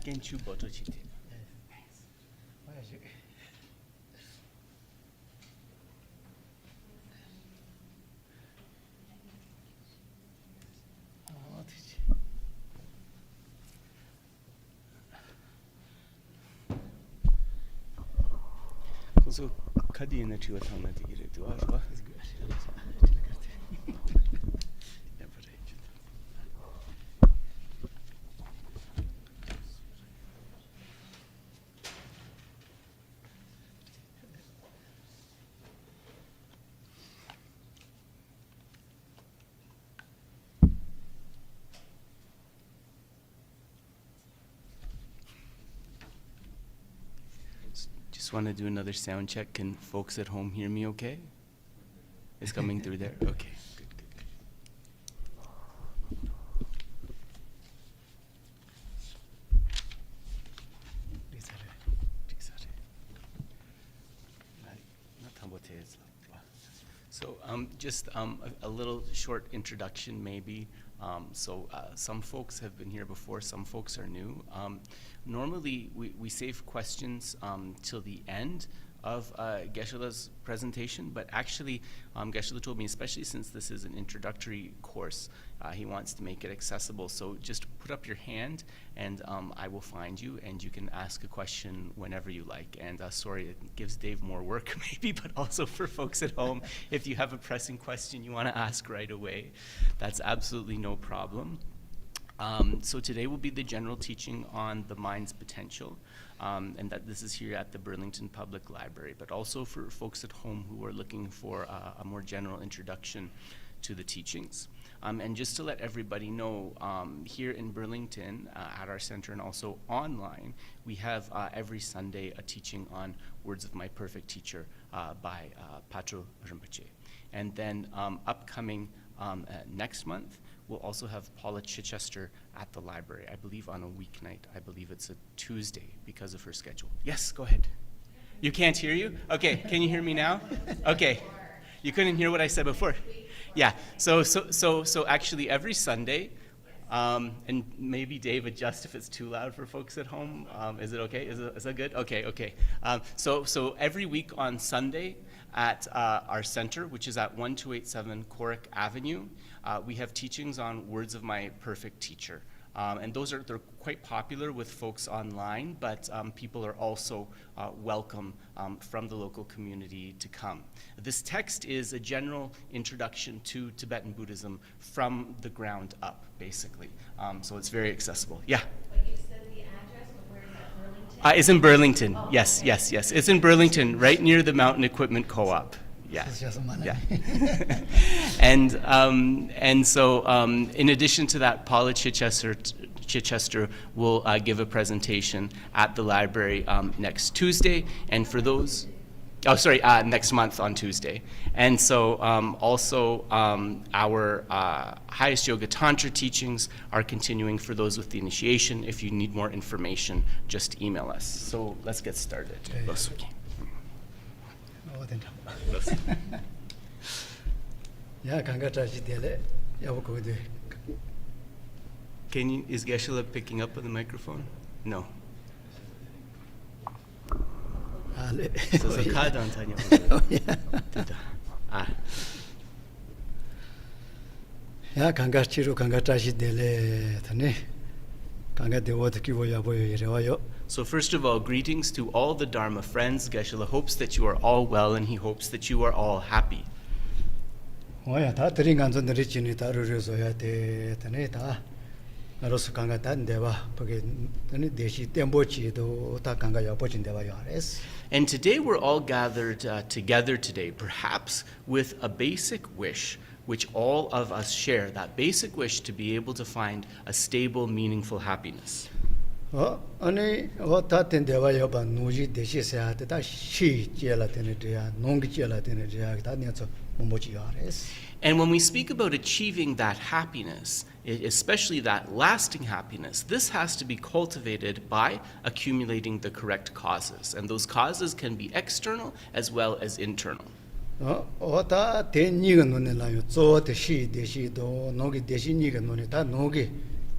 Genchu boto chite. So kadi na chiwa thana digire tu arwa. Just want to do another sound check. Can folks at home hear me okay? It's coming through there? Okay, good, good, good. So just a little short introduction maybe. Some folks have been here before, some folks are new. Normally we save questions till the end of Geshe-la's presentation, but actually Geshe-la told me, especially since this is an introductory course, he wants to make it accessible. So just put up your hand and I will find you and you can ask a question whenever you like. And sorry, it gives Dave more work maybe, but also for folks at home, if you have a pressing question you want to ask right away, that's absolutely no problem. So today will be the general teaching on the mind's potential, and that this is here at the Burlington Public Library, but also for folks at home who are looking for a more general introduction to the teachings. And just to let everybody know, here in Burlington, at our center and also online, we have every Sunday a teaching on Words of My Perfect Teacher by Patrul Rinpoche. And then upcoming next month, we'll also have Paula Chichester at the library, I believe on a weeknight. I believe it's a Tuesday because of her schedule. Yes, go ahead. You can't hear you? Okay, can you hear me now? Okay. You couldn't hear what I said before? Yeah, so actually every Sunday, and maybe Dave adjust if it's too loud for folks at home. Is it okay? Is that good? Okay. So every week on Sunday at our center, which is at 1287 Corrick Avenue, we have teachings on Words of My Perfect Teacher. And they're quite popular with folks online, but people are also welcome from the local community to come. This text is a general introduction to Tibetan Buddhism from the ground up, basically. So it's very accessible. Yeah? But you said the address, but where is that, Burlington? It's in Burlington, Oh, yes, okay. yes. It's in Burlington, right near the Mountain Equipment Co-op. Yeah. Yeah. And so in addition to that, Paula Chichester will give a presentation at the library next Tuesday. And for those, next month on Tuesday. And so also our highest yoga tantra teachings are continuing for those with the initiation. If you need more information, just email us. So let's get started. Is Geshe-la picking up on the microphone? No. So first of all, greetings to all the Dharma friends. Geshe-la hopes that you are all well and he hopes that you are all happy. And today we're all gathered together today, perhaps with a basic wish which all of us share, that basic wish to be able to find a stable, meaningful happiness. And when we speak about achieving that happiness, especially that lasting happiness, this has to be cultivated by accumulating the correct causes. And those causes can be external as well as internal.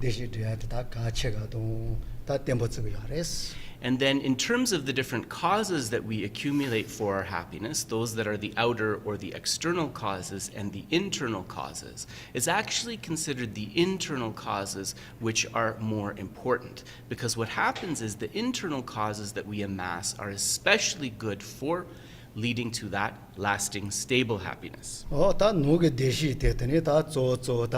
대시 돼야다 가치가도 다 템버츠가 야레스. And then in terms of the different causes that we accumulate for our happiness, those that are the outer or the external causes and the internal causes, it's actually considered the internal causes which are more important. Because what happens is the internal causes that we amass are especially good for leading to that lasting, stable happiness. 다 누게 대시 됐더니 다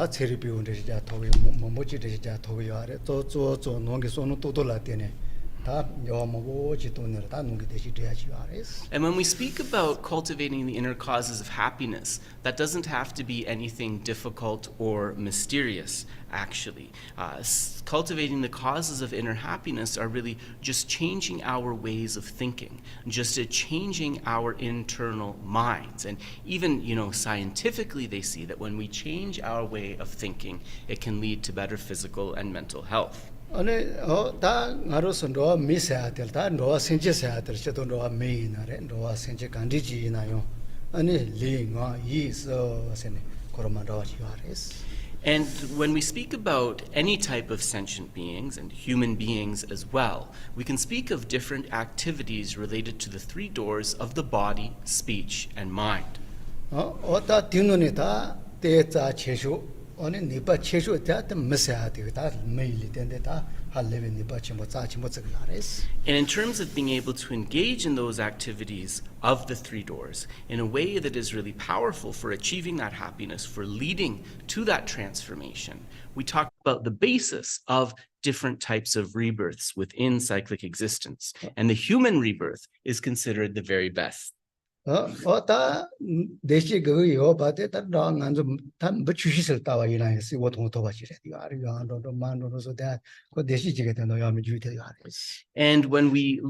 체리 비운데자 토비 뭐지데자 토비 야레 저 농게 손은 또돌라테네. And when we speak about cultivating the inner causes of happiness, that doesn't have to be anything difficult or mysterious, actually. Cultivating the causes of inner happiness are really just changing our ways of thinking, just changing our internal minds. And even, scientifically they see that when we change our way of thinking, it can lead to better physical and mental health. 아니 다 나로선 로 미세야 될다 로 생체세야 될 때도 로 메이나레 로 생체 간디지나요 아니 리가 이서 세네 코로마도 지와레스. And when we speak about any type of sentient beings and human beings as well, we can speak of different activities related to the three doors of the body, speech, and mind. 어다 뒤눈이다 때자 체쇼 아니 니바 체쇼 때다 메세야 되다 메일이 된데다 할레베 니바 치모 짜치모 츠가레스. And in terms of being able to engage in those activities of the three doors in a way that is really powerful for achieving that happiness, for leading to that transformation, we talk about the basis of different types of rebirths within cyclic existence. And the human rebirth is considered the very best. 다 대시 그거 봐대 다랑 안좀 담 부추시설 따와 이나에서 고통도 바지래 요아리요안도 만도로서 그 대시 지게 되는 요함이 주의되어 하레스. And when we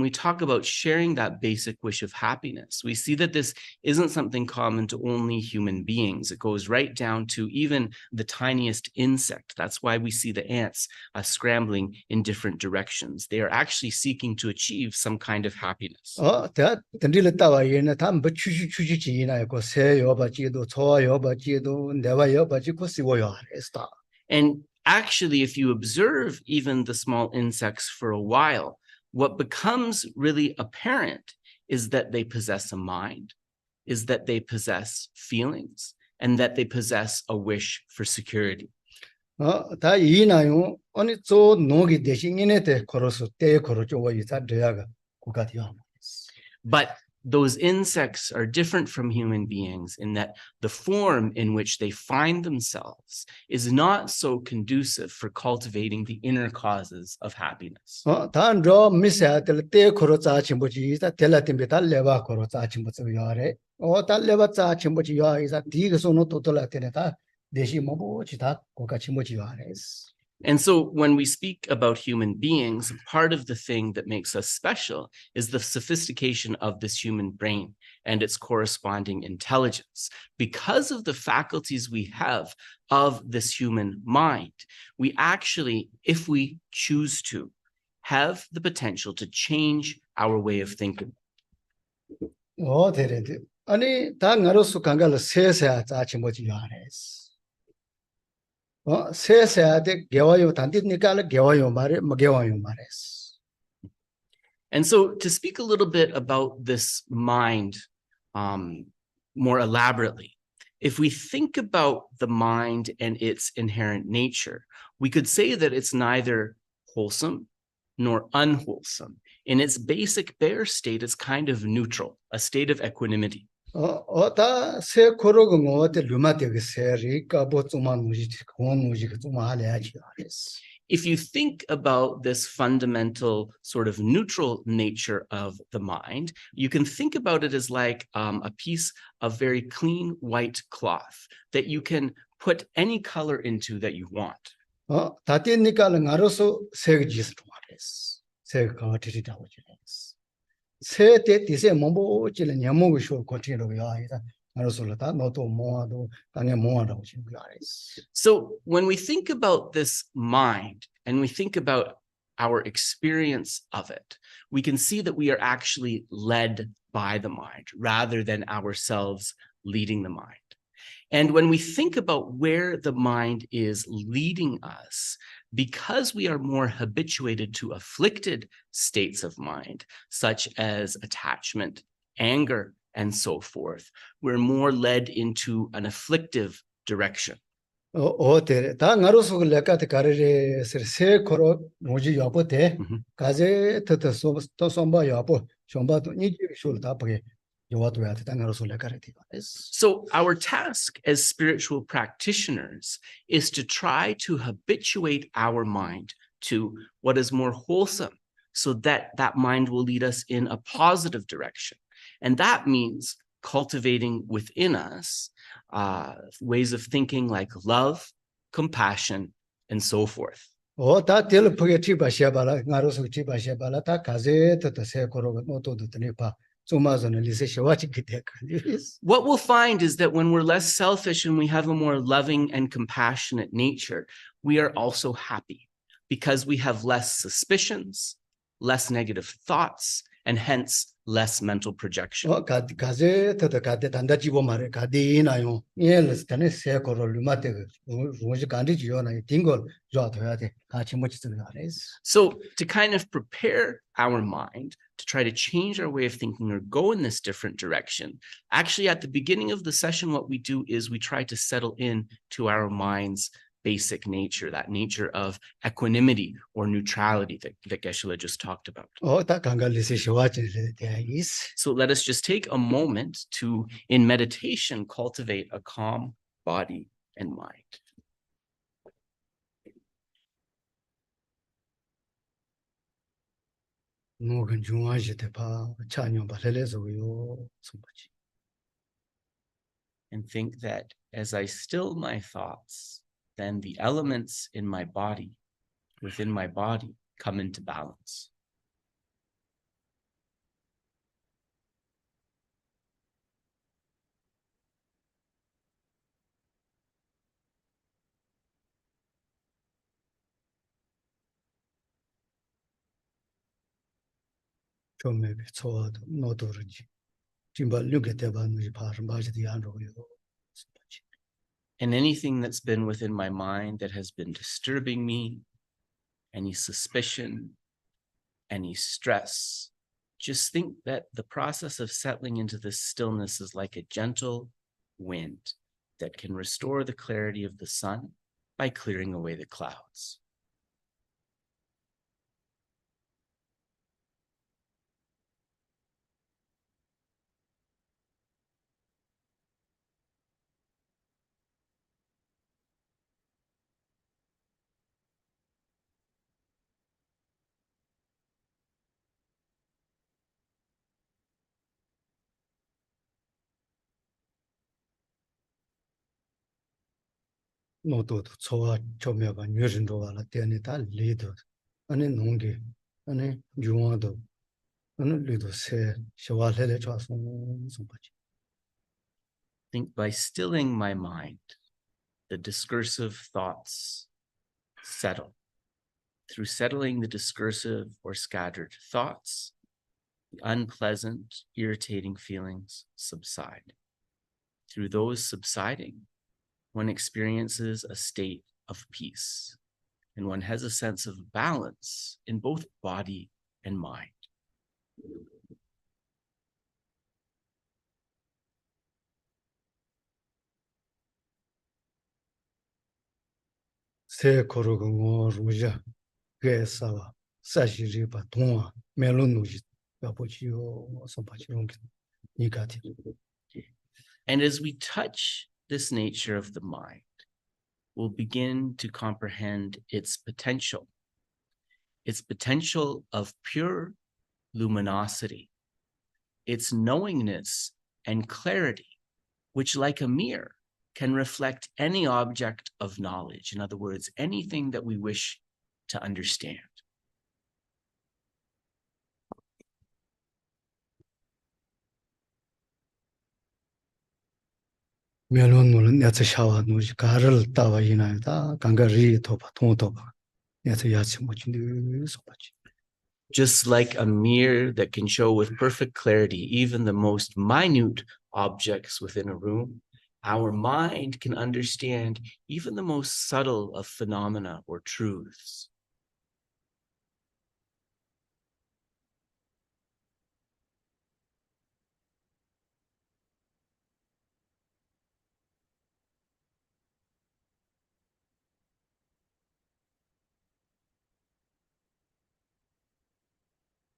talk about sharing that basic wish of happiness, we see that this isn't something common to only human beings. It goes right down to even the tiniest insect. That's why we see the ants scrambling in different directions. They are actually seeking to achieve some kind of happiness. 다 던질을 따와 이나 담 부추지나요 그 새요 바지도 초요 바지도 내와요 바지고 시고요 하레스다. And actually, if you observe even the small insects for a while, what becomes really apparent is that they possess a mind, is that they possess feelings, and that they possess a wish for security. 다 이나요 아니 저 노기 대신 이네데 걸어서 때 걸어줘 이자 돼야가 고가디야. But those insects are different from human beings in that the form in which they find themselves is not so conducive for cultivating the inner causes of happiness. 단로 미세야 될때 걸어자 침보지 다 텔라팀비 달레바 걸어자 침보지 요아레 달레바 자 침보지 요아 이자 디가소노 또돌라테네다 대시 뭐보지 다 고가 침보지 요아레스. And so when we speak about human beings, part of the thing that makes us special is the sophistication of this human brain and its corresponding intelligence. Because of the faculties we have of this human mind, we actually, if we choose to, have the potential to change our way of thinking. 데레데 아니 다 나로스 강갈 세세야 자치 뭐지 요아레스. 세세야데 개와요 단디니까를 개와요 말에 개와요 말레스. And so to speak a little bit about this mind more elaborately, if we think about the mind and its inherent nature, we could say that it's neither wholesome nor unwholesome. In its basic bare state, it's kind of neutral, a state of equanimity. 다 세코로가 뭐한테 루마티가 세리가 보츠만 무지 공 무지가 좀 할래야지 알았어. If you think about this fundamental sort of neutral nature of the mind, you can think about it as like a piece of very clean white cloth that you can put any color into that you want. 다티니까는 알아서 세게 지스로 알았어. 세가 어디다고 지냈어. 세대 디세 뭐뭐지는 녀목이 쇼 코티로 야이다. 알아서다 너도 뭐하도 당에 뭐하라고 지금 알았어. So when we think about this mind and we think about our experience of it, we can see that we are actually led by the mind rather than ourselves leading the mind. And when we think about where the mind is leading us, because we are more habituated to afflicted states of mind, such as attachment, anger, and so forth, we're more led into an afflictive direction. 어때 다 나로서 레카테 가르레 세 코로 모지 여보테 Mhm. 가제 또 som바 여보 som바도 니지 쇼다 버게 요와도야 다 나로서 레카레티 So our task as spiritual practitioners is to try to habituate our mind to what is more wholesome, so that that mind will lead us in a positive direction. And that means cultivating within us ways of thinking like love, compassion, and so forth. 다 텔 버게 티바시아발라 나로서 티바시아발라 다 가제 세 코로 노토도 드니파 좀마서는 리세 쇼와치 기테 What we'll find is that when we're less selfish and we have a more loving and compassionate nature, we are also happy because we have less suspicions, less negative thoughts, and hence less mental projection. 가제 가데 단다 지보 말에 가디나요 예르스 타네 세 코로 루마테 로지 간디 지요나 딩걸 좋아도야 돼 같이 모치 들어가레스 So to kind of prepare our mind to try to change our way of thinking or go in this different direction, actually at the beginning of the session, what we do is we try to settle in to our mind's basic nature, that nature of equanimity or neutrality that Geshe just talked about. 다 강가 리세 쇼와치 데이스 So let us just take a moment to, in meditation, cultivate a calm body and mind. 노근 중화시 대파 차녀 발레레서요 손바치 And think that as I still my thoughts, then the elements in my body, within my body, come into balance. 좀메비 초와도 노도르지 짐바 류게 대바누지 바르바지디 안로요 손바치 And anything that's been within my mind that has been disturbing me, any suspicion, any stress, just think that the process of settling into this stillness is like a gentle wind that can restore the clarity of the sun by clearing away the clouds. 노도도 초와 조메가 뉘르인도와라 때니다 리도 아니 농게 아니 중화도 아니 리도 세 쇼와레레 좋아서 손바치 Think by stilling my mind, the discursive thoughts settle. Through settling the discursive or scattered thoughts, the unpleasant, irritating feelings subside. Through those subsiding, one experiences a state of peace, and one has a sense of balance in both body and mind. 세 코로가 로자 게사와 사시리바 동아 멜로누지 야보지요 손바치 용기 니가티 And as we touch this nature of the mind, we'll begin to comprehend its potential of pure luminosity, its knowingness and clarity, which like a mirror can reflect any object of knowledge. In other words, anything that we wish to understand. 멜로누는 야츠 샤와 누지 가를 따와 이나다 강가리 토바 통토바 야츠 야츠 모친디 손바치 Just like a mirror that can show with perfect clarity even the most minute objects within a room, our mind can understand even the most subtle of phenomena or truths.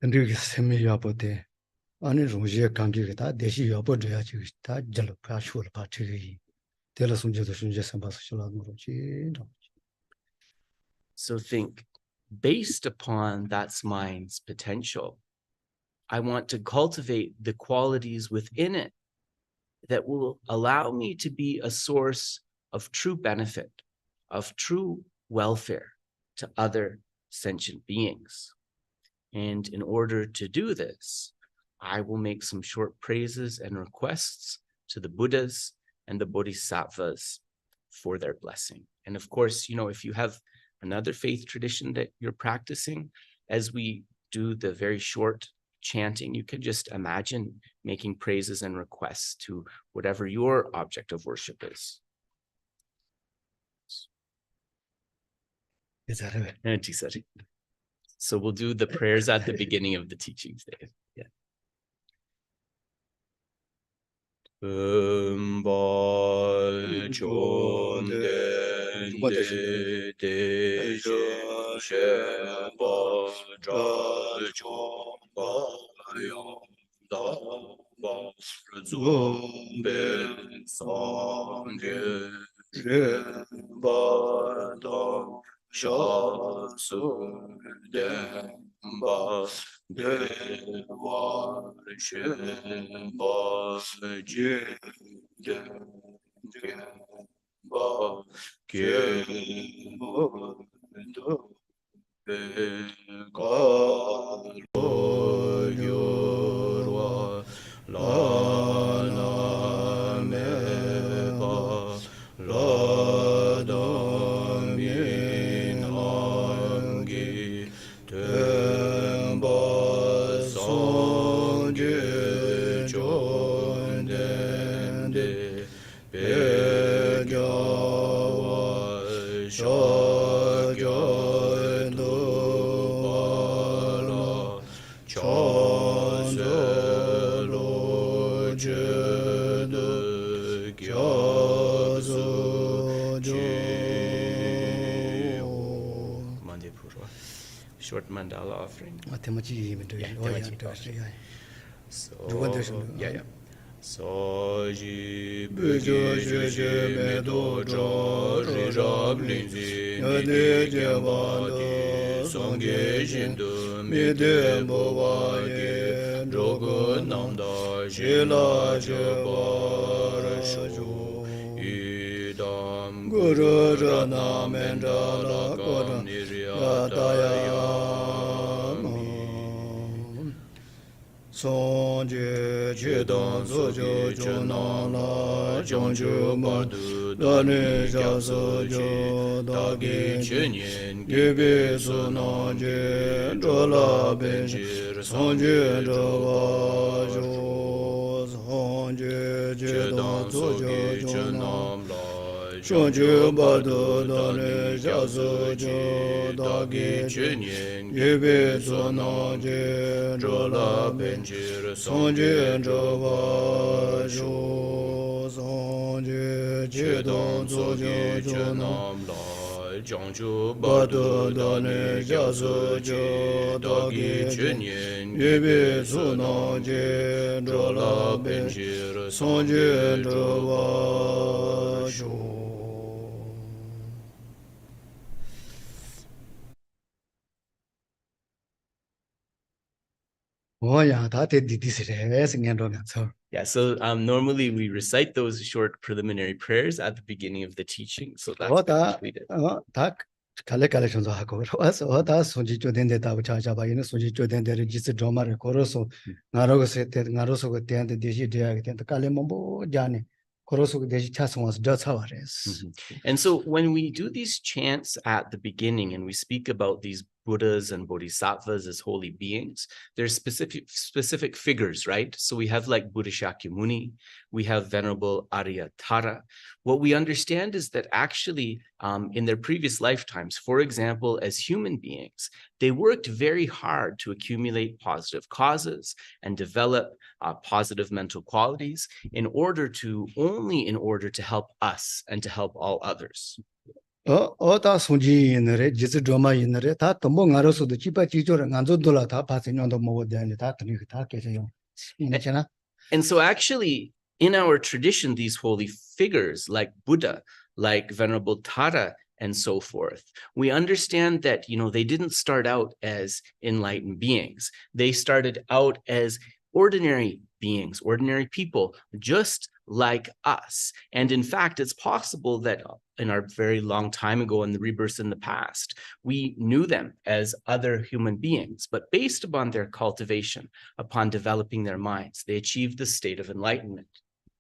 근데 세미 야보데 아니 로지에 감기가 대시 야보 줘야지 다 절로 파쇼를 파트기 데라 숨제도 숨제 삼바서 실라는 거지. So think, based upon that's mind's potential, I want to cultivate the qualities within it that will allow me to be a source of true benefit, of true welfare to other sentient beings. And in order to do this, I will make some short praises and requests to the Buddhas and the Bodhisattvas for their blessing. And of course, if you have another faith tradition that you're practicing, as we do the very short chanting, you can just imagine making praises and requests to whatever your object of worship is. So we'll do the prayers at the beginning of the teachings day. Yeah. Short mandala offering. Yeah. Soji Bujo Jeje Medo Jo Rirab Linzi Nide Jambadi Songye Shindu Mide Mbowage Drogo Namda Shila Jebar Shu Idam Guru Rana Mendala Kodam Niriyataya Sonje Chedan Sojo Chonala Chonju Bardu Dani Jasojo Dagi Chenyen Gibi Sonanje Drola Benjir Sonje Drovajo Sonje Chedan Sojo Chonala Chonju Bardu Dani Jasojo Dagi Chenyen Gibi Sonanje Drola Benjir Sonje Drovajo Sonje Chedan Sojo Chonam La Jangju Bardu Dani Jasojo Dagi Chenyen Gibi Sonanje Drola Benjir Sonje Drovajo. Yeah, so normally we recite those short preliminary prayers at the beginning of the teaching. So that's been completed. And so when we do these chants at the beginning and we speak about these Buddhas and Bodhisattvas as holy beings, there's specific figures, right? So we have like Buddha Shakyamuni, we have Venerable Aryatara. What we understand is that actually in their previous lifetimes, for example, as human beings, they worked very hard to accumulate positive causes and develop positive mental qualities only in order to help us and to help all others. 어다 손지 있는데 지스 드라마 있는데 다 tombo ngaro서도 지바 지조를 안조돌아 다 파생년도 먹어야 되는데 다 드니 다 계세요. 이네잖아. And so actually in our tradition, these holy figures like Buddha, like Venerable Tara, and so forth, we understand that, they didn't start out as enlightened beings. They started out as ordinary beings, ordinary people, just like us. And in fact, it's possible that in our very long time ago in the rebirths in the past, we knew them as other human beings, but based upon their cultivation, upon developing their minds, they achieved the state of enlightenment.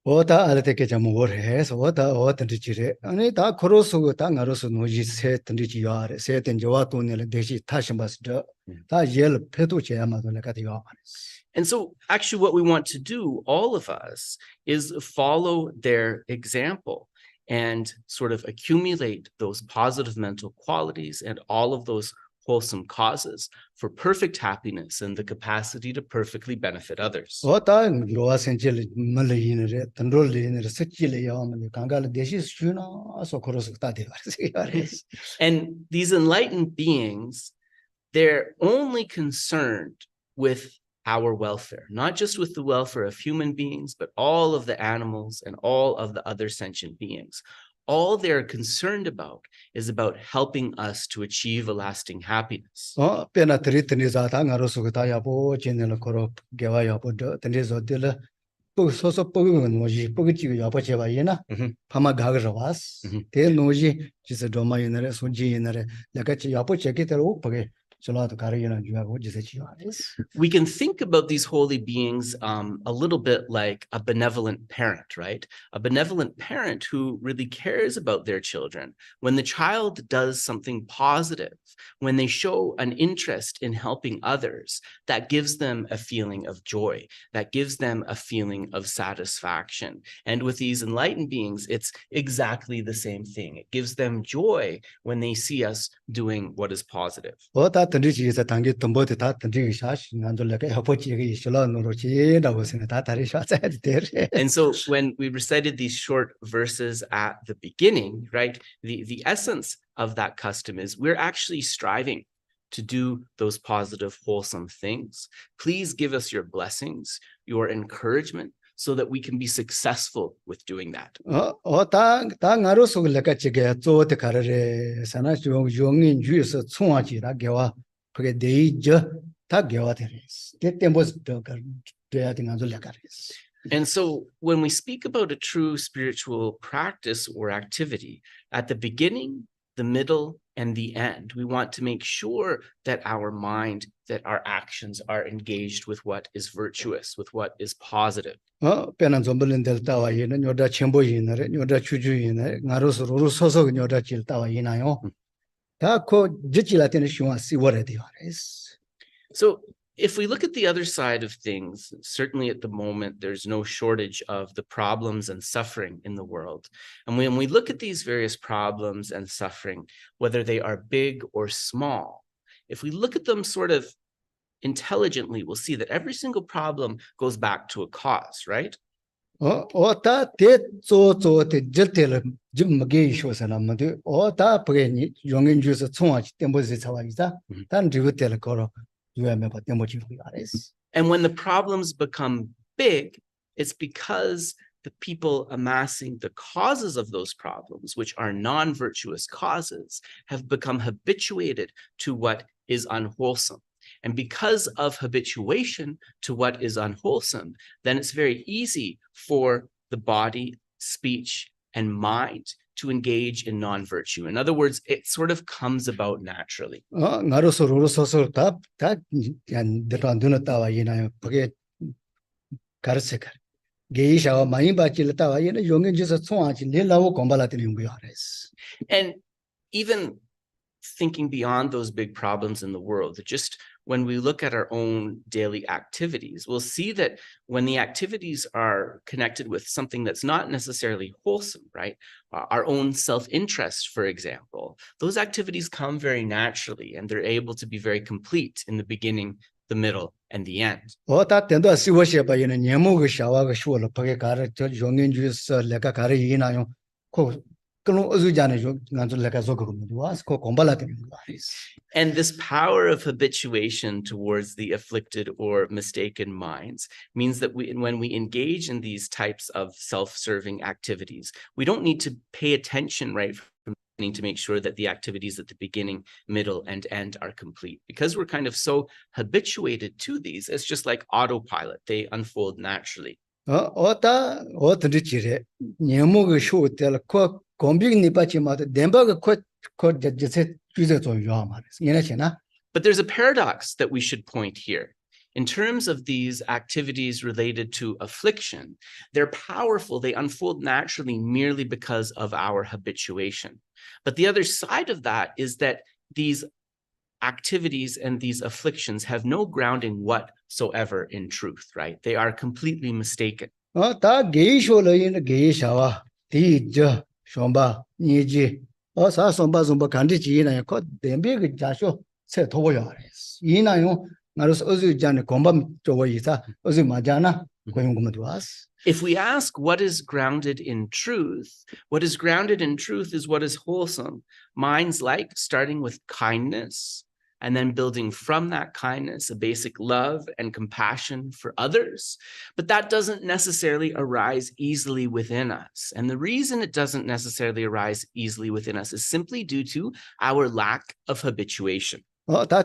어다 알테게 좀 오래해서 어다 어떤지래. 아니 다 코로스고 다 나로서 노지 세 던지지야래. 세 던지와 돈을 대시 타신 봤어. 다 예를 패도 제야마도 내가 되어 And so actually what we want to do, all of us, is follow their example and sort of accumulate those positive mental qualities and all of those wholesome causes for perfect happiness and the capacity to perfectly benefit others. 어다 로아 센젤 말리는데 던돌리는 스킬이 야면 강가를 대시 수나서 코로스 다 되어 And these enlightened beings, they're only concerned with our welfare, not just with the welfare of human beings, but all of the animals and all of the other sentient beings. All they're concerned about is about helping us to achieve a lasting happiness. 페나 트리트니자 당아로서 다야보 제네를 걸어 개와야보 던데서들 또 소소 뽀그는 뭐지 뽀그지고 야보제바이나 파마 가그라와스 대 노지 지서 도마이너레 손지이너레 내가 야보제게대로 뽀게 We can think about these holy beings a little bit like a benevolent parent, right? A benevolent parent who really cares about their children. When the child does something positive, when they show an interest in helping others, that gives them a feeling of joy, that gives them a feeling of satisfaction. And with these enlightened beings, it's exactly the same thing. It gives them joy when they see us doing what is positive. And so when we recited these short verses at the beginning, right, the essence of that custom is we're actually striving to do those positive, wholesome things. Please give us your blessings, your encouragement, so that we can be successful with doing that. And so when we speak about a true spiritual practice or activity, at the beginning, the middle, and the end, we want to make sure that our mind, that our actions are engaged with what is virtuous, with what is positive. So if we look at the other side of things, certainly at the moment, there's no shortage of the problems and suffering in the world. And when we look at these various problems and suffering, whether they are big or small, if we look at them sort of intelligently, we'll see that every single problem goes back to a cause, right? And when the problems become big, it's because the people amassing the causes of those problems, which are non-virtuous causes, have become habituated to what is unwholesome. And because of habituation to what is unwholesome, then it's very easy for the body, speech, and mind to engage in non-virtue. In other words, it sort of comes about naturally. And even thinking beyond those big problems in the world. Just when we look at our own daily activities, we'll see that when the activities are connected with something that's not necessarily wholesome, right? Our own self-interest, for example, those activities come very naturally and they're able to be very complete in the beginning, the middle, and the end. 我他等到是我写吧，因为年末个小娃个说了，不给搞的，就永远就是那个搞的伊那用，可跟我儿家呢就俺就那个做个么子，我是可广巴了的。 And this power of habituation towards the afflicted or mistaken minds means that when we engage in these types of self-serving activities, we don't need to pay attention right from the beginning to make sure that the activities at the beginning, middle, and end are complete. Because we're kind of so habituated to these, it's just like autopilot. They unfold naturally. 我等着记得年末个说的了，可公平你把起码的两百个可这才举着做用嘛，原来是呢。 But there's a paradox that we should point here. In terms of these activities related to affliction, they're powerful, they unfold naturally merely because of our habituation. But the other side of that is that these activities and these afflictions have no grounding whatsoever in truth, right? They are completely mistaken. 他给说了，因为给小啊，第一就上吧，年纪，啥上吧看得起呢，可两边个家属才拖下来，伊那用。 If we ask what is grounded in truth, what is grounded in truth is what is wholesome. Minds like starting with kindness and then building from that kindness a basic love and compassion for others. But that doesn't necessarily arise easily within us. And the reason it doesn't necessarily arise easily within us is simply due to our lack of habituation. And so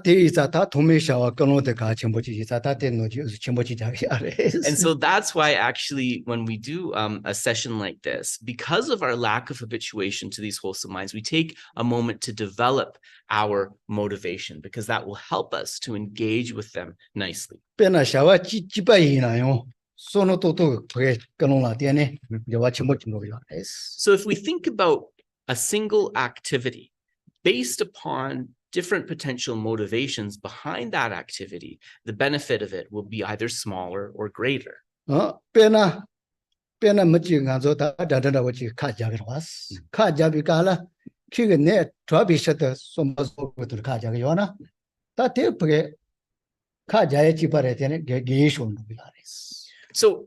that's why actually when we do a session like this, because of our lack of habituation to these wholesome minds, we take a moment to develop our motivation because that will help us to engage with them nicely. So if we think about a single activity based upon different potential motivations behind that activity, the benefit of it will be either smaller or greater. So,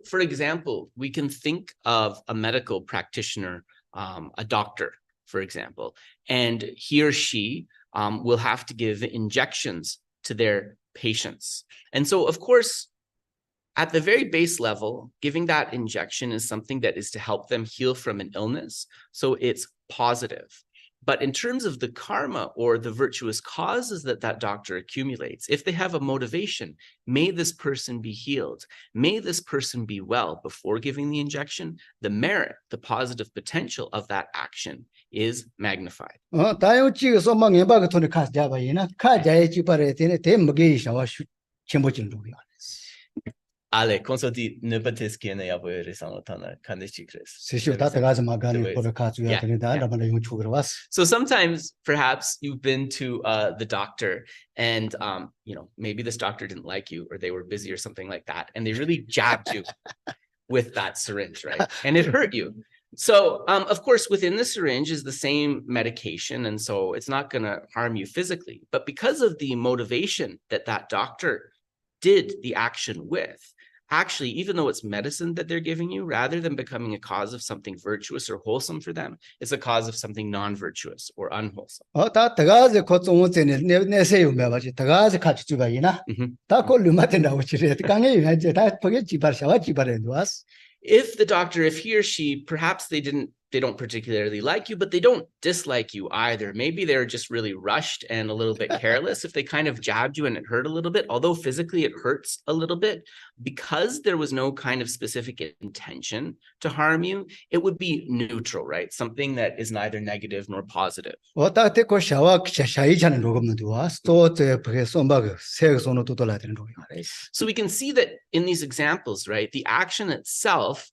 for example, we can think of a medical practitioner, a doctor, for example, and he or she will have to give injections to their patients. And so, of course, at the very base level, giving that injection is something that is to help them heal from an illness. So it's positive. But in terms of the karma or the virtuous causes that that doctor accumulates, if they have a motivation, may this person be healed, may this person be well before giving the injection, the merit, the positive potential of that action is magnified. Ale, consulti ne bates que ne abo resangotana kanechikres. So sometimes perhaps you've been to the doctor and maybe this doctor didn't like you or they were busy or something like that and they really jabbed you with that syringe, right? And it hurt you. So, of course, within the syringe is the same medication, and so it's not going to harm you physically. But because of the motivation that that doctor did the action with, actually, even though it's medicine that they're giving you, rather than becoming a cause of something virtuous or wholesome for them, it's a cause of something non-virtuous or unwholesome. If the doctor, if he or she, perhaps they don't particularly like you, but they don't dislike you either. Maybe they're just really rushed and a little bit careless. If they kind of jabbed you and it hurt a little bit, although physically it hurts a little bit, because there was no kind of specific intention to harm you, it would be neutral, right? Something that is neither negative nor positive. So we can see that in these examples, right, the action itself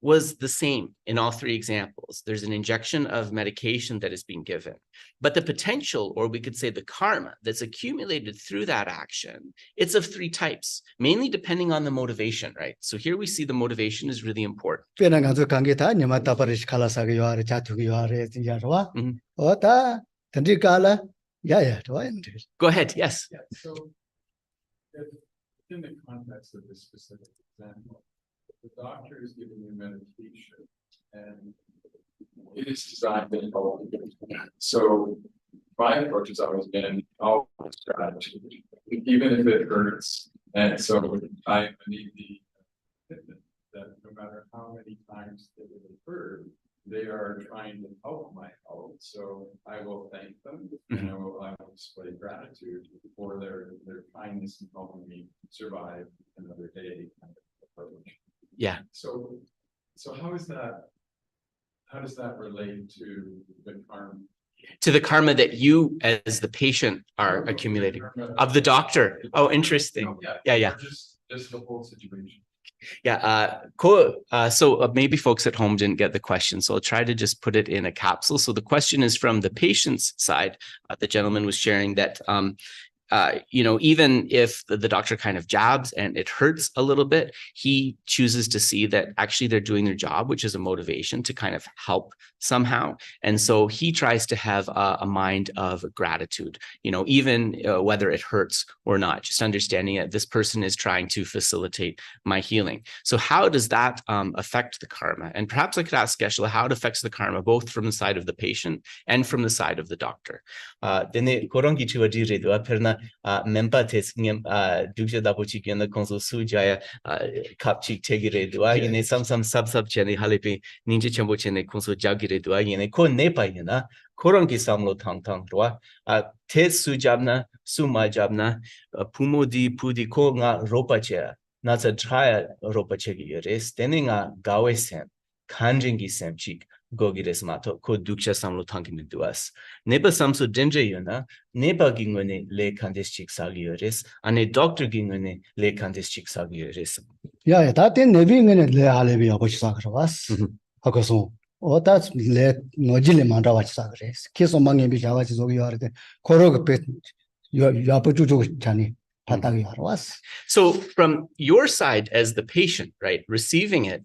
was the same in all three examples. There's an injection of medication that is being given, but the potential, or we could say the karma that's accumulated through that action, it's of three types, mainly depending on the motivation, right? So here we see the motivation is really important. 페나가서 관계다 냐마타바리시 칼라사게 요아레 자투게 요아레 야로와 Mhm. 어다 던디칼라 야야 도와 Go ahead, yes. Yeah, so in the context of this specific example, the doctor is giving you medication and it is designed to help. So my approach has always been always gratitude, even if it hurts. And so I need the commitment that no matter how many times it will hurt, they are trying to help my health. So I will thank them and I will display gratitude for their kindness in helping me survive another day kind of approach. Yeah. So how does that relate to the karma? To the karma that you as the patient are accumulating of the doctor. Oh, interesting. Yeah. Or just the whole situation. Yeah, cool. So maybe folks at home didn't get the question, so I'll try to just put it in a capsule. So the question is from the patient's side. The gentleman was sharing that, even if the doctor kind of jabs and it hurts a little bit, he chooses to see that actually they're doing their job, which is a motivation to kind of help somehow. And so he tries to have a mind of gratitude, even whether it hurts or not, just understanding that this person is trying to facilitate my healing. So how does that affect the karma? And perhaps I could ask Geshe how it affects the karma, both from the side of the patient and from the side of the doctor. member tes ngem duksha dapuchi kena konso sujaya kapchi tegire dua yene sam sub chene halepe ninja chambo chene konso jagire dua yene ko nepa yena korangi samlo thang dua tes sujabna suma jabna pumo di pudi ko nga ropache na sa traya ropache gi res teninga gawe sem kanjingi sem chik gogires mato ko duksha samlo thangin duas neba samso denje yona neba gingone le kandes chik sagiyores ane doctor gingone le kandes chik sagiyores 야 다때 내비면에 내 할래비 아버지사 그러was 하고서 어다 레 노질레 만다와치사 그래 계속 망에 비자와치 저기 하는데 고로그 배 야버주주 자니 바닥이 하러was. So from your side as the patient, right, receiving it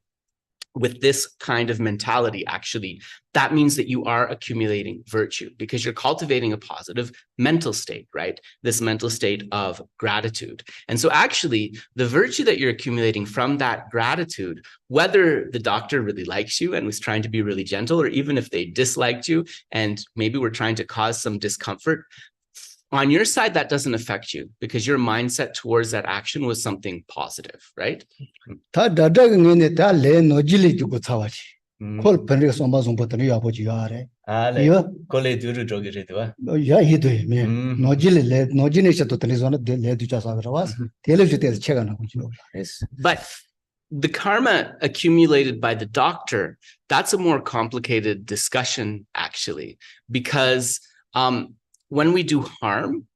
with this kind of mentality, actually, that means that you are accumulating virtue because you're cultivating a positive mental state, right? This mental state of gratitude. And so actually, the virtue that you're accumulating from that gratitude, whether the doctor really likes you and was trying to be really gentle, or even if they disliked you and maybe were trying to cause some discomfort, on your side, that doesn't affect you because your mindset towards that action was something positive, right? 다 다다근에 다레 노질리 주고 차와지. 콜 펜리가 somba som보더니 아버지 야래. ale kole duru jogire dua 야 이도에 매 노질리 레 노진에서도 드리존에 레 두자사 그러was. 텔레비전에서 책가 나고 지고. But the karma accumulated by the doctor, that's a more complicated discussion, actually, because when we do harm,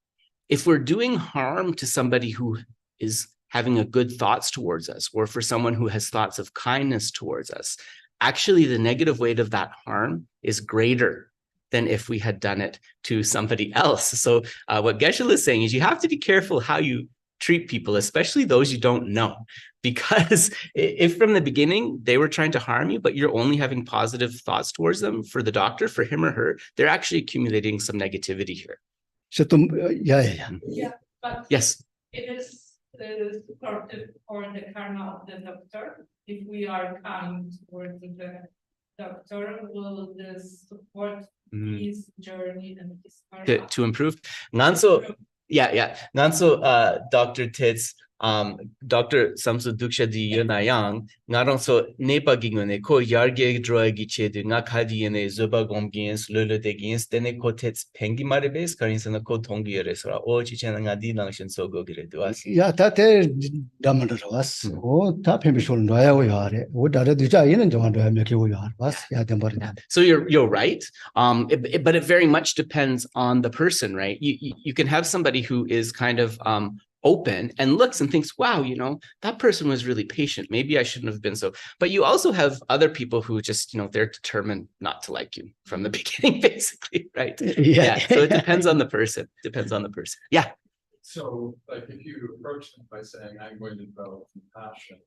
if we're doing harm to somebody who is having a good thoughts towards us, or for someone who has thoughts of kindness towards us, actually the negative weight of that harm is greater than if we had done it to somebody else. So what Geshe is saying is you have to be careful how you treat people, especially those you don't know, because if from the beginning they were trying to harm you, but you're only having positive thoughts towards them, for the doctor, for him or her, they're actually accumulating some negativity here. Yeah, but Yes. it is supportive for the karma of the doctor. If we are kind towards the doctor, will this support his journey and his karma? To improve. nganso Dr. Tits Dr. Samsu Duksha di Yonayang ngarong so nepa gingone ko yarge drogi chede nga khadi yene zoba gomgins lolo de gins dene ko tets pengi marebes karinsana ko tongi resra o chichena nga di nangshin so go gire duas 야 다때 담으러was. 오다 펜비쇼를 놔야고 야래. 오 다래 두자 얘는 정한 놔야 몇개고 야was. 야 덤버다. So you're right. But it very much depends on the person, right? You can have somebody who is kind of open and looks and thinks, wow, that person was really patient. Maybe I shouldn't have been so. But you also have other people who just, they're determined not to like you from the beginning, basically, right? Yeah. So it depends on the person. Yeah. So, like, if you approach them by saying, I'm going to develop compassion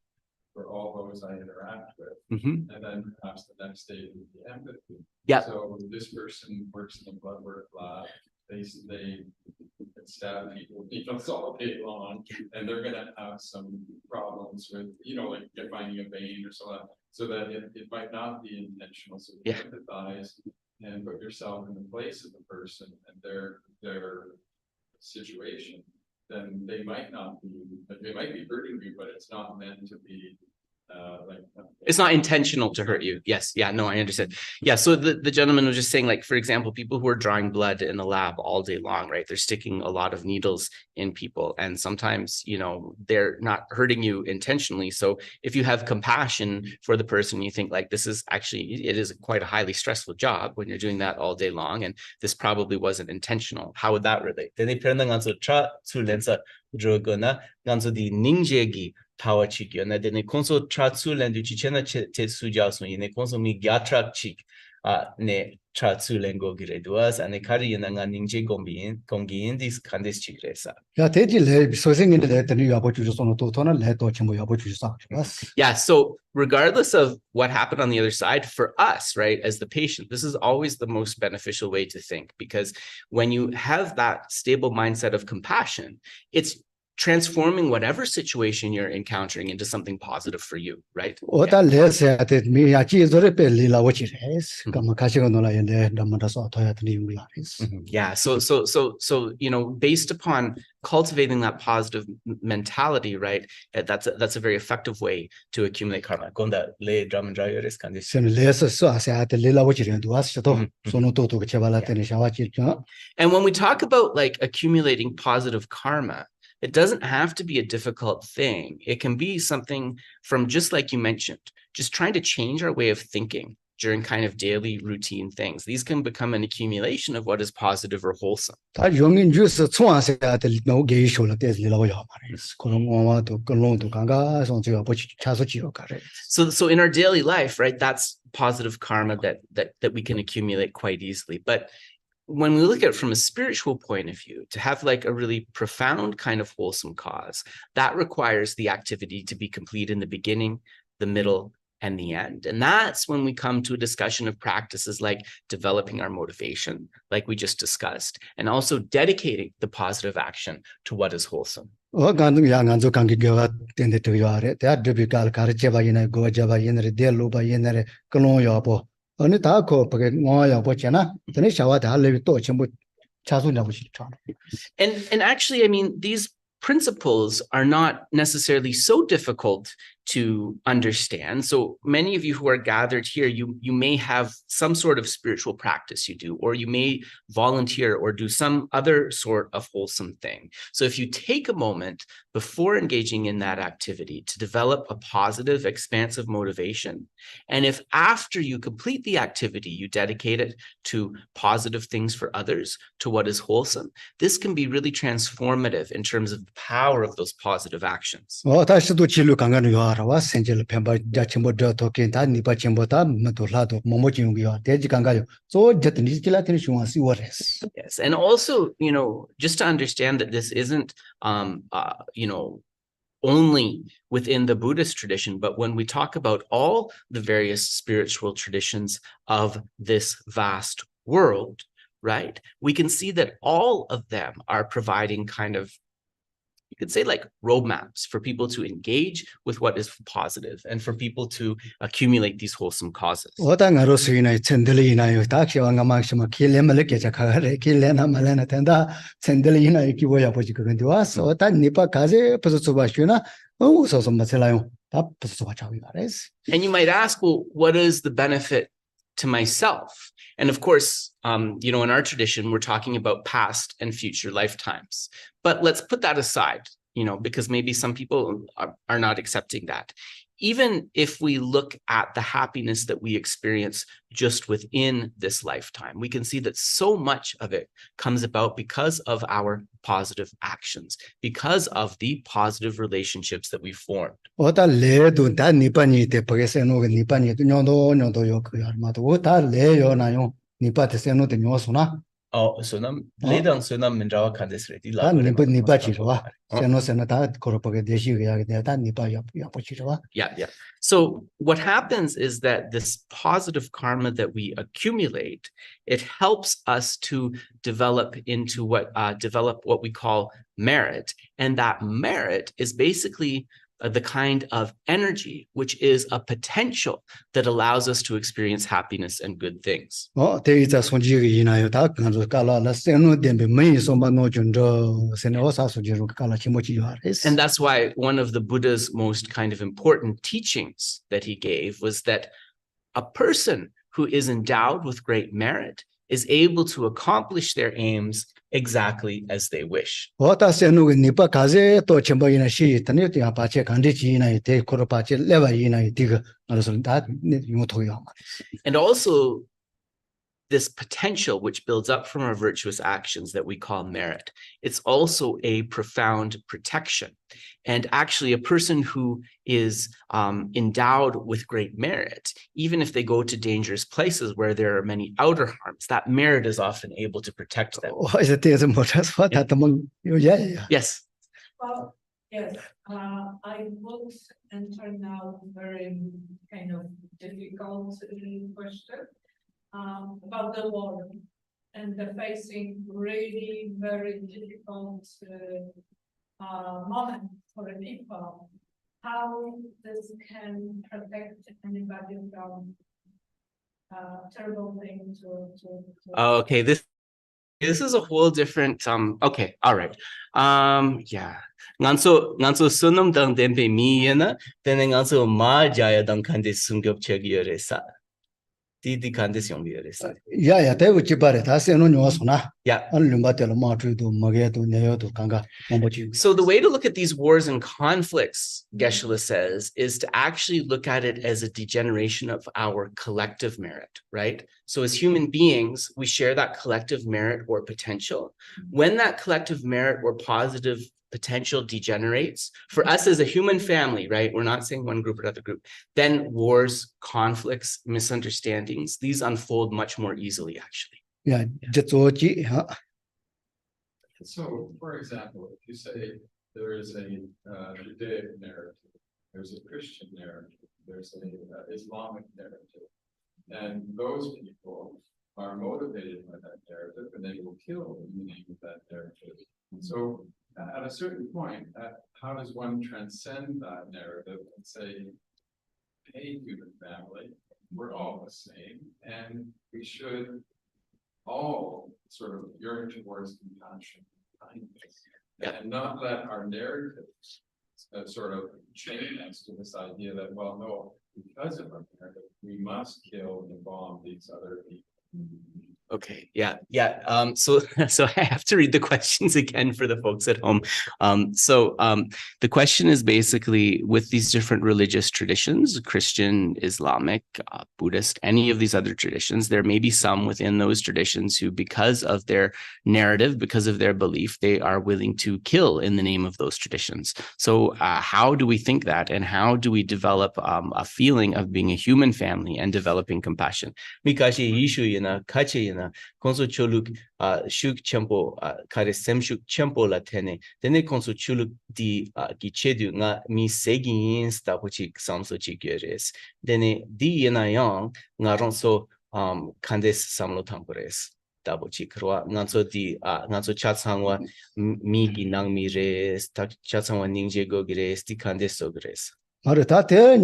for all those I interact with, Mhm. and then perhaps the next stage would be empathy. Yeah. So this person works in the blood work lab, they stab people, all day long, and they're gonna have some problems with, like finding a vein or so on. So that it might not be intentional, so you Yeah. empathize and put yourself in the place of the person and their situation, then they might not be, they might be hurting you, but it's not meant to be it's not intentional to hurt you. Yes. Yeah, no, I understand. Yeah. So the gentleman was just saying, like, for example, people who are drawing blood in the lab all day long, right? They're sticking a lot of needles in people. And sometimes, they're not hurting you intentionally. So if you have compassion for the person, you think like, this is actually, it is quite a highly stressful job when you're doing that all day long. And this probably wasn't intentional. How would that relate? power chick na de ne konso tratsu len du chichena te suja so ne konso mi gyatrak chick ne tratsu len go gire duas ane kari yana nga ningje gongin dis kandis chick resa. 야, 대지 내 소생인데 내 때는 야보 주소는 또 돈을 내또 전부 야보 주소. Yeah, so regardless of what happened on the other side, for us, right, as the patient, this is always the most beneficial way to think, because when you have that stable mindset of compassion, it's transforming whatever situation you're encountering into something positive for you, right? 오다 레스한테 미야지 저레페 리라워치레스 그만 가시고 놀아야는데 남만다서 더야 되는 용이라스. Yeah, so based upon cultivating that positive mentality, right? That's a very effective way to accumulate karma. Gonda le drum and drivers kandis. 선 레스 소아세한테 리라워치레 두았어도 손도도 제발라 때는 샤와치죠. And when we talk about like accumulating positive karma, it doesn't have to be a difficult thing. It can be something from, just like you mentioned, just trying to change our way of thinking during kind of daily routine things. These can become an accumulation of what is positive or wholesome. 다 용인 주스 총아세한테 너무 게이쇼를 때 리라워야 말이스. 그런 거와도 그런도 강가서 제가 보치 차서지요 가래. So in our daily life, right, that's positive karma that we can accumulate quite easily. But when we look at it from a spiritual point of view, to have like a really profound kind of wholesome cause, that requires the activity to be complete in the beginning, the middle, and the end. And that's when we come to a discussion of practices like developing our motivation, like we just discussed, and also dedicating the positive action to what is wholesome. 간도 양안조 관계가 된데 되어야 돼. 드비갈 가르쳐봐 얘네 고자봐 얘네 델로바 얘네 그런여보. 어느 다고 그게 뭐야 보잖아. 근데 샤와다 할래 또 전부 자수냐고 싶죠. And actually, I mean, these principles are not necessarily so difficult to understand. So many of you who are gathered here, you may have some sort of spiritual practice you do, or you may volunteer or do some other sort of wholesome thing. So if you take a moment before engaging in that activity to develop a positive, expansive motivation, and if after you complete the activity, you dedicate it to positive things for others, to what is wholesome, this can be really transformative in terms of the power of those positive actions. 다시도 진로 강간을 요하라와 생절 펜바 자침보 더토킨 다 니바 침보다 모돌라도 모모진우기요 대지 강가요 저 제트니 지라테니 슈와시 워레스. Yes, and also, just to understand that this isn't, only within the Buddhist tradition, but when we talk about all the various spiritual traditions of this vast world, right, we can see that all of them are providing kind of, you could say, like roadmaps for people to engage with what is positive and for people to accumulate these wholesome causes. 오당아로 수이나이 쳔들이나요 다키와가 막시마 킬레말레게 자카레 킬레나 말레나 텐다 쳔들이나이 기보야 보지 그건데 와서 오다 니파 가제 버서서바슈나 우서서 마셀라요 다 버서서바자위 말레스. And you might ask, well, what is the benefit to myself? And of course, in our tradition, we're talking about past and future lifetimes. But let's put that aside, because maybe some people are not accepting that. even if we look at the happiness that we experience just within this lifetime, we can see that so much of it comes about because of our positive actions, because of the positive relationships that we formed. 오다 레도 다 니빠니 때 버게세노가 니빠니 뇨도 요 그야마도 오다 레요나요 니빠테 세노데 뇨소나 Sonam, 어? ledang sonam minrawa kandes re, di 다 lago re 니빠 ma- 니빠치로와 어? 세노세노 다 코로버게 대시가 다 니빠 야포치로와 Yeah. So what happens is that this positive karma that we accumulate, it helps us to develop what we call merit. And that merit is basically the kind of energy, which is a potential that allows us to experience happiness and good things. 대이자 손지가 이나요 다 간로 깔라라 세노 덴베 메이 소마노 준저 세노사 소지로 깔라 치모치 요아레스 And that's why one of the Buddha's most kind of important teachings that he gave was that a person who is endowed with great merit is able to accomplish their aims exactly as they wish. 오다 세노가 니빠 가제 또 첨보이나 시 tane 야 바체 간디지 이나이 데 코로 바체 레바 이나이 디가 알아서 다 요토요 And also this potential which builds up from our virtuous actions that we call merit. It's also a profound protection. And actually a person who is endowed with great merit, even if they go to dangerous places where there are many outer harms, that merit is often able to protect them. 이제 대해서 못해서 다 도망 요야 Yes. Well, yes, I would enter now very kind of difficult question about the war and the facing really very difficult moment for the people. How this can protect anybody from terrible things Okay, this is a whole different okay, all right. Yeah. Nganso sunam dang dempe mi yana, then nganso ma jaya dang kande sungyop chegi sa. Di kandes yong sa. 야야 대고 집발에 다 세노 뇨소나 Yeah. 안 lum바텔로 마트도 마게도 내요도 강가 몸보지 So the way to look at these wars and conflicts, Geshe says, is to actually look at it as a degeneration of our collective merit, right? So as human beings, we share that collective merit or potential. When that collective merit or positive potential degenerates, for us as a human family, right? We're not saying one group or another group, then wars, conflicts, misunderstandings, these unfold much more easily, actually. 야 저조지 So, for example, if you say there is a Judaic narrative, there's a Christian narrative, there's an Islamic narrative, and those people are motivated by that narrative, and they will kill in the name of that narrative. So, at a certain point, how does one transcend that narrative and say, hey, human family, we're all the same, and we should all sort of yearn towards compassion and kindness, and not let our narratives sort of chain us to this idea that, well, no, because of our narrative, we must kill and bomb these other people. Okay, yeah. So I have to read the questions again for the folks at home. The question is basically, with these different religious traditions, Christian, Islamic, Buddhist, any of these other traditions, there may be some within those traditions who, because of their narrative, because of their belief, they are willing to kill in the name of those traditions. So how do we think that, and how do we develop a feeling of being a human family and developing compassion? Mikashi yishu yana, kache yana, konso choluk shuk champo, kare sem shuk champo la tene konso choluk di gichedu nga mi segi yin stapo chik samso chik yores. Dene di yana yang nga ronso kandes samlo tampores. Dabo chik roa, nganso chatsangwa mi gi nang mi res, chatsangwa ningje go gres, di kandes so gres. 말을 다 대,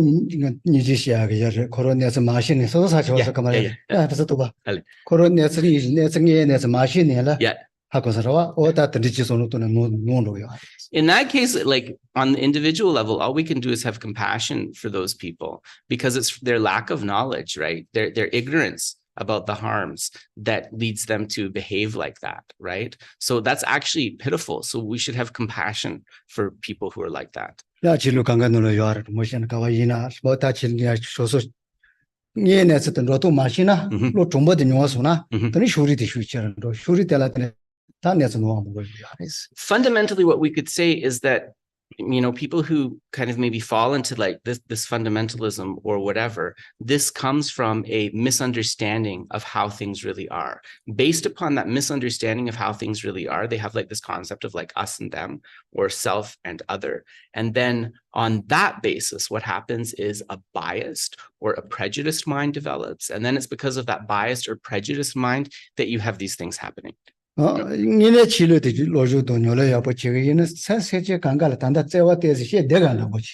니지시아게 코로나에서 마시네 소사쳐서 그만해. 야, 그래서 또 봐. 코로나에서 내성에서 마시네라. 하고서와 오다 드리지소는 또는 논로요. In that case, like on the individual level, all we can do is have compassion for those people because it's their lack of knowledge, right? Their ignorance about the harms that leads them to behave like that, right? So that's actually pitiful. So we should have compassion for people who are like that. 야 진로 강간으로 요하를 모션 가와이나 뭐다 진리야 소소 니에네스던 로또 마시나 Mhm. 로 좀버드 녀와소나 Mhm. 더니 쇼리디 슈치는 로 쇼리 때라데 다네서 노아 먹을 요하레스 Fundamentally, what we could say is that, people who kind of maybe fall into like this fundamentalism or whatever, this comes from a misunderstanding of how things really are. Based upon that misunderstanding of how things really are, they have like this concept of like us and them, or self and other. And then on that basis, what happens is a biased or a prejudiced mind develops. And then it's because of that biased or prejudiced mind that you have these things happening. 니네 치료도 로주도 녀래 여보 지금 세세제 강가를 단다 째와 때서 시 내가 나보지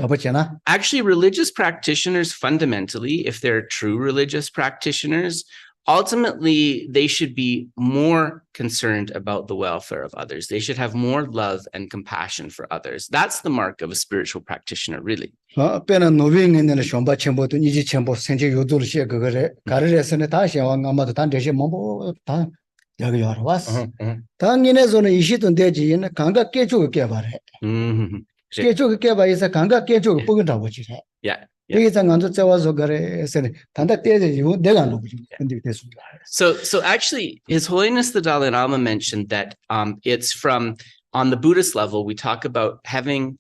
여보잖아 Actually, religious practitioners, fundamentally, if they're true religious practitioners, ultimately, they should be more concerned about the welfare of others. They should have more love and compassion for others. That's the mark of a spiritual practitioner, really. 빼는 노빙에는 숑바 첨보도 니지 첨보 생체 요도를 시 그거래 가르에서는 다시 왕 아마도 단대시 뭐다 여기 여러 왔어 당연에서는 이시던 되지 강가 깨주고 깨봐래 Mhm. 깨주고 깨봐서 강가 깨주고 뻗은다 보지 Yeah. 이게 장안도 째와서 그래서는 단다 때지 내가 놓지 근데 됐습니다 So actually, His Holiness the Dalai Lama mentioned that it's from, on the Buddhist level, we talk about having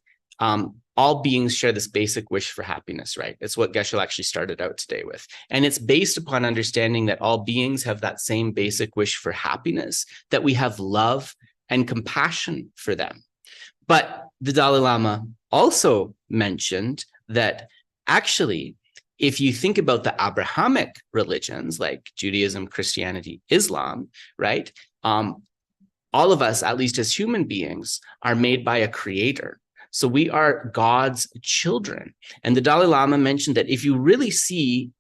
all beings share this basic wish for happiness, right? It's what Geshe actually started out today with. And it's based upon understanding that all beings have that same basic wish for happiness, that we have love and compassion for them. But the Dalai Lama also mentioned that actually, if you think about the Abrahamic religions like Judaism, Christianity, Islam, right? All of us, at least as human beings, are made by a creator. So we are God's children. And the Dalai Lama mentioned that if you really see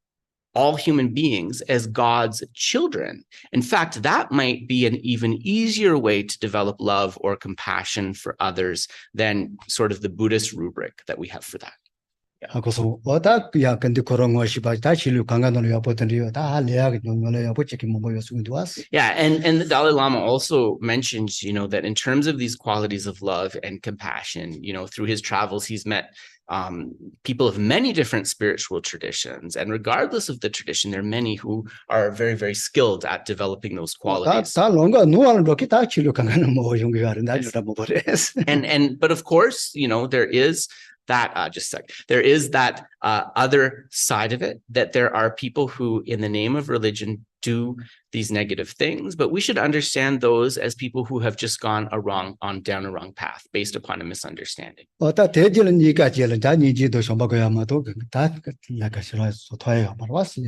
all human beings as God's children, in fact, that might be an even easier way to develop love or compassion for others than sort of the Buddhist rubric that we have for that. 그래서 어다 그야 근데 그런 것이 다 진료 강간으로 여보던데요 다 할래야 용료로 여보지기 뭐 요수도 왔어 Yeah, and the Dalai Lama also mentions, that in terms of these qualities of love and compassion, through his travels, he's met people of many different spiritual traditions. And regardless of the tradition, there are many who are very, very skilled at developing those qualities. 다 롱가 누아는 로키 다 진료 강간은 뭐 용기가는 나주다 뭐 버렸어 But of course, there is that there is that other side of it, that there are people who in the name of religion do these negative things, but we should understand those as people who have just gone down a wrong path based upon a misunderstanding. 어다 대지는 니가 제일 다 니지도 쇼바고야마도 다 나가시라 소토야 말왔어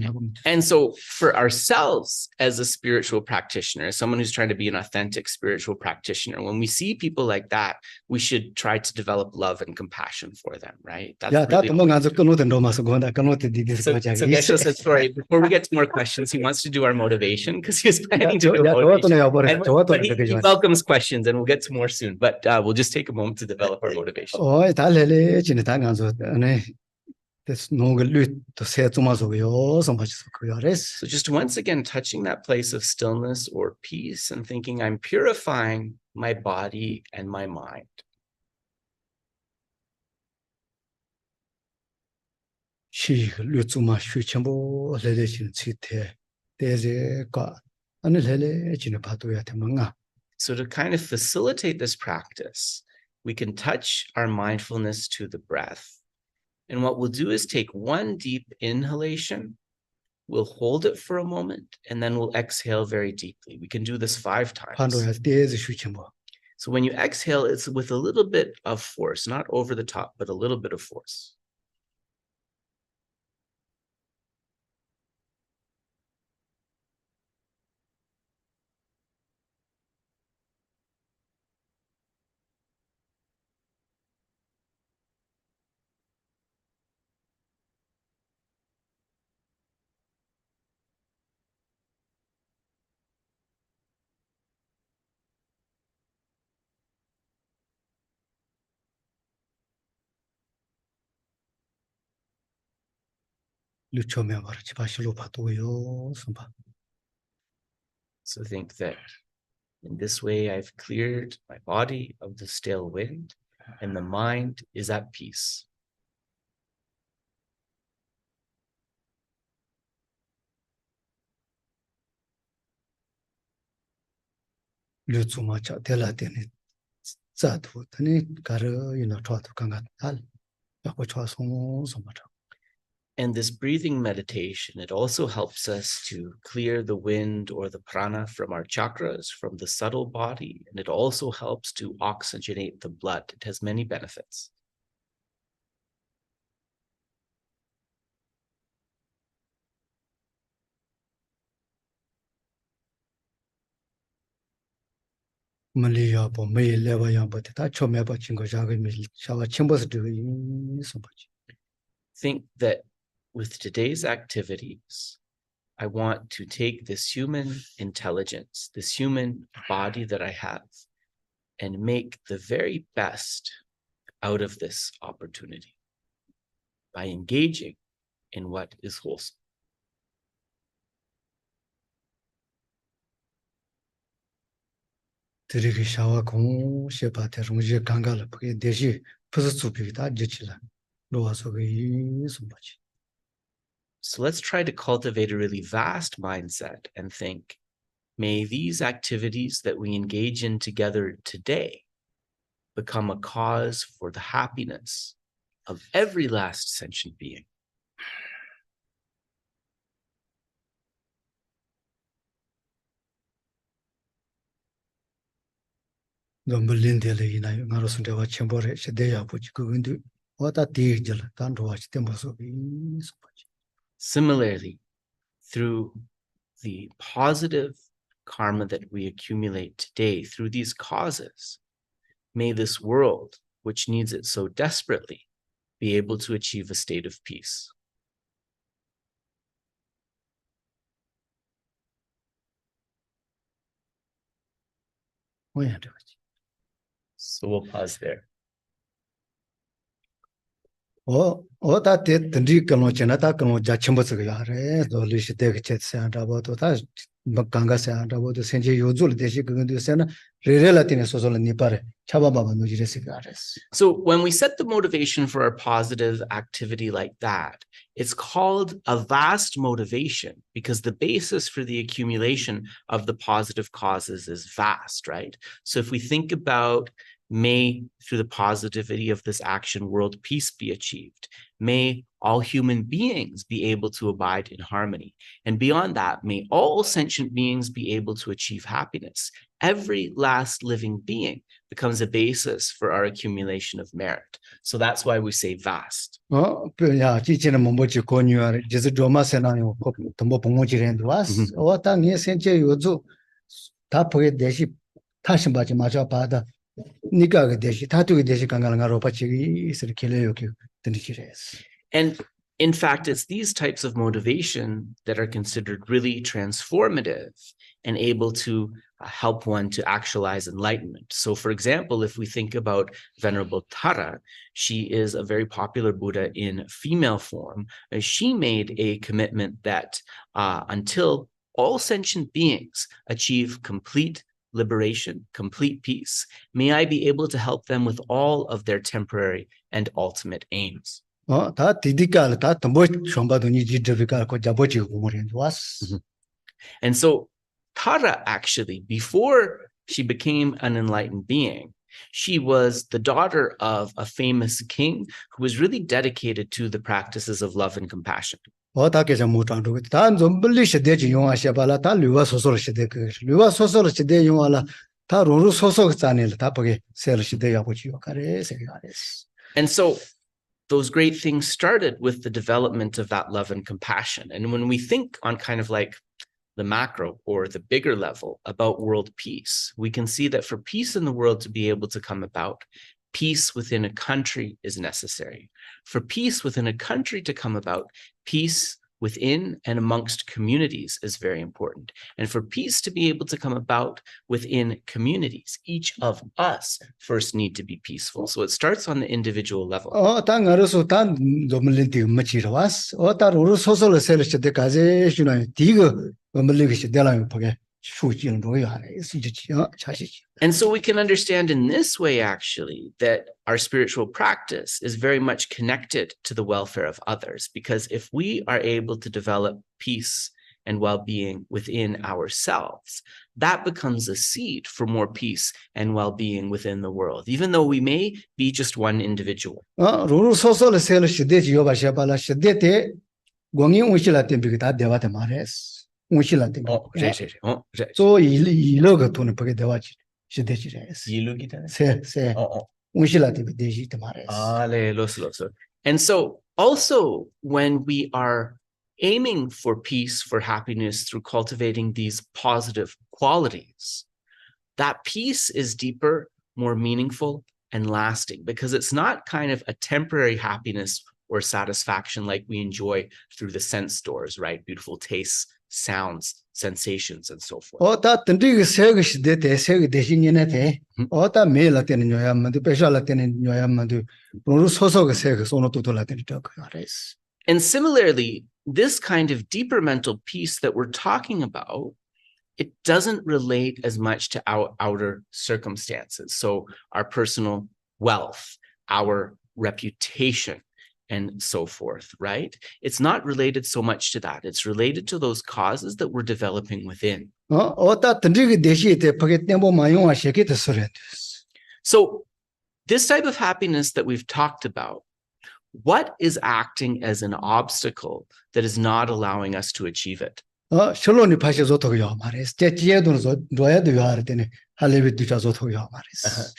And so for ourselves as a spiritual practitioner, as someone who's trying to be an authentic spiritual practitioner, when we see people like that, we should try to develop love and compassion for them, right? That's 야 really 다도 뭐 가서 끊어든 로마서 건다 끊어든 디디스 So 거자기 Geshe said, sorry, before we get to more questions, he wants to do our motivation because he was planning to do 야 motivation. 저것도 여보래 And- 저것도 but he welcomes questions and we'll get to more soon, but we'll just take a moment to develop our motivation. 달래래 지네 당간서 네 this 노글 류도 세주마서요 선바지서 그야레스 So just once again, touching that place of stillness or peace and thinking, I'm purifying my body and my mind. 시 류주마 슈첨보 레레진 치테 대제가 아니 레레 지네 바도야 대망아 So to kind of facilitate this practice, we can touch our mindfulness to the breath. And what we'll do is take one deep inhalation, we'll hold it for a moment, and then we'll exhale very deeply. We can do this 5 times. 판도야 대제 슈첨보 So when you exhale, it's with a little bit of force, not over the top, but a little bit of force. 류초면 말하지 바실로 바도요 선바 So think that in this way, I've cleared my body of the stale wind. and the mind is at peace. 류츠마차 델라데니 자도 드니 가르 이나 트와도 강간 달 야고 트와송 소마차 And this breathing meditation, it also helps us to clear the wind or the prana from our chakras, from the subtle body, and it also helps to oxygenate the blood. It has many benefits. 말리야 보 매일 레바야 보다 처음에 친거 작은 밀 샤와 첨버스 드이 소마치 Think that with today's activities, I want to take this human intelligence, this human body that I have, and make the very best out of this opportunity by engaging in what is wholesome. 드리기 샤와 공 셰바테 롱지 강갈 그게 대시 푸스츠비다 지치라 로와서 그 소마치 So let's try to cultivate a really vast mindset and think, may these activities that we engage in together today become a cause for the happiness of every last sentient being. 넘블린데레 이나요 나로선데와 첨버레 시대야 보지 그근데 와다 디질 단도와치 템버서 이 소마치 Similarly, through the positive karma that we accumulate today, through these causes, may this world, which needs it so desperately, be able to achieve a state of peace. 뭐야 되지 So we'll pause there. 어다 때 든지 그노 지나다 그노 자 첨버서 그 야래 돌리시 되게 쳇세한다고도 다 막강가세한다고도 생제 요줄 대시 그근데 세나 레레라티네 소소는 니파레 차바바바 노지레스 가레스 So when we set the motivation for a positive activity like that, it's called a vast motivation because the basis for the accumulation of the positive causes is vast, right? So if we think about, may through the positivity of this action, world peace be achieved. May all human beings be able to abide in harmony. And beyond that, may all sentient beings be able to achieve happiness. Every last living being becomes a basis for our accumulation of merit. So that's why we say vast. 야 지치는 뭐지 고뉴아 지스 조마세나요 뭐 봉모지렌도 와스 어다 니 생제 요주 다 보게 대시 다시 맞지 맞아 봐다 니가 그 대시 다투게 대시 강강가로 받지 있을 길래요 그 드리지레스 And in fact, it's these types of motivation that are considered really transformative and able to help one to actualize enlightenment. So for example, if we think about Venerable Tara, she is a very popular Buddha in female form. She made a commitment that until all sentient beings achieve complete liberation, complete peace, may I be able to help them with all of their temporary and ultimate aims. 다 디디칼 다 덤보 좀바도 니 지드비칼 고 잡어지 고모렌도 와스 And so Tara actually, before she became an enlightened being, she was the daughter of a famous king who was really dedicated to the practices of love and compassion. 어다게서 못한도 단 좀블리 시대지 용하셔발라 다 류와 소소를 시대 그 류와 소소를 시대 용하라 다 로루 소소 자네를 다 보게 셀 시대 야보지요 가레 세가레스 And so those great things started with the development of that love and compassion. And when we think on kind of like the macro or the bigger level about world peace, we can see that for peace in the world to be able to come about, peace within a country is necessary. For peace within a country to come about, peace within and amongst communities is very important. And for peace to be able to come about within communities, each of us first need to be peaceful. So it starts on the individual level. 단 알아서 단 좀블린티 마치라 와스 다 로루 소소를 셀 시대 가제 주나 디거 엄블리기 시대라요 보게 属性中有的是这差些。 And so we can understand in this way, actually, that our spiritual practice is very much connected to the welfare of others. Because if we are able to develop peace and well-being within ourselves, that becomes a seed for more peace and well-being within the world, even though we may be just one individual. 로로소소를 세를 시대지 요바샤발라 시대때 공인 운실라 템비가 다 대화데 말했어. 운실라 템비. 저 이러가 돈을 버게 대화지 시대지래서. 세. 운실라 템비 대지데 말했어. And so also when we are aiming for peace, for happiness through cultivating these positive qualities, that peace is deeper, more meaningful, and lasting, because it's not kind of a temporary happiness or satisfaction like we enjoy through the sense doors, right? Beautiful tastes, sounds, sensations, and so forth. 어다 던디가 세가 시대때 세가 대신이네데. 어다 매일 때는 요야만도 배샬 때는 요야만도 로로소소가 세가 손으로 돌아다니 더 그랬어. And similarly, this kind of deeper mental peace that we're talking about, it doesn't relate as much to our outer circumstances. So our personal wealth, our reputation, and so forth, right? It's not related so much to that. It's related to those causes that we're developing within. 어다 던디가 대시때 버게 템보 마용아 셰게도 소리했어. So this type of happiness that we've talked about, what is acting as an obstacle that is not allowing us to achieve it? 셜론이 파셔 좋다고요 말했어. 제 지혜도는 로야도 요하르더니 할레비도 좋다고요 말했어.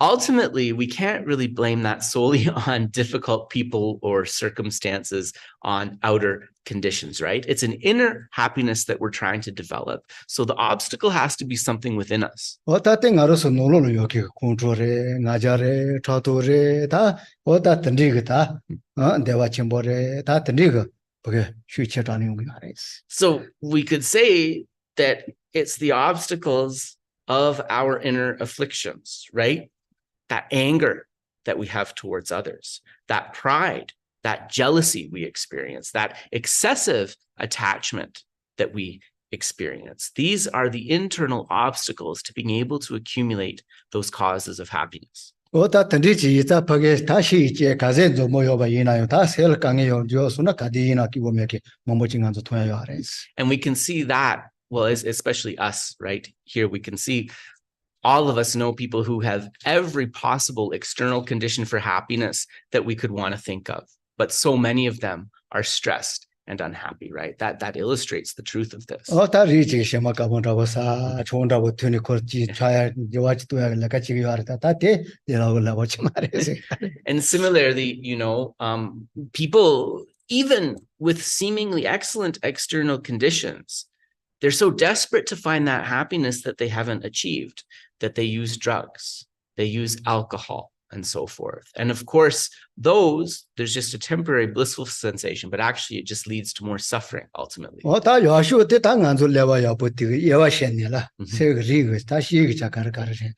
Ultimately, we can't really blame that solely on difficult people or circumstances, on outer conditions, right? It's an inner happiness that we're trying to develop. So the obstacle has to be something within us. 어다 때 알아서 놀러는 여기 공주래, 나자래, 차도래 다 어다 던디가 다 대화 침보래 다 던디가 그게 쉬체라는 거 알았어. So we could say that it's the obstacles of our inner afflictions, right? That anger that we have towards others, that pride, that jealousy we experience, that excessive attachment that we experience. These are the internal obstacles to being able to accumulate those causes of happiness. 어다 던디지 이자 버게 다시 이제 가제 좀 모여봐 이나요 다 셀 강해요 저수나 가디나 기보면게 뭐뭐징한서 통해요 알았어. And we can see that, well, especially us, right? Here we can see all of us know people who have every possible external condition for happiness that we could want to think of. But so many of them are stressed and unhappy, right? That illustrates the truth of this. 어다 리지 셔마 가본다고 사 좋은다고 되니 거지 좌야 요아지도 약간 지기 알았다 다때 내가 올라오지 말했어. And similarly, people, even with seemingly excellent external conditions, they're so desperate to find that happiness that they haven't achieved, that they use drugs, they use alcohol, and so forth. And of course, there's just a temporary blissful sensation, but actually it just leads to more suffering ultimately. 어다 요아쇼 때 당한줄 내와야 버티고 예와셴니라 세그 리그 다시 얘기 자가르가르제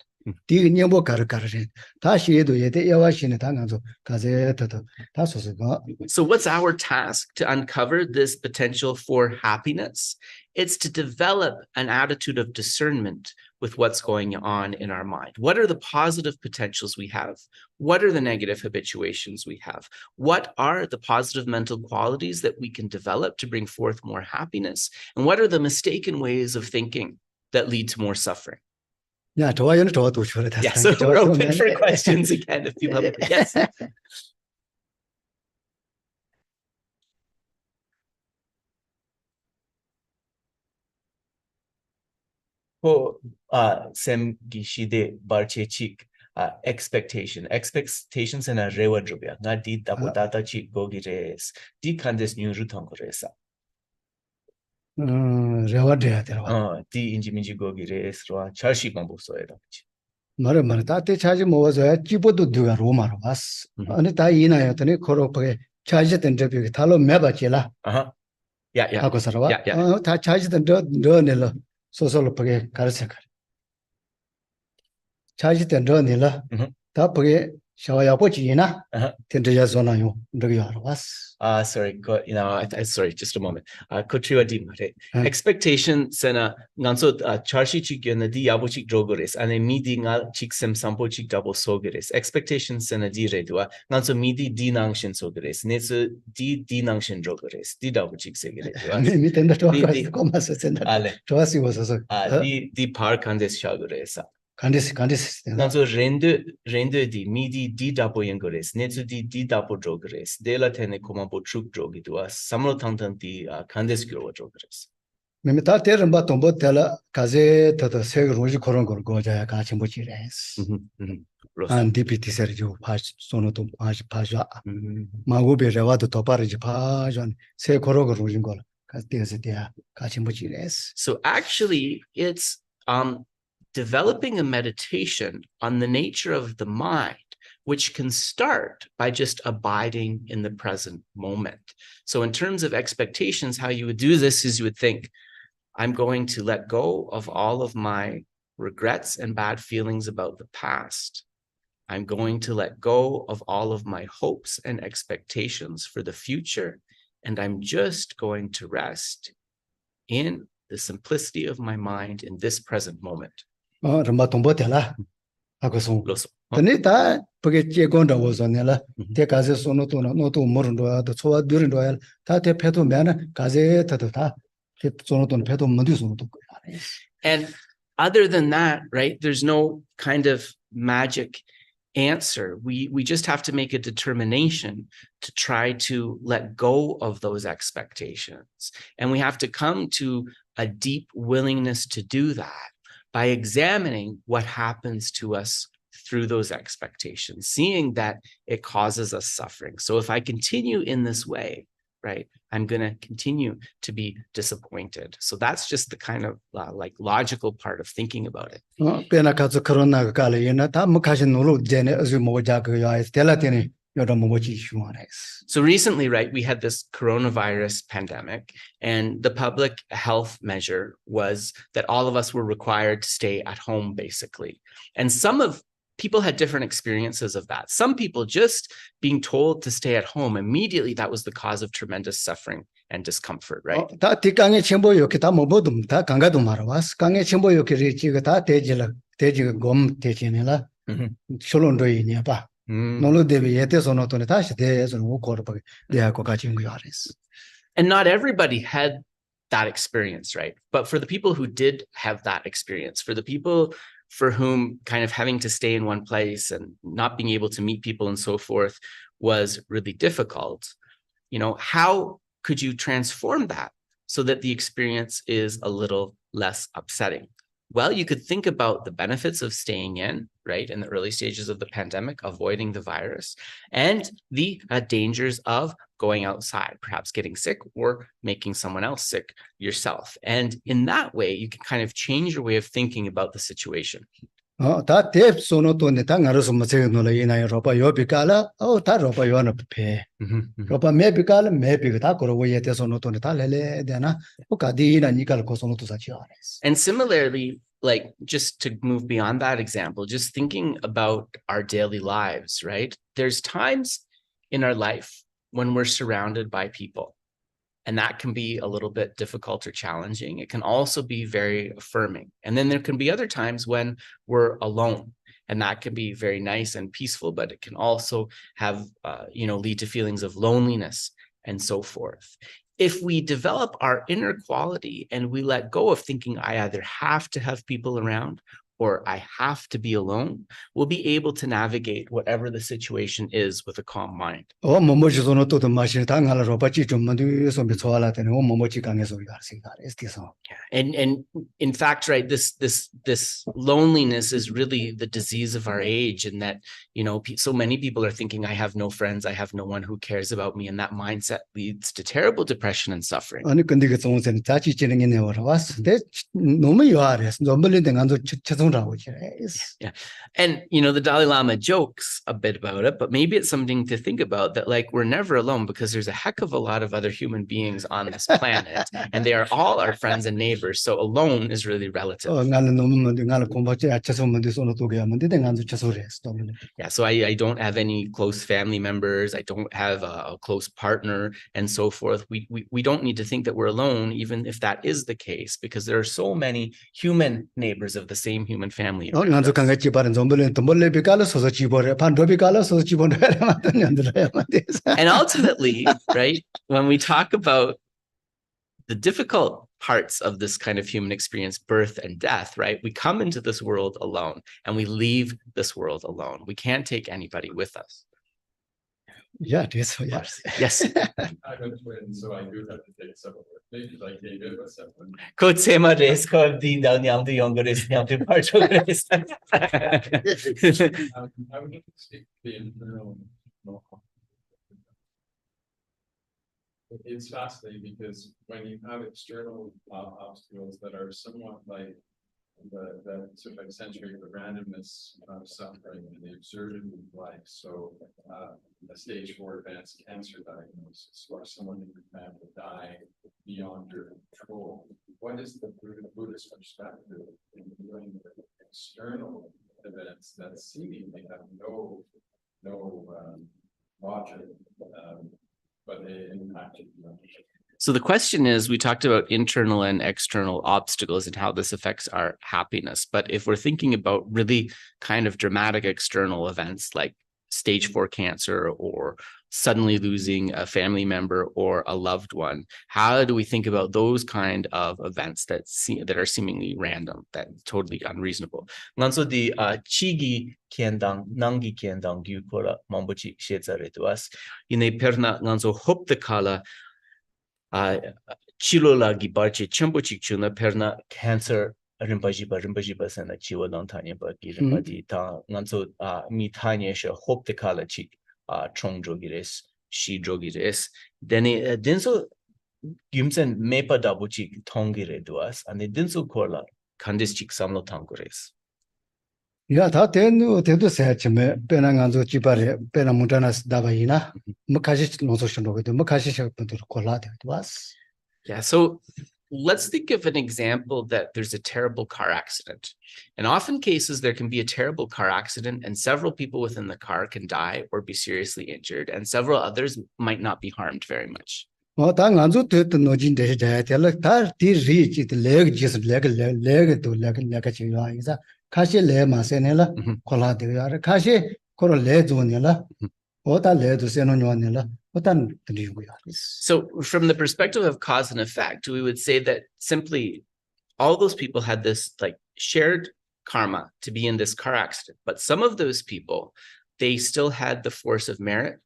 디그 녀보 가르가르제 다시 해도 예대 예와셴네 당한줄 가제더도 다소서가. So what's our task to uncover this potential for happiness? It's to develop an attitude of discernment with what's going on in our mind. What are the positive potentials we have? What are the negative habituations we have? What are the positive mental qualities that we can develop to bring forth more happiness? And what are the mistaken ways of thinking that lead to more suffering? 야, 좋아요는 좋아도 좋아라. Yeah, so we're open for questions again if people have. Yes. Sem gishide barchechik expectations and a rewa drubya nga di tapotata chi gogires di kandes nyuru tongoresa 레와드야 되라. di injiminji gogires ro charshi gombosoera. 말은 다때 차지 모아서 기보도 누가 로마로 왔어. 아니 다 이나였더니 코로프게 차지던 저비 달로 매바지라. Yeah. 하고 살아와. Yeah. 다 차지던 너네로 소설로 보게 가르쳐. 차지던 너네라. 다 보게 샤와야 보지나 Uh-huh. 텐트야 소나요 저기 알아봤어. Sorry, sorry, just a moment. Kotriwa di mare. Huh? Expectation sena nganso charshi chik yona di yabo chik drogores. Ane midi nga chik sem sampo chik double sogores. Expectation sena di redua. Nganso midi di nangshin sogores. Netsu di nangshin drogores. Di double chik segere. 미 텐다 디- 좋아서 고마서 센다. Ale. 좋아서 와서 Di par kandes shagoresa. 간데스 Nganso rende di midi di dapo yengores. Netsu di dapo drogores. Dela tene komampo truk drogidua. Samlo tangtan di kandes gyrowa drogores. 미미 다 때는 봐 돈보 tel라 가제 더더 세 로지 그런 걸 거자야 같이 못 지레스. 안 디피티 서죠 파스 소노도 파자 마고베 와도 더 빠르지 파전 세 그런 걸 로진 걸 같이서 돼야 같이 못 지레스. So actually, it's developing a meditation on the nature of the mind, which can start by just abiding in the present moment. So in terms of expectations, how you would do this is you would think, I'm going to let go of all of my regrets and bad feelings about the past. I'm going to let go of all of my hopes and expectations for the future. And I'm just going to rest in the simplicity of my mind in this present moment. 럼바 돈보 tel라 하고서 Loso. 근데 다 그게 제건다 와서네라 대 가제 소노도 노도 모른도 더 초와 드린도 다 대패도 매는 가제 더다 소노도 패도 문디 소노도 And other than that, right, there's no kind of magic answer. We just have to make a determination to try to let go of those expectations. And we have to come to a deep willingness to do that by examining what happens to us through those expectations, seeing that it causes us suffering. So if I continue in this way, right, I'm going to continue to be disappointed. So that's just the kind of like logical part of thinking about it. 페나 가서 코로나 가려나 다 무카신 노로 제네 어즈 모자 그야 텔라테니 여러 뭐지 슈아레스. So recently, right, we had this coronavirus pandemic, and the public health measure was that all of us were required to stay at home, basically. And people had different experiences of that. Some people just being told to stay at home, immediately that was the cause of tremendous suffering and discomfort, right? 다 뒷강에 첨보 요게 다 뭐보도 다 강가도 말아왔어. 강에 첨보 요게 지가 다 대지라 대지가 곰 대지네라. 솔론도 이냐 봐. 노로 데비 예테서 노토네 다시 대에서 오고르 봐. 대하고 같이 거 알았어. And not everybody had that experience, right? But for the people who did have that experience, for the people for whom kind of having to stay in one place and not being able to meet people and so forth was really difficult, how could you transform that so that the experience is a little less upsetting? Well, you could think about the benefits of staying in, right, in the early stages of the pandemic, avoiding the virus, and the dangers of going outside, perhaps getting sick or making someone else sick yourself. And in that way, you can kind of change your way of thinking about the situation. 다 대소노토네 다 알아서 뭐제 놀아 이나요 로바 요비깔아 다 로바 요나 페. 로바 메비깔 메비가 다 거로 예테소노토네 다 레레 되나 오카디나 니깔 고소노토 사치 알았어. And similarly, like just to move beyond that example, just thinking about our daily lives, right? There's times in our life when we're surrounded by people, and that can be a little bit difficult or challenging. It can also be very affirming. And then there can be other times when we're alone, and that can be very nice and peaceful, but it can also have, lead to feelings of loneliness and so forth. If we develop our inner quality and we let go of thinking I either have to have people around or I have to be alone, we'll be able to navigate whatever the situation is with a calm mind. 뭐뭐지 소노토도 마시는 당할 로바지 좀 만두서 미소알아테네 뭐뭐지 강에서 가르치가 에스티서. And in fact, right, this loneliness is really the disease of our age, in that, so many people are thinking I have no friends, I have no one who cares about me, and that mindset leads to terrible depression and suffering. 아니 근데 그 정선이 자치 진행이 내와 왔어. 내 너무 요아레스. 너물린데 간도 최종 송라고 지레스. Yeah. And, you know, the Dalai Lama jokes a bit about it, but maybe it's something to think about that, like, we're never alone because there's a heck of a lot of other human beings on this planet and they are all our friends and neighbors. So alone is really relative. 나는 너무 나는 공부지 아쳐서문데 손을 두게 하면 돼 간주 쳐서래스. Yeah. So I don't have any close family members. I don't have a close partner and so forth. We don't need to think that we're alone, even if that is the case, because there are so many human neighbors of the same human family. 간주 강가지 바른 좀벌은 덤벌레 비깔로 서서 집어래 반도 비깔로 서서 집어래 맞던 년들아야만 돼서. And ultimately, right, when we talk about the difficult parts of this kind of human experience, birth and death, right, we come into this world alone and we leave this world alone. We can't take anybody with us. Yeah, 됐어. 야. Yes. I'm a twin, so I do have to take someone with me because I can't get with someone. Kotsema res ko di dal nyam di younger is nyam di parcho res. I would like to speak to the internal. It's fascinating because when you have external obstacles that are somewhat like the sort of accentuate the randomness of suffering and the absurdity of life. So a stage 4 advanced cancer diagnosis or someone in your family dying beyond your control. What is the Buddhist perspective in dealing with external events that seemingly have no logic, but they impact you? So the question is, we talked about internal and external obstacles and how this affects our happiness. But if we're thinking about really kind of dramatic external events like stage 4 cancer or suddenly losing a family member or a loved one, how do we think about those kind of events that are seemingly random, that totally unreasonable? Nganso di chigi kendang nangi kendang gyu kora mambochi shezare to us. Ine perna nganso hop the kala chilola gi barche chambochik chuna perna cancer rimbajiba sana chiwa long tanya ba gi rimbadi ta nganso mi tanya she hope the kala chik trong jogires shi jogires then denso gimsen mepa dabuchik tongire duas and denso korla kandis chik samlo tangures. 야, 다 대도 세치메 빼나 간주 집발에 빼나 문자나스 다바이나 뭐 가시 노소션로도 뭐 가시 셔분들 골라 되도 왔어. Yeah, so let's think of an example that there's a terrible car accident. In often cases, there can be a terrible car accident and several people within the car can die or be seriously injured, and several others might not be harmed very much. 다 간주 됐던 노진 대시 잘 다 디리지 레그 지스 레그 지와 이사 카시 레 마세네라 골라 되야 카시 코로 레 존네라 오다 레도 세노뇨네라 오단 드리고요. So from the perspective of cause and effect, we would say that simply all those people had this like shared karma to be in this car accident, but some of those people, they still had the force of merit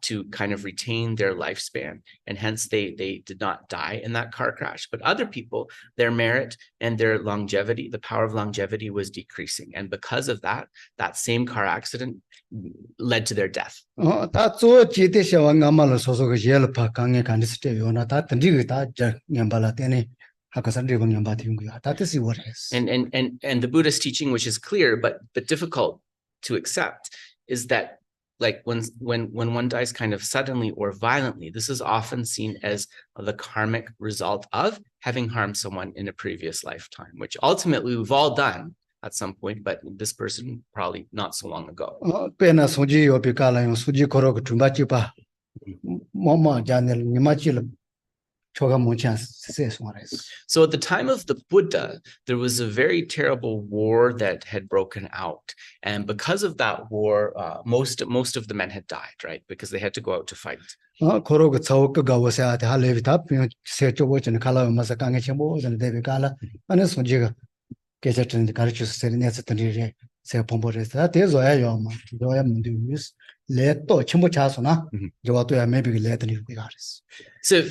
to kind of retain their lifespan, and hence they did not die in that car crash. But other people, their merit and their longevity, the power of longevity was decreasing, and because of that same car accident led to their death. 다 조지대 셔왕가말로 소소가 예르파 강에 간디스테 요나 다 던지고 다 냠발라 때네 하카산 리본 냠바티는 거야. 다 뜻이 뭐래스. And the Buddhist teaching, which is clear but difficult to accept, is that like when one dies kind of suddenly or violently, this is often seen as the karmic result of having harmed someone in a previous lifetime, which ultimately we've all done at some point, but this person probably not so long ago. 페나 소지 요비깔라요 소지 거로 줌바지바 뭐뭐 자넬 니마질 초가 뭐찬 세송아레스. So at the time of the Buddha, there was a very terrible war that had broken out. And because of that war, most of the men had died, right? Because they had to go out to fight. 거로가 차오가 와서한테 할레비다 세쪽어는 칼라 마사 강에 첨보는 데비깔라 아니 소지가 계절전에 가르쳐서 세네스들이 세 pom보레서 대조야요 뭐 조야 문디스 레또 첨보 차소나 저와도야 메비가 레더니 그가르스. So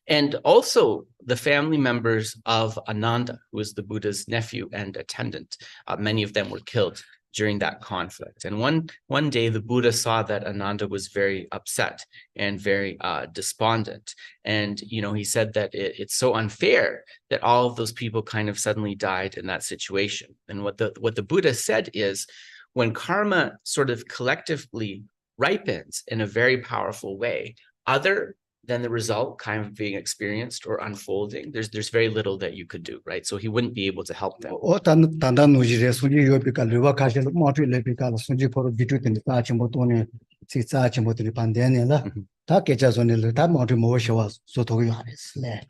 and also the family members of Ananda, who was the Buddha's nephew and attendant, many of them were killed during that conflict. And one day the Buddha saw that Ananda was very upset and very despondent. And, he said that it's so unfair that all of those people kind of suddenly died in that situation. And what the Buddha said is, when karma sort of collectively ripens in a very powerful way, other than the result kind of being experienced or unfolding, there's very little that you could do, right? So he wouldn't be able to help them. 단단 노지래 손이 요비가 르와 가실 모트 레비가 손지 포로 비투든 따지 못오네 시자지 못들이 반대네라 다 깨자존을 다 모트 모셔와 소토기 하랬네.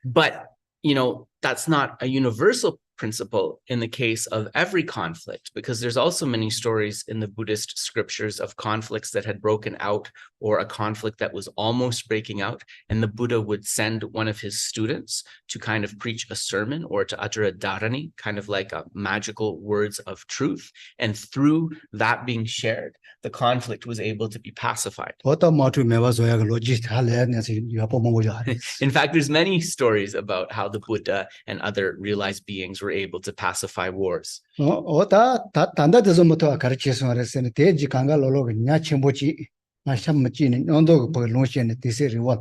But, that's not a universal principle in the case of every conflict, because there's also many stories in the Buddhist scriptures of conflicts that had broken out, or a conflict that was almost breaking out, and the Buddha would send one of his students to kind of preach a sermon or to utter a dharani, kind of like a magical words of truth. And through that being shared, the conflict was able to be pacified. 어떤 모트 매와 조야가 로지 할래네서 여보 뭐야. In fact, there's many stories about how the Buddha and other realized beings were able to pacify wars. 어다 단다데서부터 가르치서 말했으니 대지 강가로로 냐 첨보지 마샴지는 언도 그 로시네 디세리원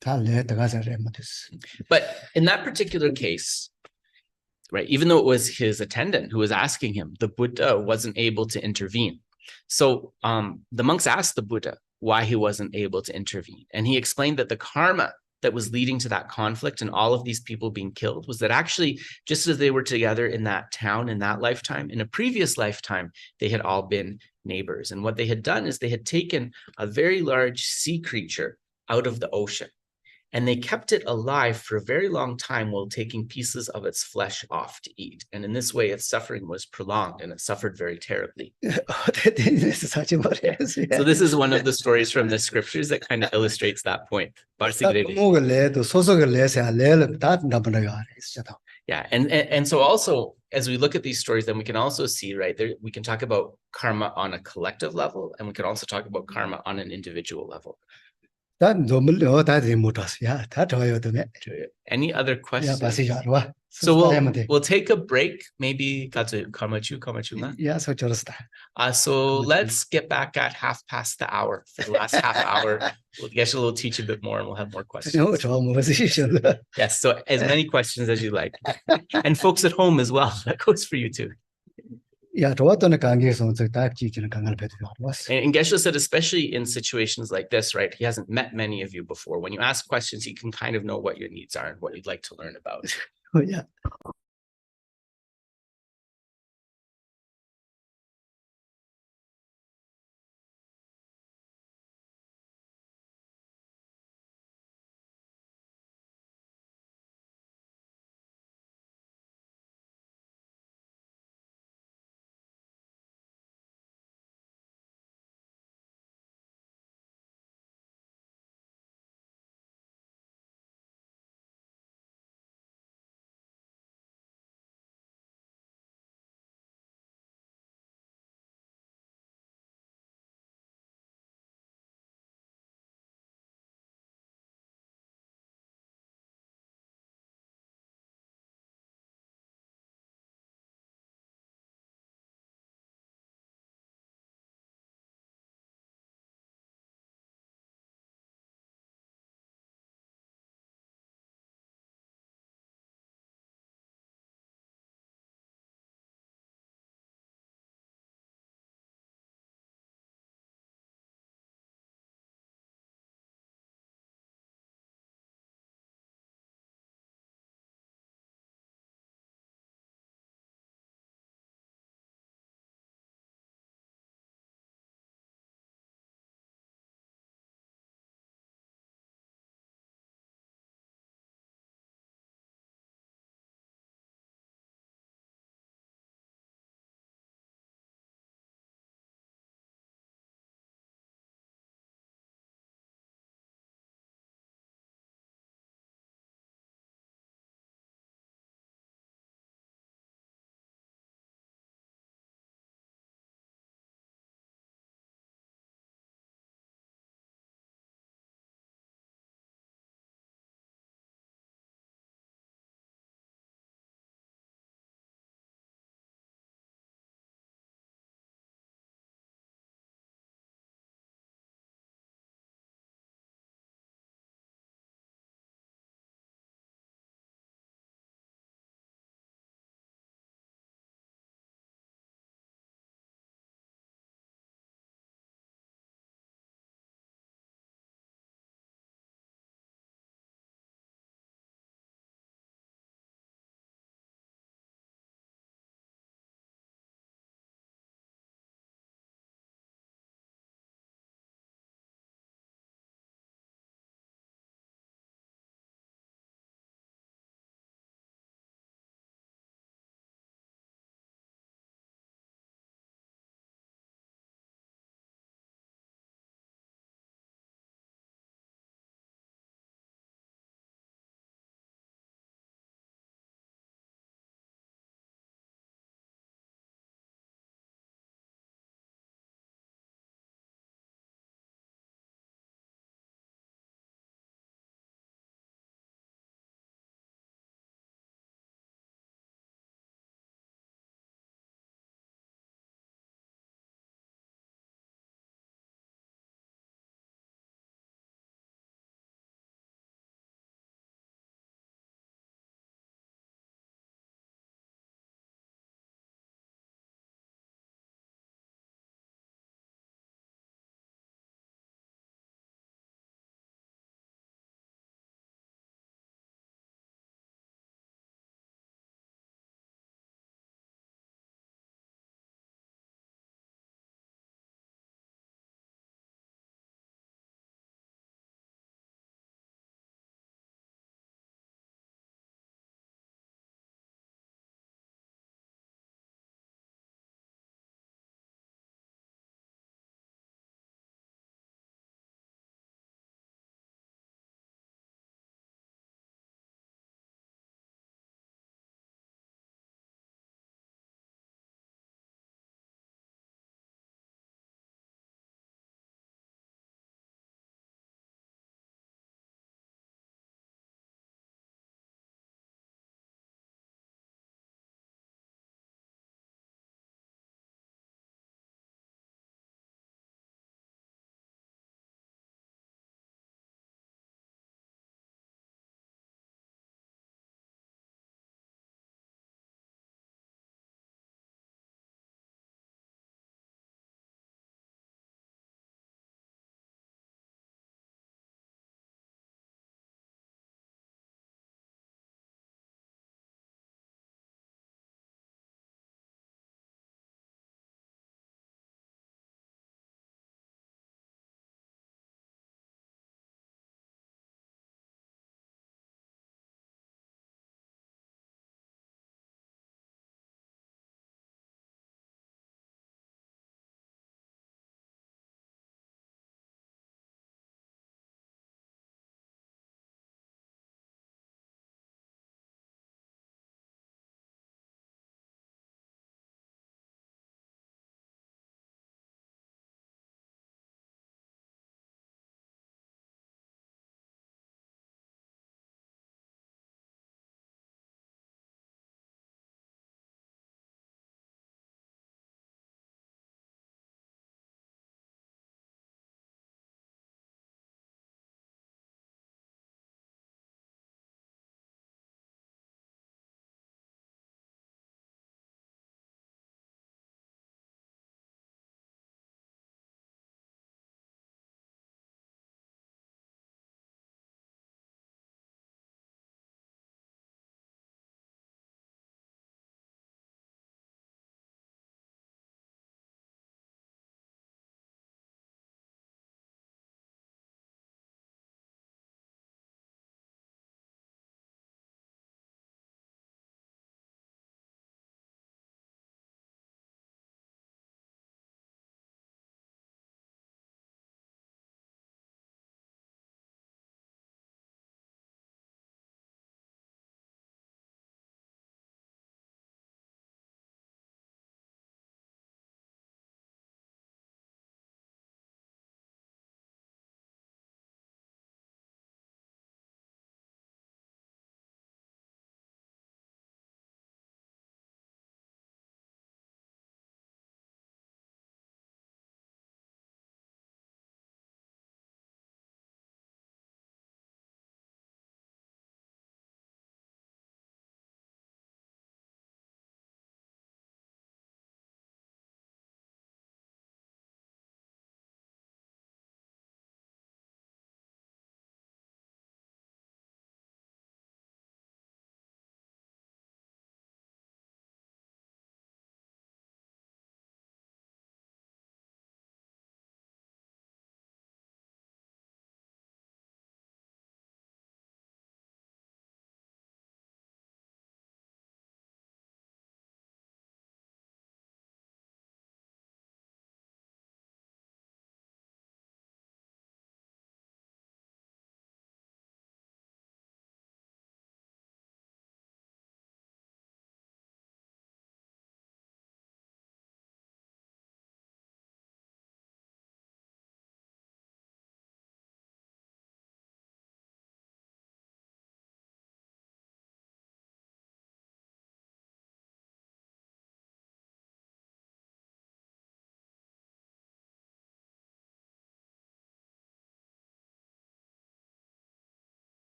달래 다가서래 못했어. But in that particular case, right, even though it was his attendant who was asking him, the Buddha wasn't able to intervene. So the monks asked the Buddha why he wasn't able to intervene. And he explained that the karma that was leading to that conflict and all of these people being killed was that actually, just as they were together in that town in that lifetime, in a previous lifetime, they had all been neighbors. And what they had done is they had taken a very large sea creature out of the ocean, and they kept it alive for a very long time while taking pieces of its flesh off to eat. And in this way, its suffering was prolonged and it suffered very terribly. So this is one of the stories from the scriptures that kind of illustrates that point. Yeah, and so also, as we look at these stories, then we can also see, right, there, we can talk about karma on a collective level, and we can also talk about karma on an individual level. Any other questions? So we'll take a break, maybe so let's get back at 1/2 for the last half hour. Geshe will teach a bit more and we'll have more questions. Yes, so as many questions as you like. And folks at home as well, that goes for you too. And Geshe said, especially in situations like this, right? He hasn't met many of you before. When you ask questions, he can kind of know what your needs are and what you'd like to learn about. Yeah.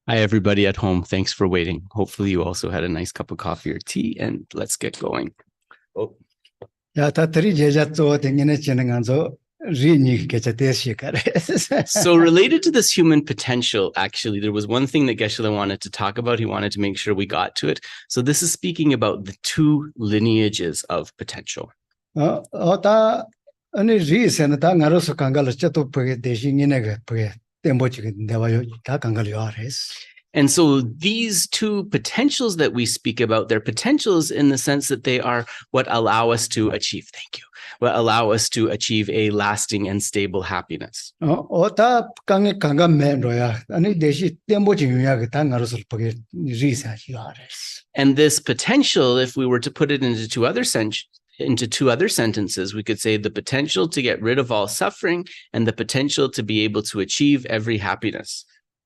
Hi, everybody at home. Thanks for waiting. Hopefully, you also had a nice cup of coffee or tea, and let's get going. Oh, 야, 다 들이 제자도 댕기네 지능한서 리니 개자대시 가래. so related to this human potential, actually, there was one thing that Geshe wanted to talk about. He wanted to make sure we got to it. So this is speaking about the two lineages of potential. 다 아니 리세는 다 나로서 강가를 쩌도 보게 대신이네가 보게 땜보지 내가 다 강가를 요하레스. And so these two potentials that we speak about, they're potentials in the sense that they are what allow us to achieve, thank you, what allow us to achieve a lasting and stable happiness. 다 강가 맨로야. 아니 대시 땜보지 요야가 다 나로서 보게 리사시 요하레스. And this potential, if we were to put it into two other sentences, we could say the potential to get rid of all suffering and the potential to be able to achieve every happiness.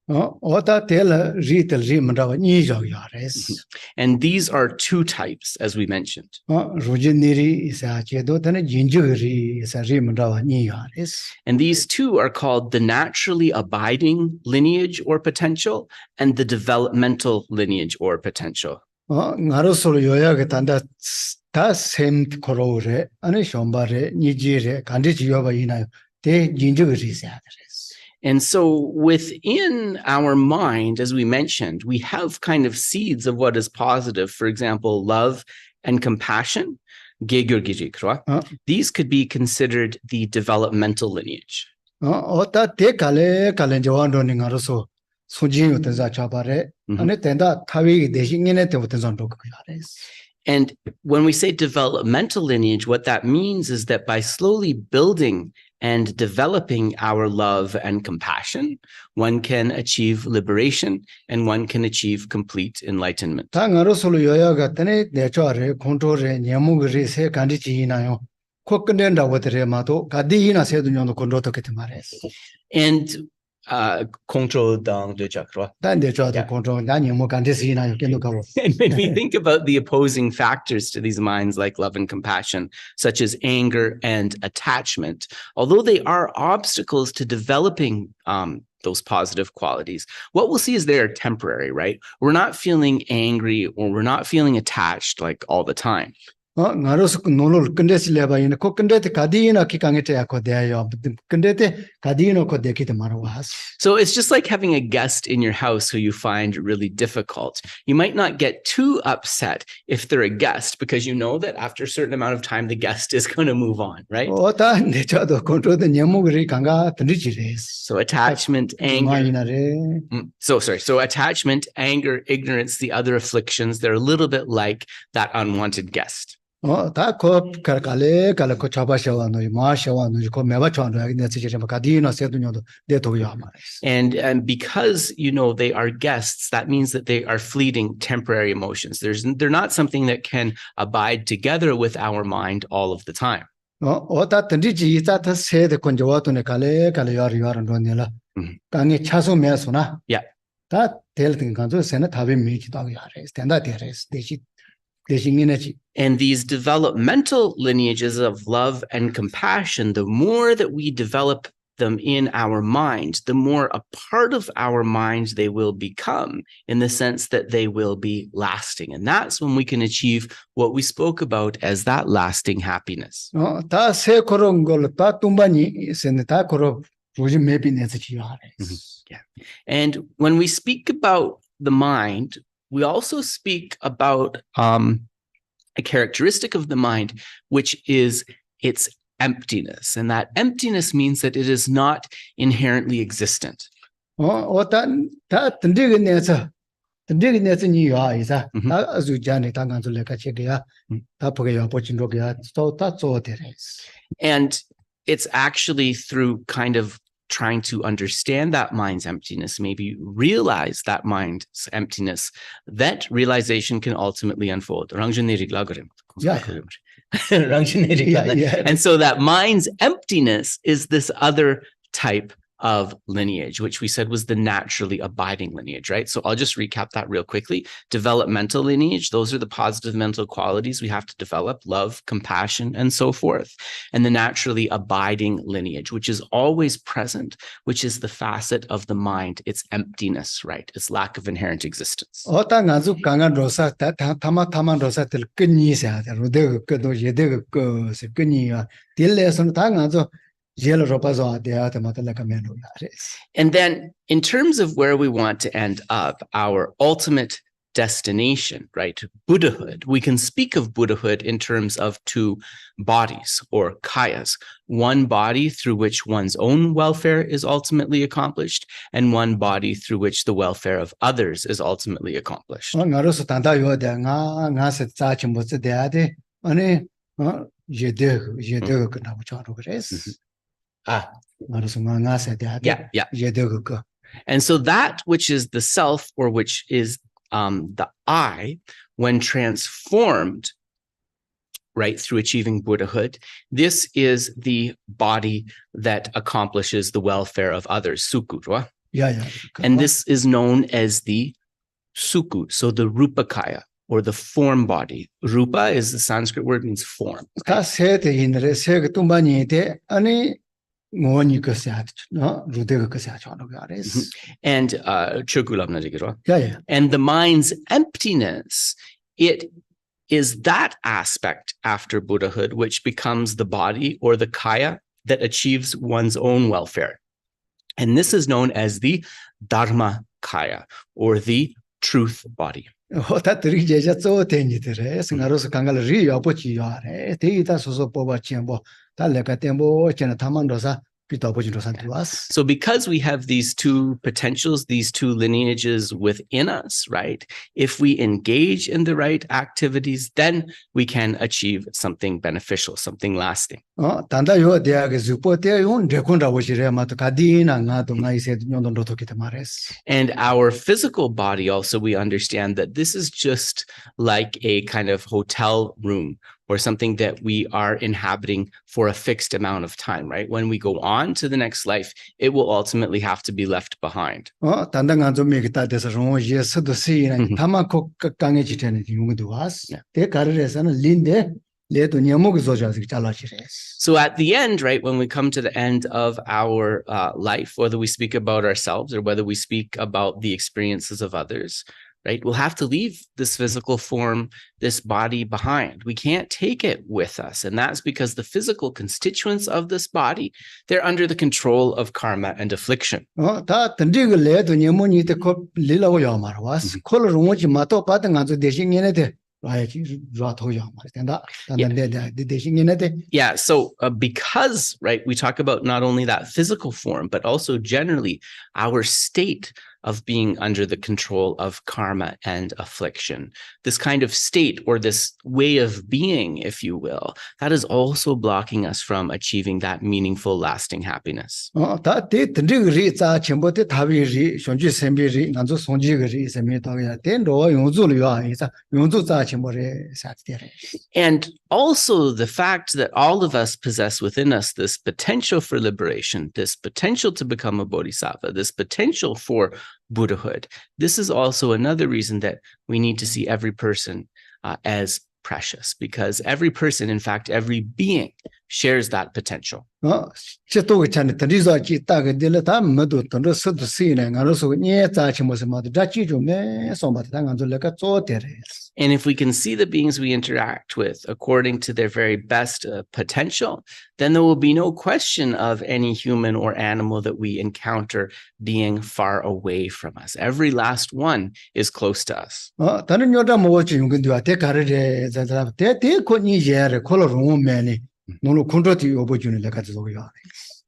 다 텔 리텔 리문다와 니죠 요하레스. And these are two types, as we mentioned. 로진니리 이사체도 다는 진주리 이사 리문다와 니 요하레스. And these two are called the naturally abiding lineage or potential and the developmental lineage or potential. 나로서 요야가 단다 다 셈 코로레 아니 숑바레 니지레 간디지 요바 이나요 대 진주리 이사레스. And so within our mind, as we mentioned, we have kind of seeds of what is positive. For example, love and compassion. These could be considered the developmental lineage. 다 대칼레 칼렌저완도니 나로서 소진요 된자 잡아레 아니 된다 타위 대신이네 때부터 전도 그야레스. And when we say developmental lineage, what that means is that by slowly building and developing our love and compassion, one can achieve liberation and one can achieve complete enlightenment. 다 나로서 요야가 때네 내초아레 컨트롤레 냐무그리 세 간디지이나요. 코끈된다고 들에마도 가디이나 세도녀도 컨트롤도 말레스. And control down the chakra. 다 내초아도 컨트롤 나니모 간디지이나요. 견도가고. It made me think about the opposing factors to these minds like love and compassion, such as anger and attachment. Although they are obstacles to developing those positive qualities, what we'll see is they are temporary, right? We're not feeling angry or we're not feeling attached like all the time. 나로서 노노를 끝내실래봐 이네 코 끝내때 가디이나 기강에테 약고 대요 끝내때 가디이노 코 대기도 말아와스. So it's just like having a guest in your house who you find really difficult. You might not get too upset if they're a guest because you know that after a certain amount of time the guest is going to move on, right? 다 내저도 컨트롤도 녀무그리 강가 던지지레스. So attachment, anger. 마이나레. So attachment, anger, ignorance, the other afflictions, they're a little bit like that unwanted guest. 다코 칼칼레 칼코 차바샤와노 마샤와노 코 메바촌도 내지지레 가디이나 세도녀도 내도요 말레스. And because they are guests, that means that they are fleeting temporary emotions. They're not something that can abide together with our mind all of the time. 다 던지지 자타 세데 건조와도네 칼레 칼레 요아리와란도네라. 강에 차소 메소나. Yeah. 다 텔든 간조 세나 답이 미기도 하고 야레스. 된다 데레스 대시 대신이네지. And these developmental lineages of love and compassion, the more that we develop them in our minds, the more a part of our minds they will become, in the sense that they will be lasting. And that's when we can achieve what we spoke about as that lasting happiness. 다 세코론 걸 다 tum바니 세네 다 코로 로지 메비네지 야레스. Yeah. And when we speak about the mind, we also speak about a characteristic of the mind, which is its emptiness. And that emptiness means that it is not inherently existent. 다 던지겠네서 니야 이사 다 아주자네 당간줄레가 체게야 다 보게요 보친로게야 다 쪼데레스. And it's actually through kind of trying to understand that mind's emptiness, maybe realize that mind's emptiness, that realization can ultimately unfold. Yeah. And so that mind's emptiness is this other type of lineage, which we said was the naturally abiding lineage, right? So I'll just recap that real quickly. Developmental lineage, those are the positive mental qualities we have to develop: love, compassion, and so forth. And the naturally abiding lineage, which is always present, which is the facet of the mind, its emptiness, right? Its lack of inherent existence. 어떤 아주 강한 로사 타마 로사들 끊이셔야 돼. 로데가 그도 예데가 그세 끊이야. 딜레서는 다 아주 예를 로바서 대야데 마달라가 메노야. And then in terms of where we want to end up, our ultimate destination, right? Buddhahood. We can speak of Buddhahood in terms of two bodies or kayas, one body through which one's own welfare is ultimately accomplished, and one body through which the welfare of others is ultimately accomplished. 나로서 단다요데 나세 자침부터 대야데 아니 예데가 끝나고 저러 그랬어. 나로서 나세 대야데 예데가 그. And so that which is the self, or which is the I, when transformed, right, through achieving Buddhahood, this is the body that accomplishes the welfare of others, sukku. Yeah. And this is known as the sukku, so the rupakaya, or the form body. Rupa is the Sanskrit word, means form. 다 세대 인들의 세가 또 많이 돼 아니 뭐니 그ся 너 루데가 그ся 저러 그랬어. And Yeah. And the mind's emptiness, it is that aspect after Buddhahood which becomes the body or the kaya that achieves one's own welfare. And this is known as the Dharma kaya, or the truth body. 호타들이 제자 쪼테니들에 생가로서 강갈 리여버지요래 데이터 소소 뽑아치고 달래가 템보 전에 타만도사 비도버지도산 들어왔어. So because we have these two potentials, these two lineages within us, right? If we engage in the right activities, then we can achieve something beneficial, something lasting. 단다요 대학에 주포대요 레콘라고시래 마도 가디나 나도 나이세 뇽도 도키테 말했어. And our physical body also, we understand that this is just like a kind of hotel room, or something that we are inhabiting for a fixed amount of time, right? When we go on to the next life, it will ultimately have to be left behind. 단단한 좀 얘기다 돼서 예서도 시인 타마코 강해지되는 용도 왔어. 대 가르에서는 린데 레도 녀목이 조자지 잘라지래. So at the end, right, when we come to the end of our life, whether we speak about ourselves or whether we speak about the experiences of others, right, we'll have to leave this physical form, this body behind. We can't take it with us. And that's because the physical constituents of this body, they're under the control of karma and affliction. 다 던지고 레도 녀목이 코 리라고 요 말 왔어. 콜을 오지 마도 받은 아주 대신에네 돼. Yeah, so because, right, we talk about not only that physical form, but also generally our state of being under the control of karma and affliction. This kind of state, or this way of being, if you will, that is also blocking us from achieving that meaningful, lasting happiness. And also the fact that all of us possess within us this potential for liberation, this potential to become a bodhisattva, this potential for Buddhahood. This is also another reason that we need to see every person as precious, because every person, in fact, every being shares that potential. And if we can see the beings we interact with according to their very best potential, then there will be no question of any human or animal that we encounter being far away from us. Every last one is close to us.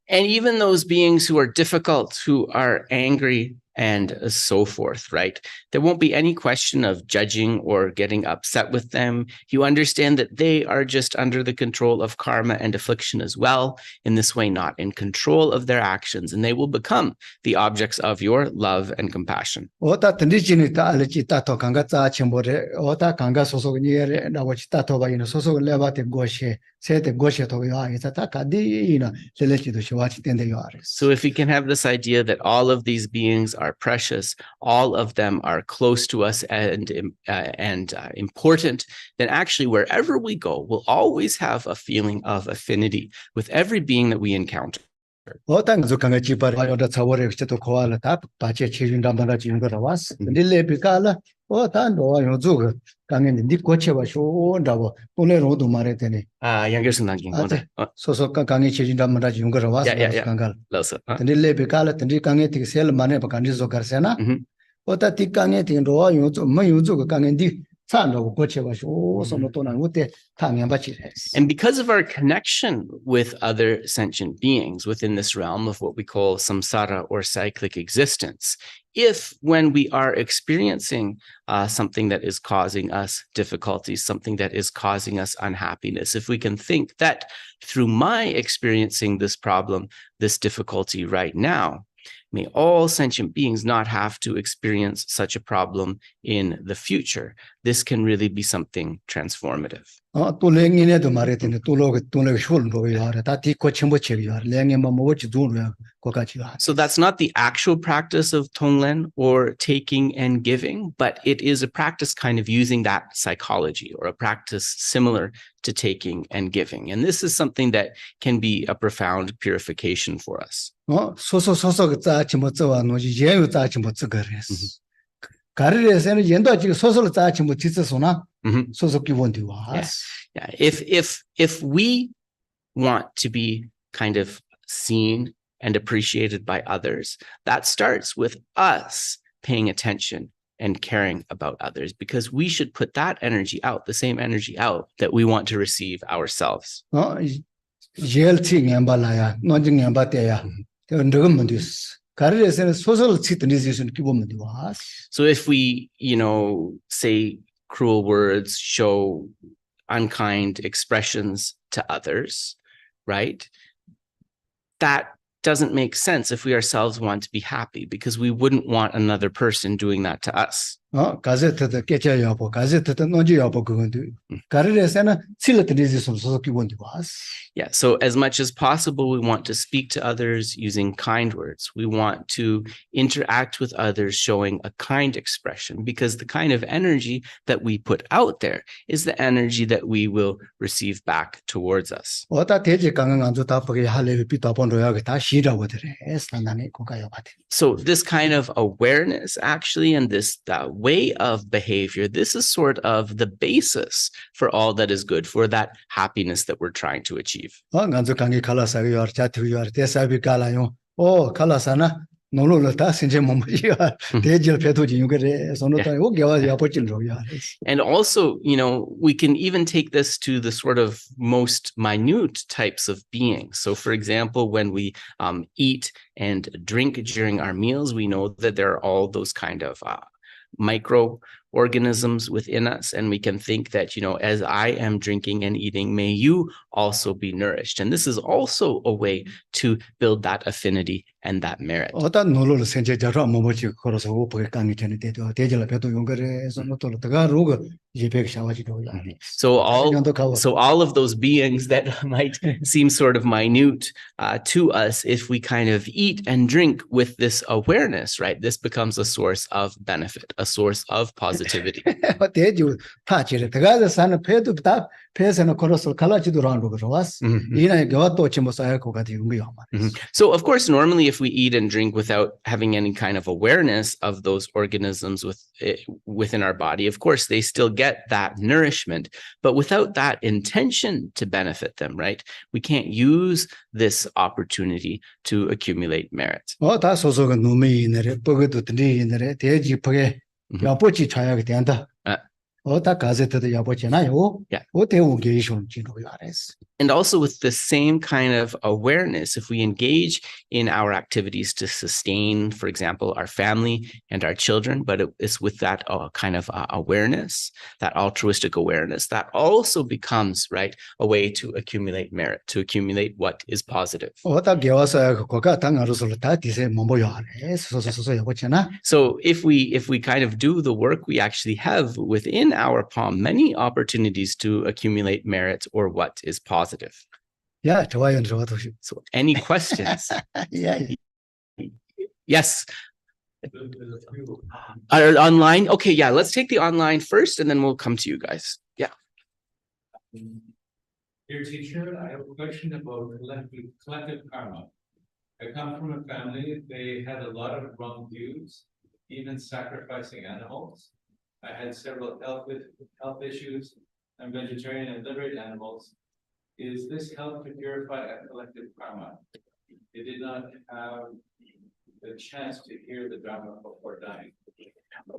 And even those beings who are difficult, who are angry, and so forth, right? There won't be any question of judging or getting upset with them. You understand that they are just under the control of karma and affliction as well, in this way, not in control of their actions, and they will become the objects of your love and compassion. 오다 던지지니 다 알지 따토 강가 짜 첨보레 오다 강가 소속 니에레 나고치 따토가 이노 소속 레바테 고시 세테 고시 도요 이자 다 가디나 셀레치도 시와치 텐데요 아레스. So if we can have this idea that all of these beings are precious, all of them are close to us and important, then actually wherever we go, we'll always have a feeling of affinity with every being that we encounter. 오당 조강가 지바라 요다 차워레 그치도 고알라 다 바체 치준담다라 지는거라 와스. 닐레 비칼라 오다 노아 요주가 강엔 니 고체와 쇼온다고 돈레로도 말했더니 Younger Sunangin. 소속 강에 치준담다라 지는거라 와스. 강갈. 닐레 비칼라 니 강에 티셀 마네 바간지 조가르세나. 오다 티 강에 티 노아 요주 뭐 요주가 강엔 디 산다고 고체와 쇼 소노토나 우테 타면 바치레스. And because of our connection with other sentient beings within this realm of what we call samsara or cyclic existence, if when we are experiencing something that is causing us difficulties, something that is causing us unhappiness, if we can think that through my experiencing this problem, this difficulty right now, may all sentient beings not have to experience such a problem in the future. This can really be something transformative. 또 말했더니 또 슈르로 요하래 다 디코 첨부치 요하래 랭에만 뭐지 두르야 거까지 요하래. So that's not the actual practice of Tonglen or taking and giving, but it is a practice kind of using that psychology or a practice similar to taking and giving. And this is something that can be a profound purification for us. 소소소소 짜치 뭐 저와 노지 예요 짜치 뭐 저거레스. 가르레스는 연도 지금 소소로 짜치 뭐 지서소나 소소 기본디 와. Yeah. If we want to be kind of seen and appreciated by others, that starts with us paying attention and caring about others, because we should put that energy out, the same energy out that we want to receive ourselves. 예엘치 냠발라야 노징 냠바테야. ndogum dis 가르레스는 소소로 치든지 기본디 와. So if we, say cruel words, show unkind expressions to others, right? That doesn't make sense if we ourselves want to be happy, because we wouldn't want another person doing that to us. 가제트도 깨져야고 가제트도 노지야고 그건데 가르레스는 칠르든지 소소 기본디 와. Yeah, so as much as possible, we want to speak to others using kind words. We want to interact with others showing a kind expression, because the kind of energy that we put out there is the energy that we will receive back towards us. So this kind of awareness, actually, and this way of behavior, this is sort of the basis for all that is good, for that happiness that we're trying to achieve. And also, we can even take this to the sort of most minute types of beings. So for example, when we eat and drink during our meals, we know that there are all those kind of microorganisms within us, and we can think that, as I am drinking and eating, may you also be nourished. And this is also a way to build that affinity and that merit. So all of those beings that might seem sort of minute to us, if we kind of eat and drink with this awareness, right, this becomes a source of benefit, a source of positivity. So of course, normally if we eat and drink without having any kind of awareness of those organisms within our body, of course they still get that nourishment, but without that intention to benefit them, right? We can't use this opportunity to accumulate merit. 다 가제트도 야보잖아요. Yeah. 대우 게이션 진로 야레스. And also with the same kind of awareness, if we engage in our activities to sustain, for example, our family and our children, but it's with that kind of awareness, that altruistic awareness, that also becomes, right, a way to accumulate merit, to accumulate what is positive. 어다 개와서 거가 당하로서 다 디세 뭐뭐요 하네. 소소소소 여보잖아. So if we kind of do the work, we actually have within our palm many opportunities to accumulate merit or what is positive. 야, 좋아요, 좋아도. So any questions? 야, Yes. Online? Okay, yeah, let's take the online first and then we'll come to you guys. Yeah. Dear teacher, I have a question about collective karma. I come from a family, they had a lot of wrong views, even sacrificing animals. I had several health issues. I'm vegetarian and liberate animals. Is this help to purify a collective karma? They did not have the chance to hear the Dharma before dying.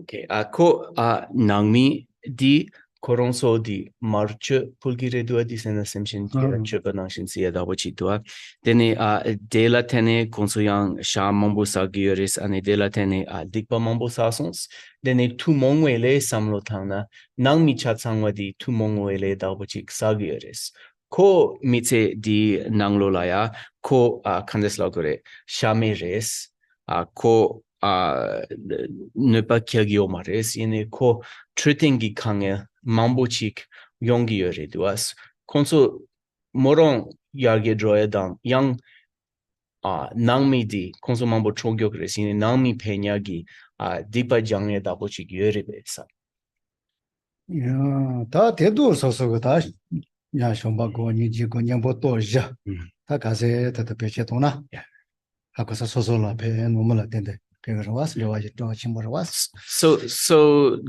Okay. Ko nangmi di koronso di march pulgire dua di sena semshin chupa nangshin siya dawo chi dua. Dene dela tene konsoyang sha mambo sa gyoris ane dela tene dikpa mambo sa sons. Dene tu mongwele samlo tangna nangmi chat sangwa di tu mongwele dawo chi sa gyoris. Ko mitse di nanglo laya ko kandes lagore shame res ko ne pas kiagio mares ine ko tretingi kange mambochik yongi yore duas konso moron yarge droya dang yang nangmi di konso mambo chogyo kres ine nangmi penyagi dipa jangye dabochik yore besa. 야, 다 대도 소소가 다 야, 쇼바고 니지고 냥보 또자. 다 가세 다 배치도나. 하고서 소소라 배 노물라 된데. So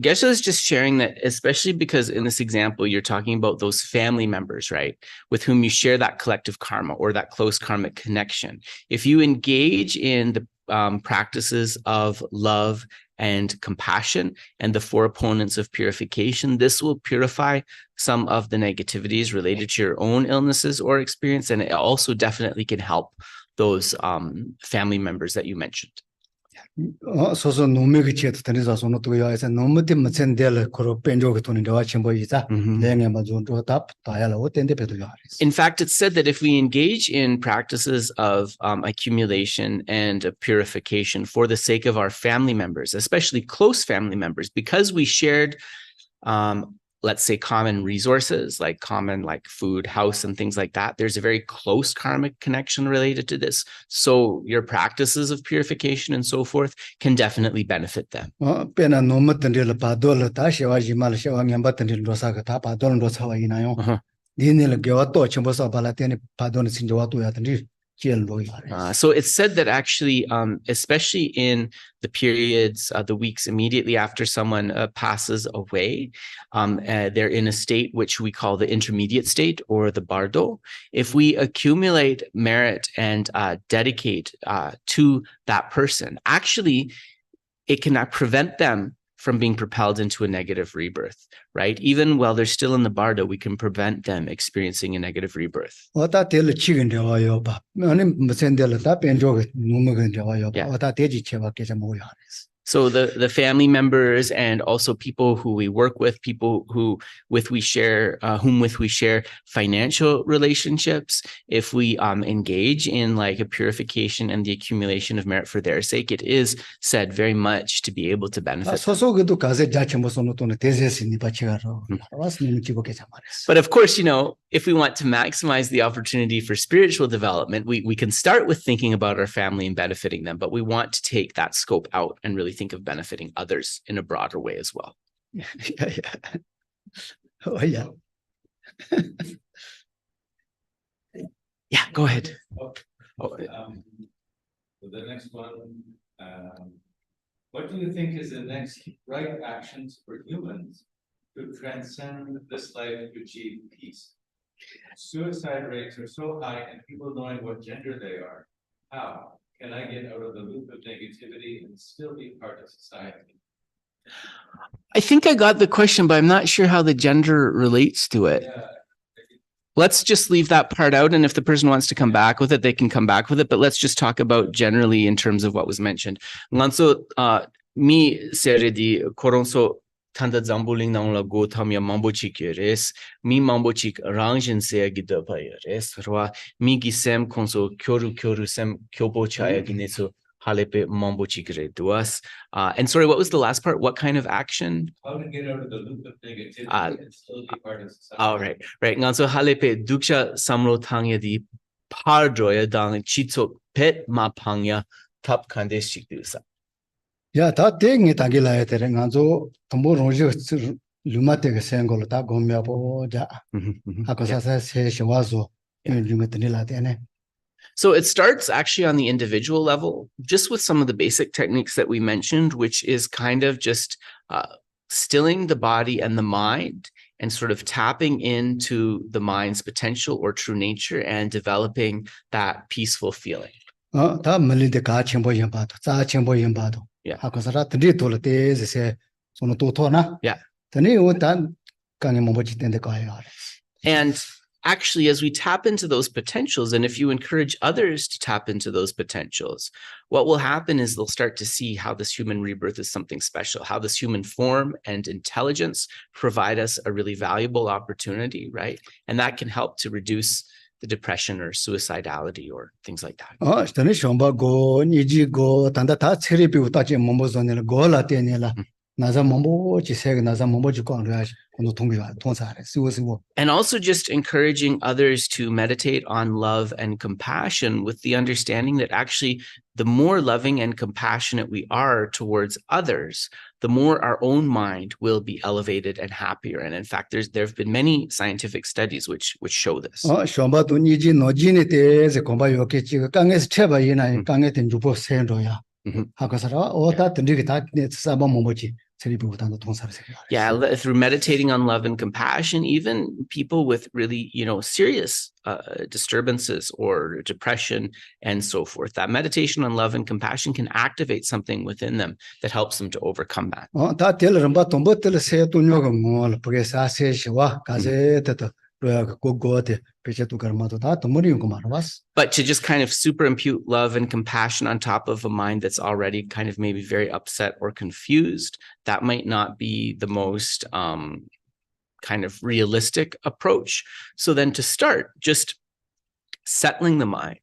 Geshe is just sharing that, especially because in this example, you're talking about those family members, right, with whom you share that collective karma or that close karmic connection. If you engage in the practices of love and compassion and the four opponents of purification, this will purify some of the negativities related to your own illnesses or experience, and it also definitely can help those family members that you mentioned. 소소 노메기 치에도 되는서 소노 도야에서 너무 dimmatsen del 그로 벤조가 돈이 되와 첨보이자 내가 맞은 답 다야라 어떤데 배도야. In fact, it's said that if we engage in practices of accumulation and purification for the sake of our family members, especially close family members, because we shared let's say common resources like food, house, and things like that, there's a very close karmic connection related to this. So your practices of purification and so forth can definitely benefit them. pena nomat tendil padol ta shewa jimal shewa ngamba tendil dosa ta padol dosa wa inayo. Dinil gewa to chimbosa balatene padon sinjawa to ya tendil. So it's said that actually, especially in the periods, the weeks immediately after someone passes away, they're in a state which we call the intermediate state or the bardo. If we accumulate merit and dedicate to that person, actually, it can prevent them from being propelled into a negative rebirth, right? Even while they're still in the bardo, we can prevent them experiencing a negative rebirth. So the family members and also people who we work with, people whom with we share financial relationships, if we engage in like a purification and the accumulation of merit for their sake, it is said very much to be able to benefit them. But of course, if we want to maximize the opportunity for spiritual development, we can start with thinking about our family and benefiting them, but we want to take that scope out and really think of benefiting others in a broader way as well. Oh, yeah. Yeah, go ahead. The next one, what do you think is the next right actions for humans to transcend this life to achieve peace? Suicide rates are so high and people knowing what gender they are. How can I get out of the loop of negativity and still be part of society? I think I got the question, but I'm not sure how the gender relates to it. Yeah. let's just leave that part out. And if the person wants to come back with it, they can come back with it. But let's just talk about generally in terms of what was mentioned. Nganso mi seredi koronso tanda zambuling nang la go thamya mambochik res mi mambochik rangjin se gida res rwa mi gisem konso kyoru sem kyobo chaya gineso halepe mambochik re duas. And sorry, what was the last part? What kind of action? How to get out of the loop of negativity and still be part of society. Oh, right. Nganso halepe duksha samro thangya di pardroya dang chitso pet ma pangya tap kande shikdusa. 야, 다 땡이 당길라야 되는 간조 동보 롱지 루마테가 생걸 다 고미하고 아까 사사 세시와서 윤중을 되네. So it starts actually on the individual level, just with some of the basic techniques that we mentioned, which is kind of just stilling the body and the mind and sort of tapping into the mind's potential or true nature and developing that peaceful feeling. 다 멀리데 가침보 연바도 자침보 연바도 아까 사라 드리 돌때 세 손을 도토나 드니 오단 강에 뭐지 된데 가요. And actually, as we tap into those potentials, and if you encourage others to tap into those potentials, what will happen is they'll start to see how this human rebirth is something special, how this human form and intelligence provide us a really valuable opportunity, right? And that can help to reduce the depression or suicidality or things like that. 드니 쇼바고 니지고 단다 다 체리비 우다지 몸보선을 고라 때니라 나자 몸보지 세가 나자 몸보지 광려하시 오늘 동사래 쓰고 And also just encouraging others to meditate on love and compassion with the understanding that actually the more loving and compassionate we are towards others, the more our own mind will be elevated and happier. And in fact, there have been many scientific studies which show this. 쇼바도 니지 노지네 때에 공부하게 지가 강에서 쳐봐이나 강에 된 주보 세로야. 하고서라 오다 드리게 다 사바 몸보지 Yeah, through meditating on love and compassion, even people with really, serious disturbances or depression and so forth, that meditation on love and compassion can activate something within them that helps them to overcome that. But to just kind of superimpute love and compassion on top of a mind that's already kind of maybe very upset or confused, that might not be the most kind of realistic approach. So then to start, just settling the mind,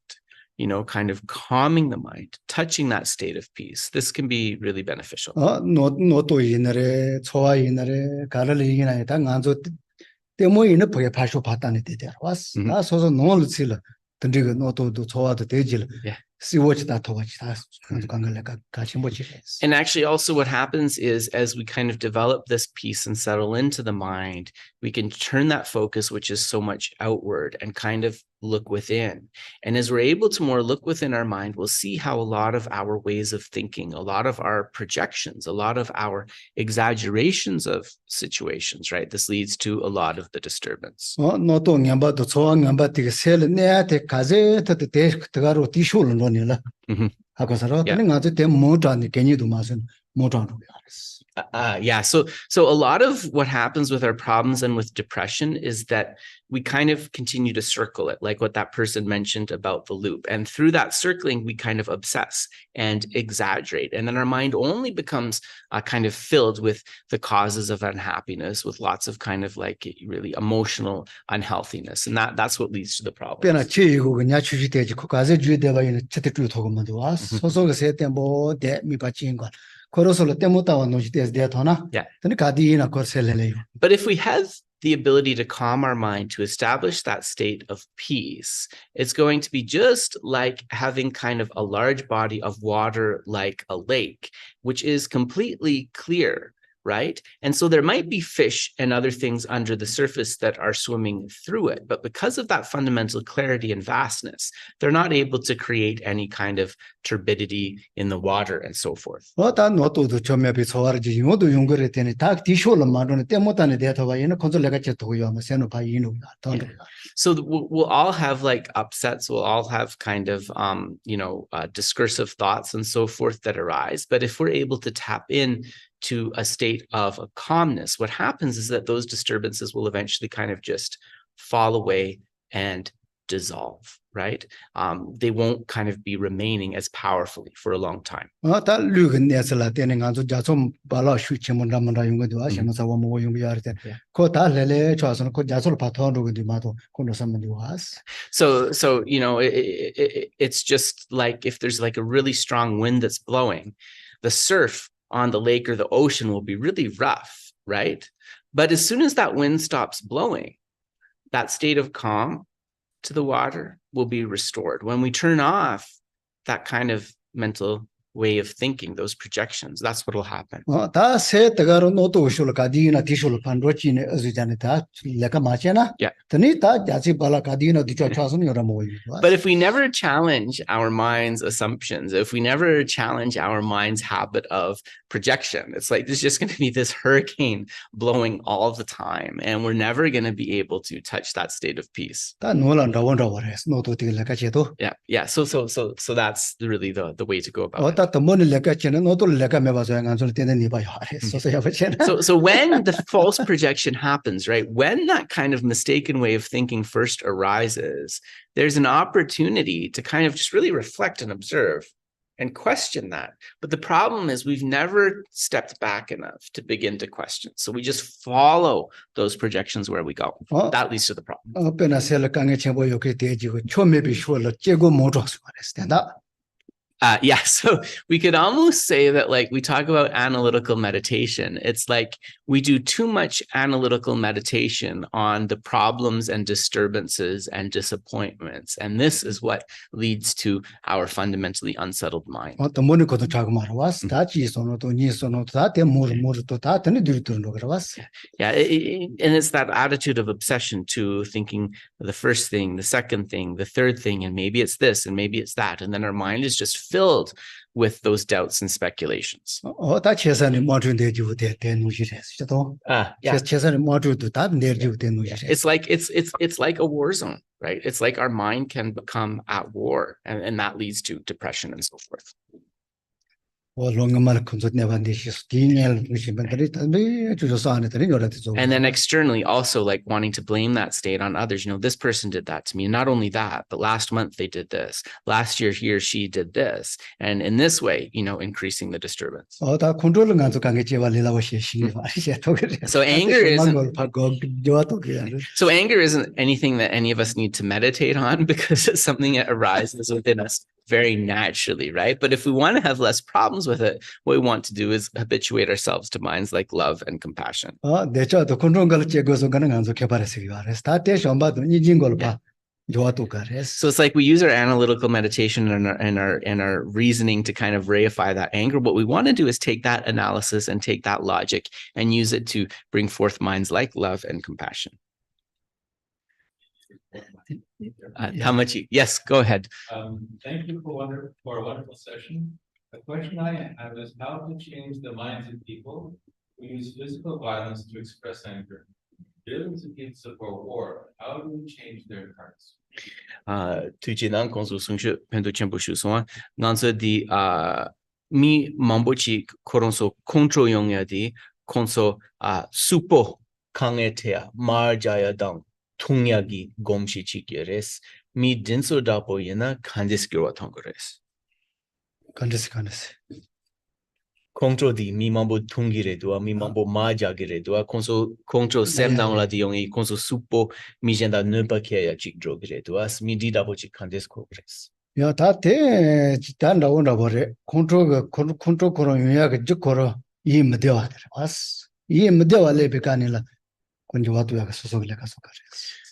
kind of calming the mind, touching that state of peace, this can be really beneficial. 때문에 보게 파쇼 봤다는 데들 왔어. 나 소소 논을 쓸어. 던지고 노도도 좋아도 되질. 시워치다 도와치다. 관계가 같이 뭐지. And actually also what happens is as we kind of develop this peace and settle into the mind, we can turn that focus, which is so much outward, and kind of look within. And as we're able to more look within our mind, we'll see how a lot of our ways of thinking, a lot of our projections, a lot of our exaggerations of situations, right? This leads to a lot of the disturbance. 너도 냠바도 좋아 냠바티가 셀 내한테 가제도 대가로 디쇼를 논이라. 하고서로 되는 아주 대 모자니 괜히도 맛은 모자로 Yeah, so a lot of what happens with our problems and with depression is that we kind of continue to circle it, like what that person mentioned about the loop. And through that circling, we kind of obsess and exaggerate. And then our mind only becomes kind of filled with the causes of unhappiness, with lots of kind of like really emotional unhealthiness. And that's what leads to the problem. But if we have the ability to calm our mind, to establish that state of peace, it's going to be just like having kind of a large body of water like a lake, which is completely clear, right? And so there might be fish and other things under the surface that are swimming through it. But because of that fundamental clarity and vastness, they're not able to create any kind of turbidity in the water and so forth. So we'll all have like upsets, we'll all have kind of, discursive thoughts and so forth that arise. But if we're able to tap in to a state of calmness, what happens is that those disturbances will eventually kind of just fall away and dissolve, right? They won't kind of be remaining as powerfully for a long time. 다 류근 내슬라 때는 간주 자좀 발라 슈치문다 문다 용거도 아시면서 뭐 용비하르데 코다 레레 좋아서 코 자솔 파토로 그디마도 코노 삼문디 와스. So it's just like if there's like a really strong wind that's blowing, the surf on the lake or the ocean will be really rough, right? But as soon as that wind stops blowing, that state of calm to the water will be restored. When we turn off that kind of mental way of thinking, those projections, that's what will happen. 다 세트가로 노도 쇼를 가디나 디쇼를 판로치네 어지잖아 다 레가 마체나. Yeah. 드니 다 자지 발라 가디나 디초 차서는 여러 뭐. But if we never challenge our mind's assumptions, if we never challenge our mind's habit of projection, it's like there's just going to be this hurricane blowing all the time, and we're never going to be able to touch that state of peace. 다 노란 라원라워레스 노도 디가 레가체도. Yeah. So that's really the way to go about it. 다 머니 레가체는 노도 레가 메바서 간줄 때는 니바요. 소소야 버체나. So when the false projection happens, right? When that kind of mistaken way of thinking first arises, there's an opportunity to kind of just really reflect and observe and question that. But the problem is we've never stepped back enough to begin to question. So we just follow those projections where we go. That leads to the problem. 페나 셀 강에 첨부 요게 되지고 초메비 쇼를 째고 못 왔어 말했다. Yeah, so we could almost say that, like, we talk about analytical meditation. It's like we do too much analytical meditation on the problems and disturbances and disappointments. And this is what leads to our fundamentally unsettled mind. 또 머니 것도 자고 말아왔어. 다 지소노도 니소노도 다 대무르무르도 다 되는 들들로 그러왔어. Yeah, and it's that attitude of obsession to thinking the first thing, the second thing, the third thing, and maybe it's this, and maybe it's that. And then our mind is just filled with those doubts and speculations. 다 최선의 모든 대주부 대누시래서 또. Yeah. 최선의 모두도 다 내주부 대누시래. It's like a war zone, right? It's like our mind can become at war, and that leads to depression and so forth. And then externally also, like, wanting to blame that state on others. This person did that to me. And not only that, but last month they did this. Last year he or she did this. And in this way, increasing the disturbance. So anger isn't anything that any of us need to meditate on, because it's something that arises within us very naturally, right? But if we want to have less problems with it, what we want to do is habituate ourselves to minds like love and compassion. So it's like we use our analytical meditation and our reasoning to kind of reify that anger. What we want to do is take that analysis and take that logic and use it to bring forth minds like love and compassion. Yes, go ahead. Thank you for a wonderful session. The question I have is how to change the minds of people who use physical violence to express anger. Billions of people support war. How do we change their hearts? Tujinan konsu sungshu pendo chempo shuswa nganso di mi mambochi koronso kontro yongya di konso supo kangetea marjaya dang tungyagi gomshi chikyeres mi dinso dapo yena kandis kirwa tongores. Kandis. Kontro di mi mambo tungire dua mi mambo majagire dua konso kontro semdang la di yongi konso supo mi jenda nupa kya chikdrogire dua mi di dapo chik kandis kores. Ya ta te chitanda onda bore control koro ya ke jukoro I mdewa was I mdewa le bekanila kunjo watu ya sosogile kasokare.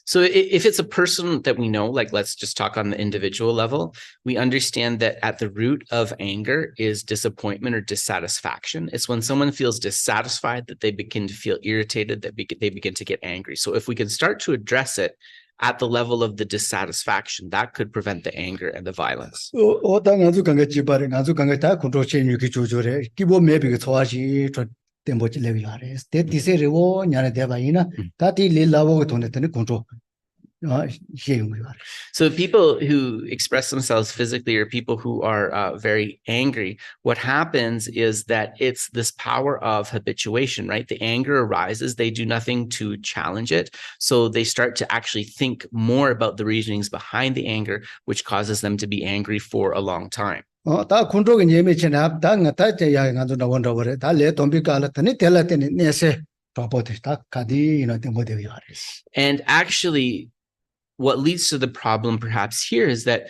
So if it's a person that we know, like, let's just talk on the individual level, we understand that at the root of anger is disappointment or dissatisfaction. It's when someone feels dissatisfied that they begin to feel irritated, that they begin to get angry. So if we can start to address it at the level of the dissatisfaction, that could prevent the anger and the violence. 시행을 So people who express themselves physically or people who are very angry, what happens is that it's this power of habituation, right? The anger arises, they do nothing to challenge it. So they start to actually think more about the reasonings behind the anger, which causes them to be angry for a long time. 다 군족의 예매치나 다 ngata ya ngado na wonder wore 다 le tombi kala tani tela tani nese property 다 kadi ino tembo de yares. And actually, what leads to the problem perhaps here is that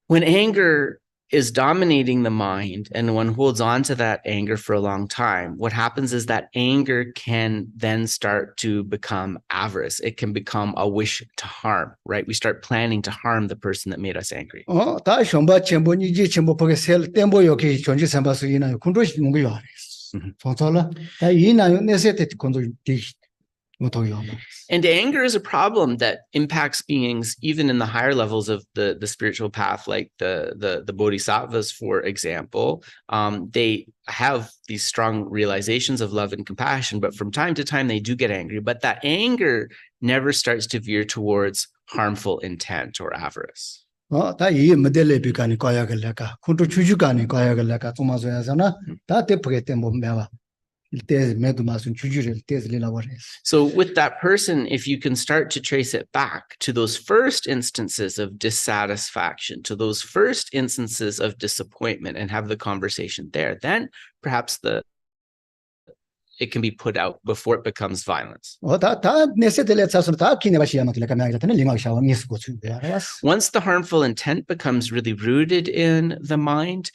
when anger is dominating the mind and one holds on to that anger for a long time, what happens is that anger can then start to become avarice. It can become a wish to harm, right? We start planning to harm the person that made us angry. 다 shomba 쳔보 니지 쳔보 보게 셀 tembo yoki 전지 삼바수 이나 군족 문구 yares. 송소라 다 이나 nese te 군족 디 못하게 하마. And anger is a problem that impacts beings even in the higher levels of the spiritual path, like the bodhisattvas, for example. They have these strong realizations of love and compassion, but from time to time they do get angry. But that anger never starts to veer towards harmful intent or avarice. 다이 모델에 비간이 거야글래가 군족 주주간이 거야글래가 좀아서야잖아. 다 대프게 때 몸매와 일대 매도 마순 주주를 때슬리라 버렸어. So with that person, if you can start to trace it back to those first instances of dissatisfaction, to those first instances of disappointment and have the conversation there, then perhaps it can be put out before it becomes violence. 다 내세들에 차서 다 기내바시야마들까 나이라는 링악샤와 미스고 주야라스. Once the harmful intent becomes really rooted in the mind,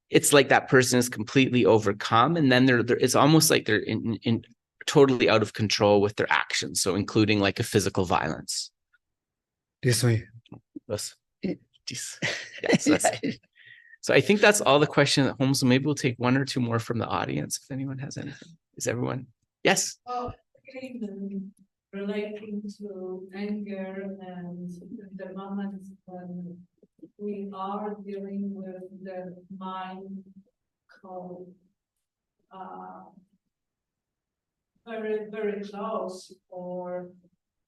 it's like that person is completely overcome, and then it's almost like they're in totally out of control with their actions, so including like a physical violence. This way. Yes. So I think that's all the questions at home. So maybe we'll take one or two more from the audience if anyone has anything. Is everyone? Yes. Relating to anger and the moments when we are dealing with the mind called very, very close, or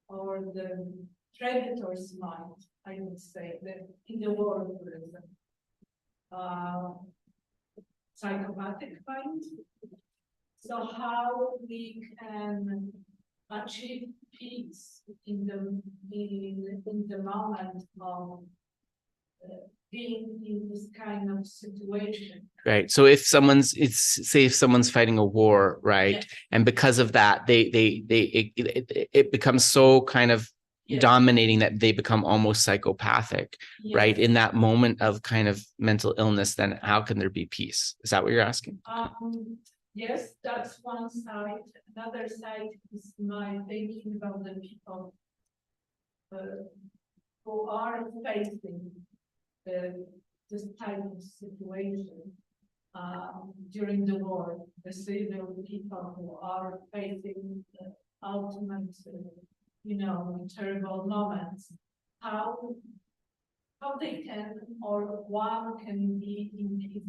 the predator's mind, I would say, that in the world, for example, psychopathic mind. So how we can achieve peace in the moment of being in this kind of situation. Right. So if say if someone's fighting a war, right, Yes. and because of that, it becomes so kind of Yes. dominating that they become almost psychopathic, right? Yes. In that moment of kind of mental illness, then how can there be peace? Is that what you're asking? Yes, that's one side. Another side is my thinking about the people who are facing this type of situation during the war. The civil people who are facing the ultimate, terrible moments. How they can, or one can be in peace.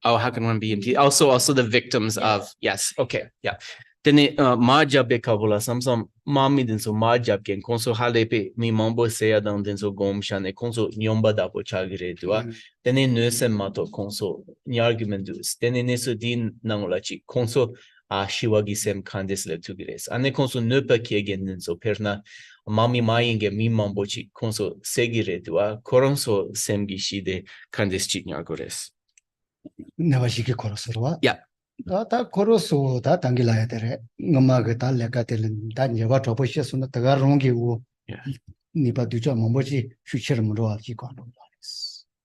Oh, how can one be in peace? Also the victims of, yes. Okay. Yeah. Then majab kabula samsam mami din so majab ken konso halepe mi mambo seya dan din so gom shane konso nyomba da po chagire dua. Then nösen mato konso ni argument dus. Then neso din nangolachi konso shiwagi sem kandes le tugires. Ane konso nöpa kiegen din so perna mami mayinge mi mambo chi konso segire dua. Koronso semgi shide kandes chi nyagores. 내가 시키 걸었어. Yeah. 다 걸었어. 다 당길라야 돼. 엄마 그 달래가 되는 다 내가 더 보시었으나 내가 롱기고. 니바 두자 뭐지 슈처럼 물어와지 관로.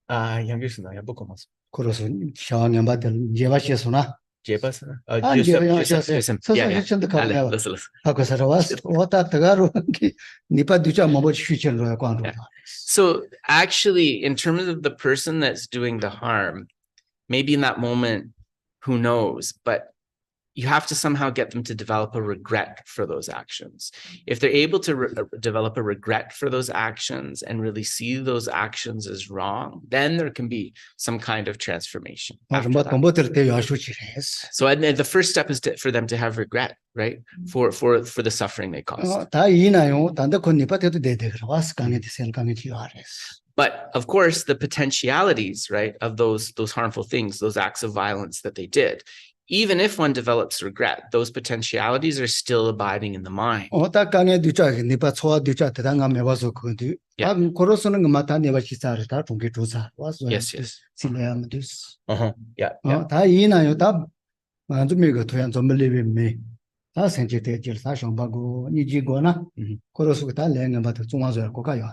양교수나 야보고 맞어. 걸어서 샤왕 받을 제바시었으나. 제바스나. 제바시었어. 서서히 가야. 하고 살아왔어. 왔다 대가로 니바 두자 뭐지 슈처럼 관로. So actually, in terms of the person that's doing the harm, maybe in that moment, who knows, but you have to somehow get them to develop a regret for those actions. If they're able to develop a regret for those actions and really see those actions as wrong, then there can be some kind of transformation. After 뭐 that. 돈보들 때 야슈치레스. So and then the first step is for them to have regret, right? For the suffering they caused. 다 이나요. 단다 건니빠테도 데데그라 와스 강에 디셀 강에 지와레스. But of course, the potentialities, right, of those harmful things, those acts of violence that they did, even if one develops regret, those potentialities are still abiding in the mind. 다 강에 뒤짝에 니빠 초아 뒤짝 대단한 매봐서 그디. 아 고로서는 그 마타 네바 시사를 다 중계 조사 와서. Yes, yes. 실례하면스. Yeah, yeah. 다 이나요. 다 아주 미거 토양 좀 밀리면 다 생제대 질 사정하고 니지고나 고로서 다 랭은 받아 중앙서 고가요.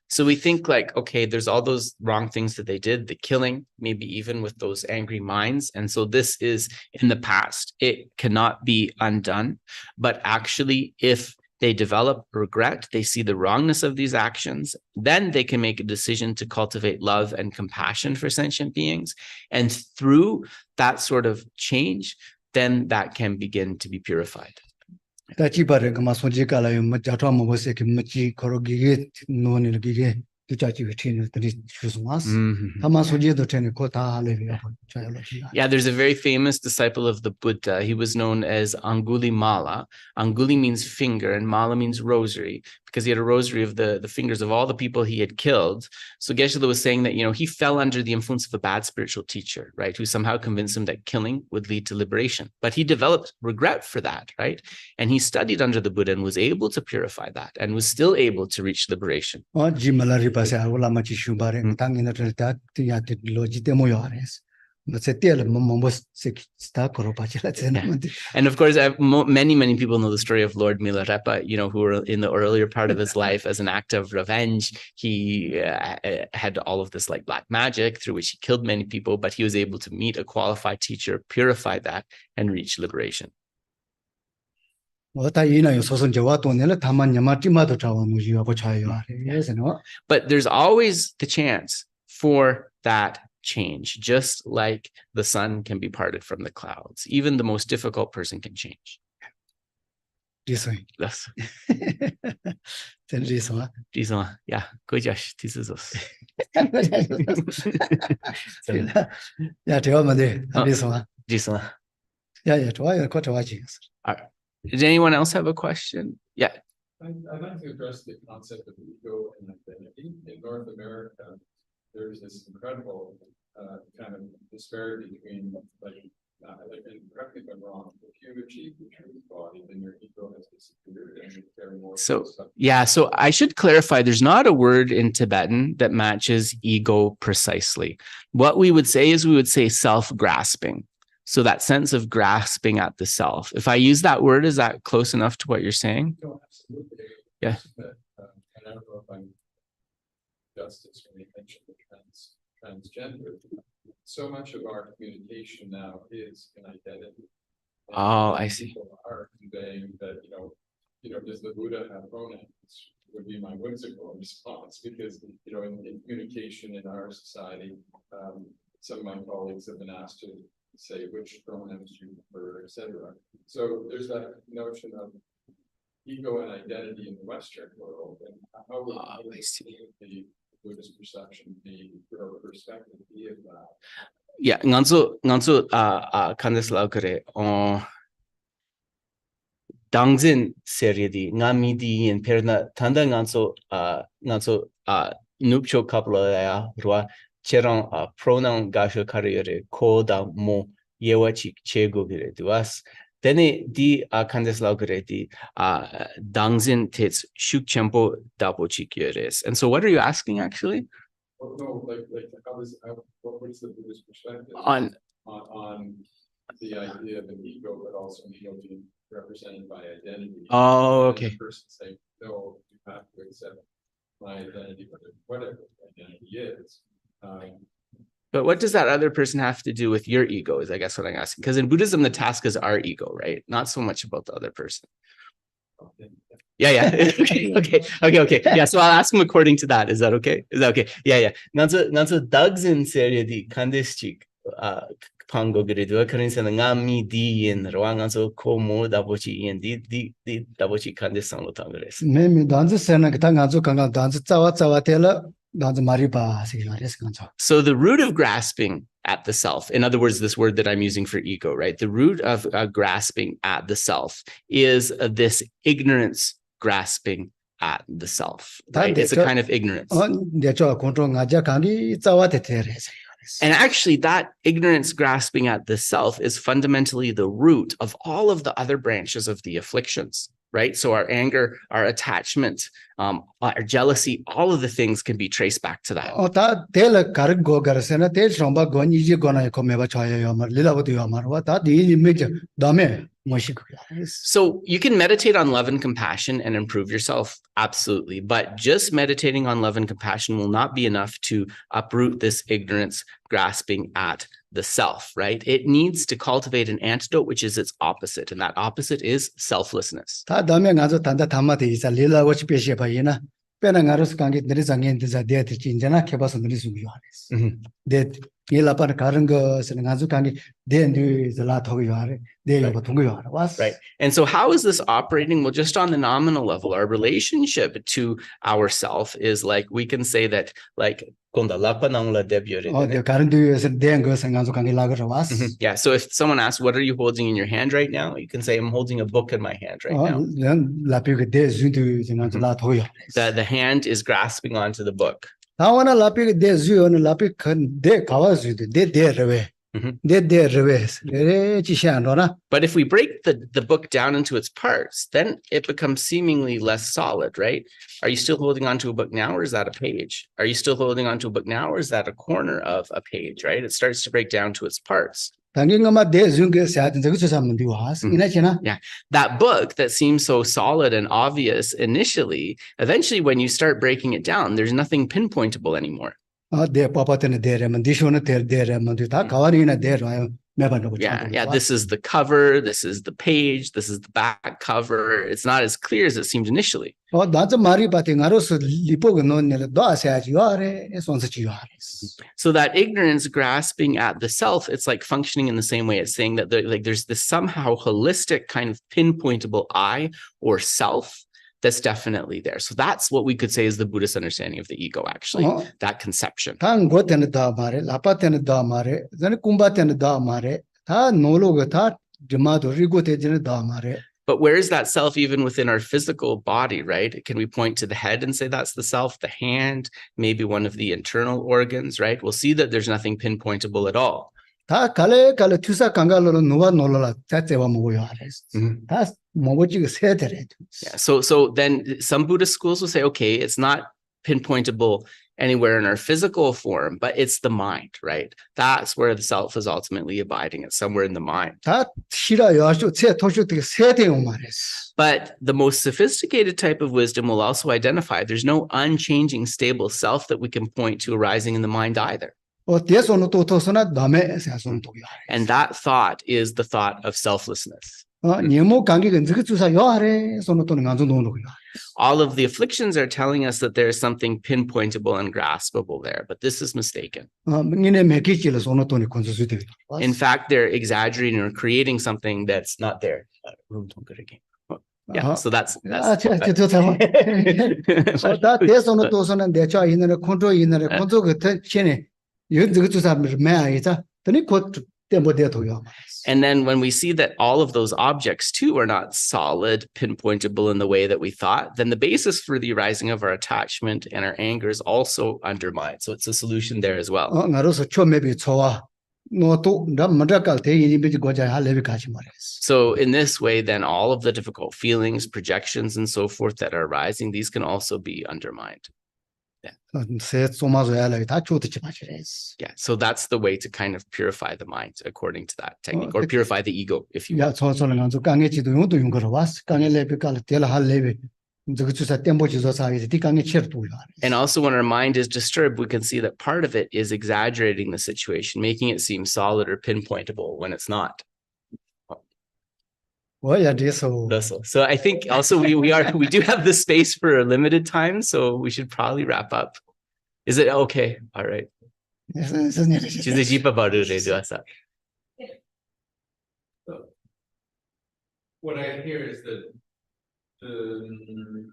So we think like, okay, there's all those wrong things that they did, the killing, maybe even with those angry minds. And so this is in the past. It cannot be undone. But actually, if they develop regret, they see the wrongness of these actions, then they can make a decision to cultivate love and compassion for sentient beings. And through that sort of change, then that can begin to be purified. 다치바르 그마 소지가라요 맞자토 먹었을 게 맞지 거기게 노는 게 두자지 위치들이 주스마스 다만 소지도 되는 거다 할래요. Yeah, there's a very famous disciple of the Buddha. He was known as Angulimala. Anguli means finger and Mala means rosary, because he had a rosary of the fingers of all the people he had killed. So Geshe was saying that, he fell under the influence of a bad spiritual teacher, right, who somehow convinced him that killing would lead to liberation. But he developed regret for that, right? And he studied under the Buddha and was able to purify that and was still able to reach liberation. Pasal ulama cishu bareng tangin terletak tiada logi demo yares. Setiap membos sekita koropacila Yeah. And of course, many people know the story of Lord Milarepa, who were in the earlier part of his life as an act of revenge. He had all of this like black magic through which he killed many people, but he was able to meet a qualified teacher, purify that, and reach liberation. But there's always the chance for that change, just like the sun can be parted from the clouds. Even the most difficult person can change. Yes. Yeah, good Josh. This is us. Did anyone else have a question? Yeah. I'd like to address the concept of ego and identity. In North America, there's this incredible kind of disparity between and correct me if I'm wrong, if you achieve the true body, then your ego has disappeared and you carry more. So I should clarify, there's not a word in Tibetan that matches ego precisely. What we would say is self-grasping. So that sense of grasping at the self. If I use that word, is that close enough to what you're saying? No, absolutely. Yeah. I don't know if I'm justice when you mentioned the transgender. So much of our communication now is an identity. And oh, I see. People are conveying that, does the Buddha have pronouns? Would be my whimsical response, because, in communication in our society, some of my colleagues have been asked to say which pronouns you prefer, etc. So there's that notion of ego and identity in the Western world, and how would the Buddhist perception be, or perspective be of that? Yeah, nganzo kandeslao kare dangzin seriedi ngamidi in perna tanda nganzo nupcho kapla ya rua cherang pronoun gasho karriere ko da mo yewachi chego gire duas dene di kandeslao kare di dangzin tits shukchampo dapo chikyeres. And so what are you asking actually? Well, no, what is the Buddhist perspective On the idea of an ego, but also an ego being represented by identity? Oh, okay. The person saying, no, you have to accept my identity, whatever identity is. But what does that other person have to do with your ego is I guess what I'm asking. Because in Buddhism, the task is our ego, right? Not so much about the other person. Yeah. Okay. Yeah, so I'll ask him according to that. Is that okay? Yeah. Nanzo Dugsin serie di kandeschik pango gridua karinsa nga mi di yin rwanga so komo dabochi yin di dabochi kande sanglo tangres. 매미 단지 세나 기타 가지고 강가 단지 짜와 때라 단지 말이 봐 시기라스 간죠. So the root of grasping at the self, in other words, this word that I'm using for ego, right? The root of grasping at the self is this ignorance grasping at the self, right? It's a kind of ignorance. 내저 kontrol ngaja 강이 짜와 때레스. And actually, that ignorance grasping at the self is fundamentally the root of all of the other branches of the afflictions, right? So our anger, our attachment, our jealousy, all of the things can be traced back to that. 다 델 가르고 가르세나 델 somba 고니지 고나 코메바 차야요 말 리라고도요 말와 다 디니 메저 다음에 뭐시고요. So you can meditate on love and compassion and improve yourself, absolutely. But just meditating on love and compassion will not be enough to uproot this ignorance grasping at the self, right? It needs to cultivate an antidote, which is its opposite. And that opposite is selflessness. 다 다음에 가서 단다 담아대 이사 리라고 싶으시 봐이나 빼나 가르스 관계 내리장에 인자 데트 진짜나 개봐서 내리수요 하레스. 데 일라파는 가른 것은 가서 관계 데인들 라토요 하레. 데요 동거요 하레. 왔어. Right. And so how is this operating? Well, just on the nominal level, our relationship to ourself is like, we can say that like, 데 가른 데에서 된 것은 가서 관계 라거서 왔어. yeah. So if someone asks, what are you holding in your hand right now? You can say, I'm holding a book in my hand right now. 라피가 데 준도 가서 라토요. The hand is grasping onto the book. 다와나 라피가 데 주요는 라피 데 가와주도 데 레베. 데 레베. 레 지시안로나. But if we break the book down into its parts, then it becomes seemingly less solid, right? Are you still holding onto a book now, or is that a page? Are you still holding onto a book now, or is that a corner of a page, right? It starts to break down to its parts. 당긴가마 데 준게 사든 저거 주사면 디와스. 이나지나. Yeah, that book that seems so solid and obvious initially, eventually when you start breaking it down, there's nothing pinpointable anymore. 데 빠빠테네 데레만 디쇼네 데레만 다 가와리나 데로 매반도 Yeah, this is the cover, this is the page, this is the back cover. It's not as clear as it seemed initially. 나저 말이 바테 가로서 리포고 논네 도아세야지 와레 손스지 와레. So that ignorance grasping at the self, it's like functioning in the same way. It's saying that there's this somehow holistic kind of pinpointable I or self that's definitely there. So that's what we could say is the Buddhist understanding of the ego, actually, that conception. 다 고테네 다 말에 라파테네 다 말에 저는 쿰바테네 다 말에 다 노로가 다 드마도 리고테제네 다 말에. But where is that self even within our physical body, right? Can we point to the head and say that's the self, the hand, maybe one of the internal organs, right? We'll see that there's nothing pinpointable at all. 다 갈래 투사 강가로로 누가 놀라라 자체와 뭐요 하레스. 다 뭐지가 세대래. Yeah. So then some Buddhist schools will say, okay, it's not pinpointable anywhere in our physical form, but it's the mind, right? That's where the self is ultimately abiding. It's somewhere in the mind. 다 싫어요. 아주 제 도시 되게 세대요 말했어. But the most sophisticated type of wisdom will also identify there's no unchanging, stable self that we can point to arising in the mind either. And that thought is the thought of selflessness. All of the afflictions are telling us that there's something pinpointable and graspable there, but this is mistaken. In fact, they're exaggerating or creating something that's not there. Yeah, so that's And then when we see that all of those objects too are not solid, pinpointable in the way that we thought, then the basis for the arising of our attachment and our anger is also undermined. So it's a solution there as well. So in this way, then all of the difficult feelings, projections, and so forth that are arising, these can also be undermined. Yeah, so that's the way to kind of purify the mind according to that technique, or purify the ego, if you will. And also when our mind is disturbed, we can see that part of it is exaggerating the situation, making it seem solid or pinpointable when it's not. So I think also we do have the space for a limited time, so we should probably wrap up. Is it okay? All right. what I hear is that the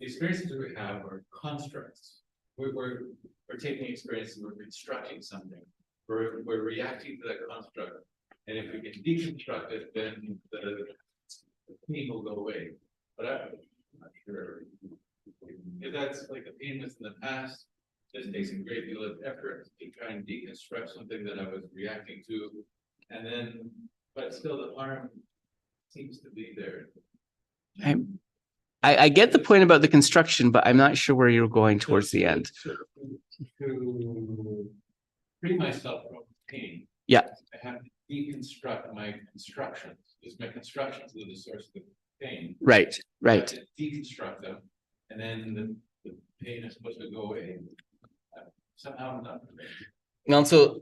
experiences we have are constructs. We're taking experiences, we're constructing something. We're reacting to that construct. And if we can deconstruct it, then the pain will go away. But I'm not sure if that's like the pain that's in the past. This takes a great deal of effort to try and deconstruct something that I was reacting to. And then, but still the harm seems to be there. I get the point about the construction, but I'm not sure where you're going towards the end. To free myself from pain. Yeah. I have to deconstruct my constructions, because my constructions are the source of the pain. Right, I have right. to deconstruct them, and then the pain is supposed to go away. Somehow not. And also,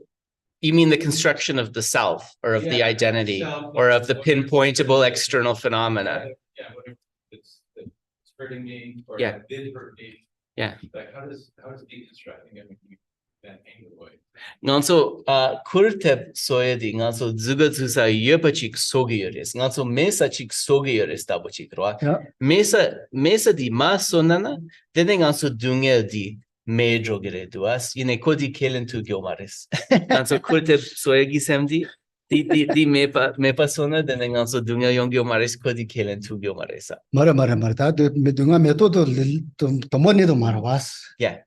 you mean the construction of the self or of the Yeah, identity self, or of the whatever. pinpointable external phenomena? Yeah, whatever that's hurting me or Yeah. that did hurt me. Yeah. Like how does deconstructing it make that pain go away? Also, kurtep soyedi, also zugazusa yepachik sogiyores, also mesa chik sogiyores tabochik roa. Yeah. Mesa di masonana, then also dunga di medro gereduas, yine kodi kelen tu gyomares. Also kurtep soyegi semdi, di mepa sona, then also dunga yon gyomares kodi kelen tu gyomaresa. 말아 다 medunga metodo 도모니도 말아was. Yeah.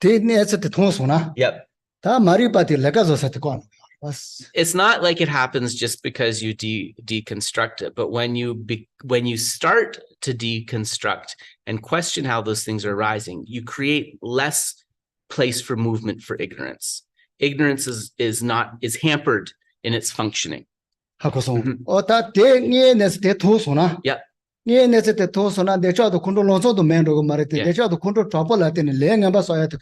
대네 에서때 통소나. Yep. 다 말이 바디 레가조서때 권. was. It's not like it happens just because you deconstruct it, but when you start to deconstruct and question how those things are arising, you create less place for movement for ignorance. Ignorance is hampered in its functioning. 하고서 다 대니에 내서 대토소나. Yeah. 니에 내서 대토소나 내자도 컨트롤 로조도 맨로 말했대. Yeah. 내자도 컨트롤 잡을 때는 랭가 봐서야 돼.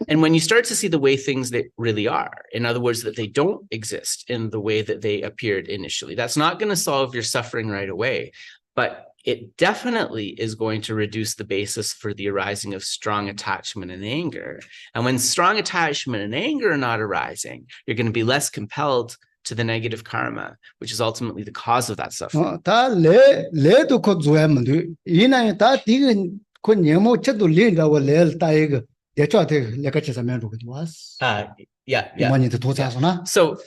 And when you start to see the way things that really are, in other words, that they don't exist in the way that they appeared initially, that's not going to solve your suffering right away, but it definitely is going to reduce the basis for the arising of strong attachment and anger. And when strong attachment and anger are not arising, you're going to be less compelled to the negative karma, which is ultimately the cause of that suffering. 다 레도 그 조야면 돼. 이나에 다 디근 그 네모 쳇도 리라고 레를 따이고 대초한테 레카치서 면로도 왔어. Yeah. 많이도 도자서나. So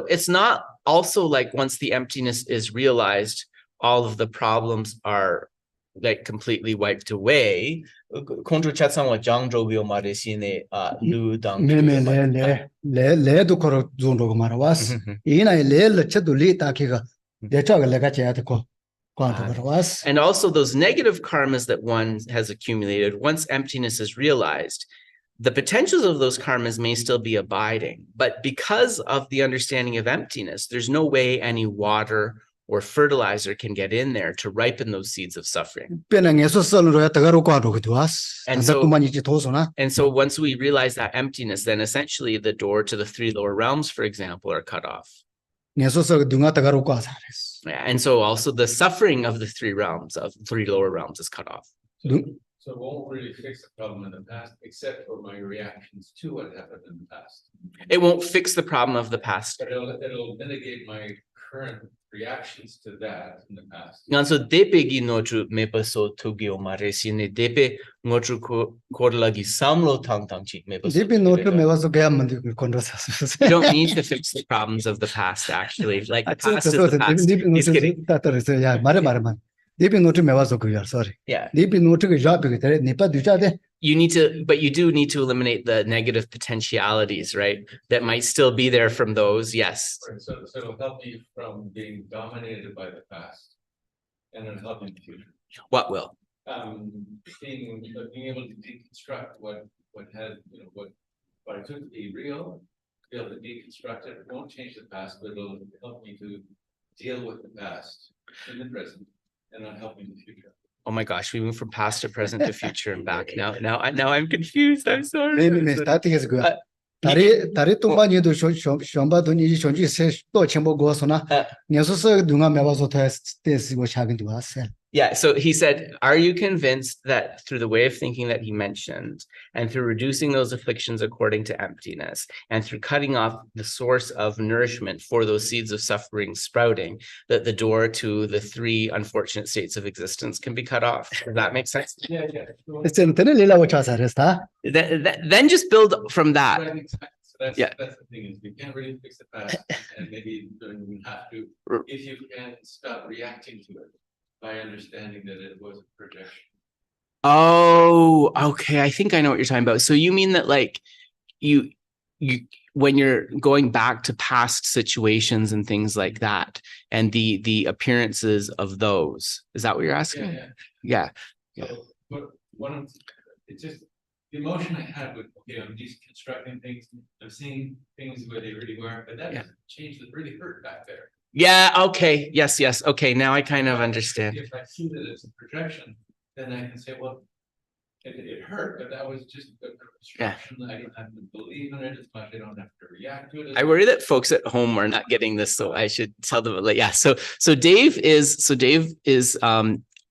it's not also like once the emptiness is realized, all of the problems are like completely wiped away. Kontu chatsanwa jangjogo maresine ludang. 레도 거로 존로고 말아 왔어. 이나에 레를 쳇도 리 따키가 대초가 레카치야 되고 관도 왔어. And also those negative karmas that one has accumulated, once emptiness is realized, the potentials of those karmas may still be abiding, but because of the understanding of emptiness, there's no way any water or fertilizer can get in there to ripen those seeds of suffering. And so once we realize that emptiness, then essentially the door to the three lower realms, for example, are cut off. And so also the suffering of the three lower realms is cut off. So it won't really fix the problem in the past, except for my reactions to what happened in the past. It won't fix the problem of the past. But it'll mitigate my current reactions to that in the past. So depe gi nochu mepaso togyo maresine depe ngochu korlagi samlo tang chi mepaso. You don't need to fix the problems of the past, actually. Like the past is the past. He's kidding. Yeah. But you do need to eliminate the negative potentialities, right? That might still be there from those, yes. So it'll help me from being dominated by the past, and it'll help me in the future. What will? Being able to deconstruct what had, what I took to be real, be able to deconstruct it. It won't change the past, but it'll help me to deal with the past in the present, and it'll help me in the future. Oh my gosh, we moved from past to present to future and back. Now I'm confused. I'm sorry. 다리 동반이도 쇼바도니 쇼지 세또 첨부 고서나 녀서서 누가 매워서 테스트 뭐 작은 거 왔어. Yeah, so he said, are you convinced that through the way of thinking that he mentioned, and through reducing those afflictions according to emptiness, and through cutting off the source of nourishment for those seeds of suffering sprouting, that the door to the three unfortunate states of existence can be cut off? Does that make sense? Yeah, yeah. Sure. It's lila wacha Then just build from that. Right, exactly. So that's, Yeah. that's the thing, is you can't really fix the past, and maybe you have to, if you can stop reacting to it by understanding that it was a projection. Oh, okay. I think I know what you're talking about. So you mean that like you when you're going back to past situations and things like that, and the appearances of those, is that what you're asking? Yeah. Yeah. So, but one of, it's just the emotion I had with, okay, I'm deconstructing things, I'm seeing things where they really were, but that change that really hurt back there. Yeah. Okay. Yes. Okay. Now I kind of understand. If I see that it's a projection, then I can say, well, it hurt, but that was just a construction. I don't have to believe in it as much. I don't have to react to it. I worry that folks at home are not getting this, so I should tell them. Like, yeah. So Dave is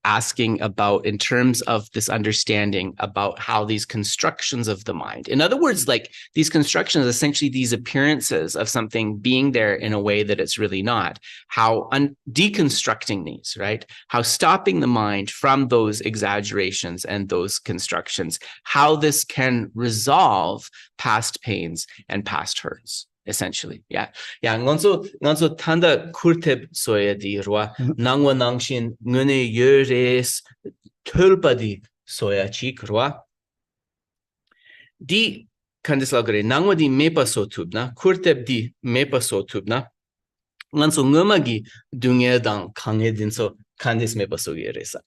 asking about, in terms of this understanding about how these constructions of the mind, in other words, like these constructions, essentially these appearances of something being there in a way that it's really not, how deconstructing these, right? How stopping the mind from those exaggerations and those constructions, how this can resolve past pains and past hurts. Essentially, yeah. ngonzo tanda kurteb soya di rwa nangwa nangshin ngune yores tulpadi soya chik rwa di kandislagare nangwa di mepa so tubna kurteb di mepa so tubna ngonzo ngumagi dunge dang kange dinso kandis mepa so yeresa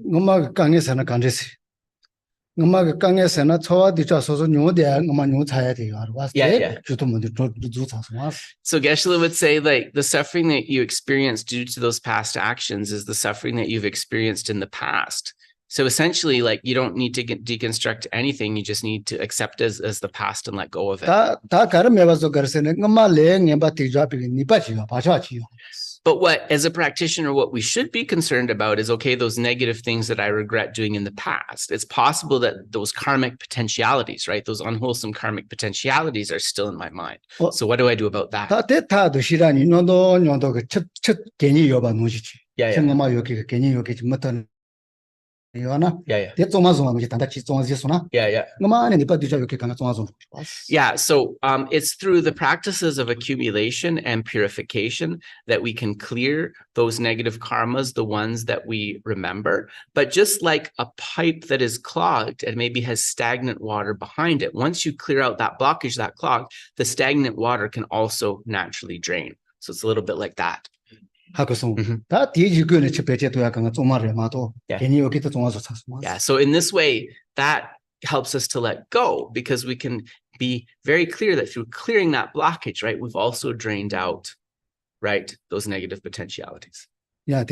ngoma kange sana kandisi ngoma kange sana chowa dicha soso nyu de ngoma nyu chaya de yar was juto mo de ju cha was. So Geshe would say, like, the suffering that you experience due to those past actions is the suffering that you've experienced in the past. So essentially, like, you don't need to deconstruct anything. You just need to accept as the past and let go of it. Ta kar me was gar se ngoma le ngeba ti ja bi ni pa chi ba cha chi. But what, as a practitioner, what we should be concerned about is, okay, those negative things that I regret doing in the past. It's possible that those karmic potentialities, right? Those unwholesome karmic potentialities are still in my mind. So what do I do about that? Ta te ta do shirani nyondo ke chit geni yo ba no chi. Yeah. ngoma yo ke geni yo ke matan Yeah. Yeah. So it's through the practices of accumulation and purification that we can clear those negative karmas, the ones that we remember. But just like a pipe that is clogged and maybe has stagnant water behind it, once you clear out that blockage, that clog, the stagnant water can also naturally drain. So it's a little bit like that. Yeah, so in this way, that helps us to let go, because we can be very clear that through clearing that blockage, right, we've also drained out, right, those negative potentialities. Yeah.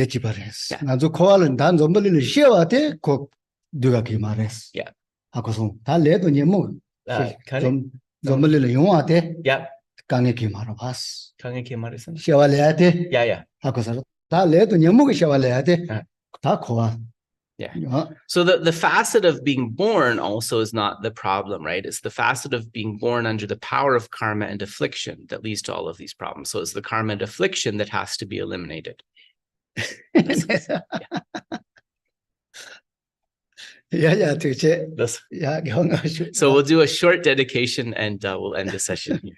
Yeah. So the facet of being born also is not the problem, right? It's the facet of being born under the power of karma and affliction that leads to all of these problems. So it's the karma and affliction that has to be eliminated. So we'll do a short dedication and we'll end the session here.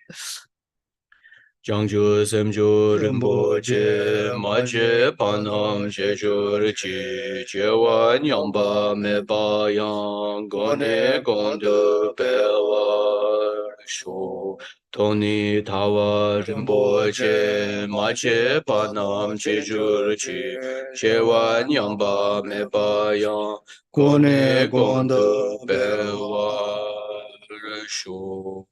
Jangju semju rinpoche maje panam shechur chi chewa nyamba me ba yang gone gondo pewa shu toni tawa rinpoche maje panam shechur chi chewa nyamba me ba yang gone gondo pewa shu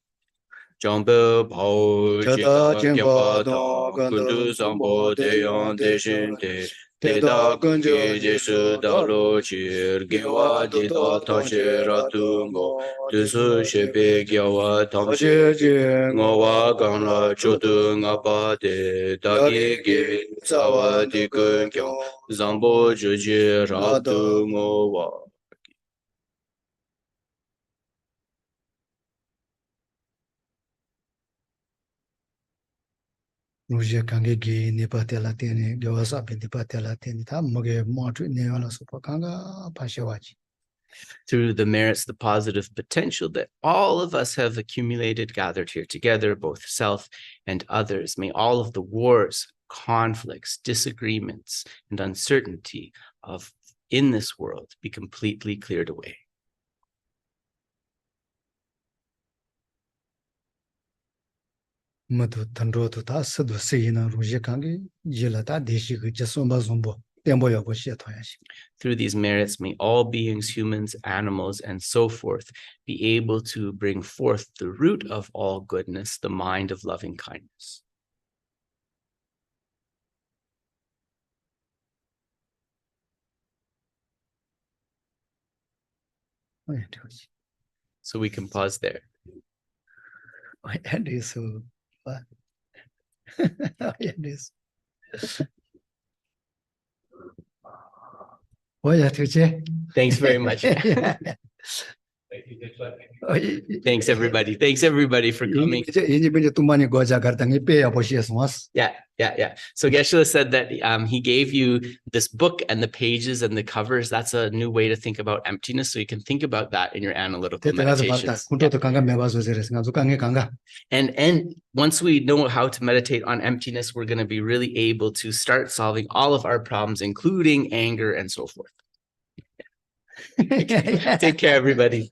Jangbe Pao Jita Genpa Da Kundu Sampo Deyang Deshin De Deda Kunji Jesu Dalo Chir Gewa Dita Tashi Ratungo Dusu Shepe Gyawa Tamshi Ngowa Gangla Chodu Ngapa De Dagi Gi Sawa Dikun Kyang Zambo Joje Ratu Ngowa. Ruje kange ge nipa tela tene gewasa pe nipa tela tene ta moge motu ne wala sopa kanga pashewaji. Through the merits, the positive potential that all of us have accumulated, gathered here together, both self and others, may all of the wars, conflicts, disagreements, and uncertainty of in this world be completely cleared away. Madu tandro tu ta sadu seyina ruje kange jila ta deshi ge jasomba zombo tembo yobo she toyashi. Through these merits, may all beings, humans, animals, and so forth, be able to bring forth the root of all goodness, the mind of loving kindness. So we can pause there. And is so what? And is. Thanks very much. Thank you, Geshe. Thanks, everybody. Thanks, everybody, for coming. Yeah. So Geshe said that he gave you this book and the pages and the covers. That's a new way to think about emptiness. So you can think about that in your analytical meditations. And once we know how to meditate on emptiness, we're going to be really able to start solving all of our problems, including anger and so forth. Take care, everybody.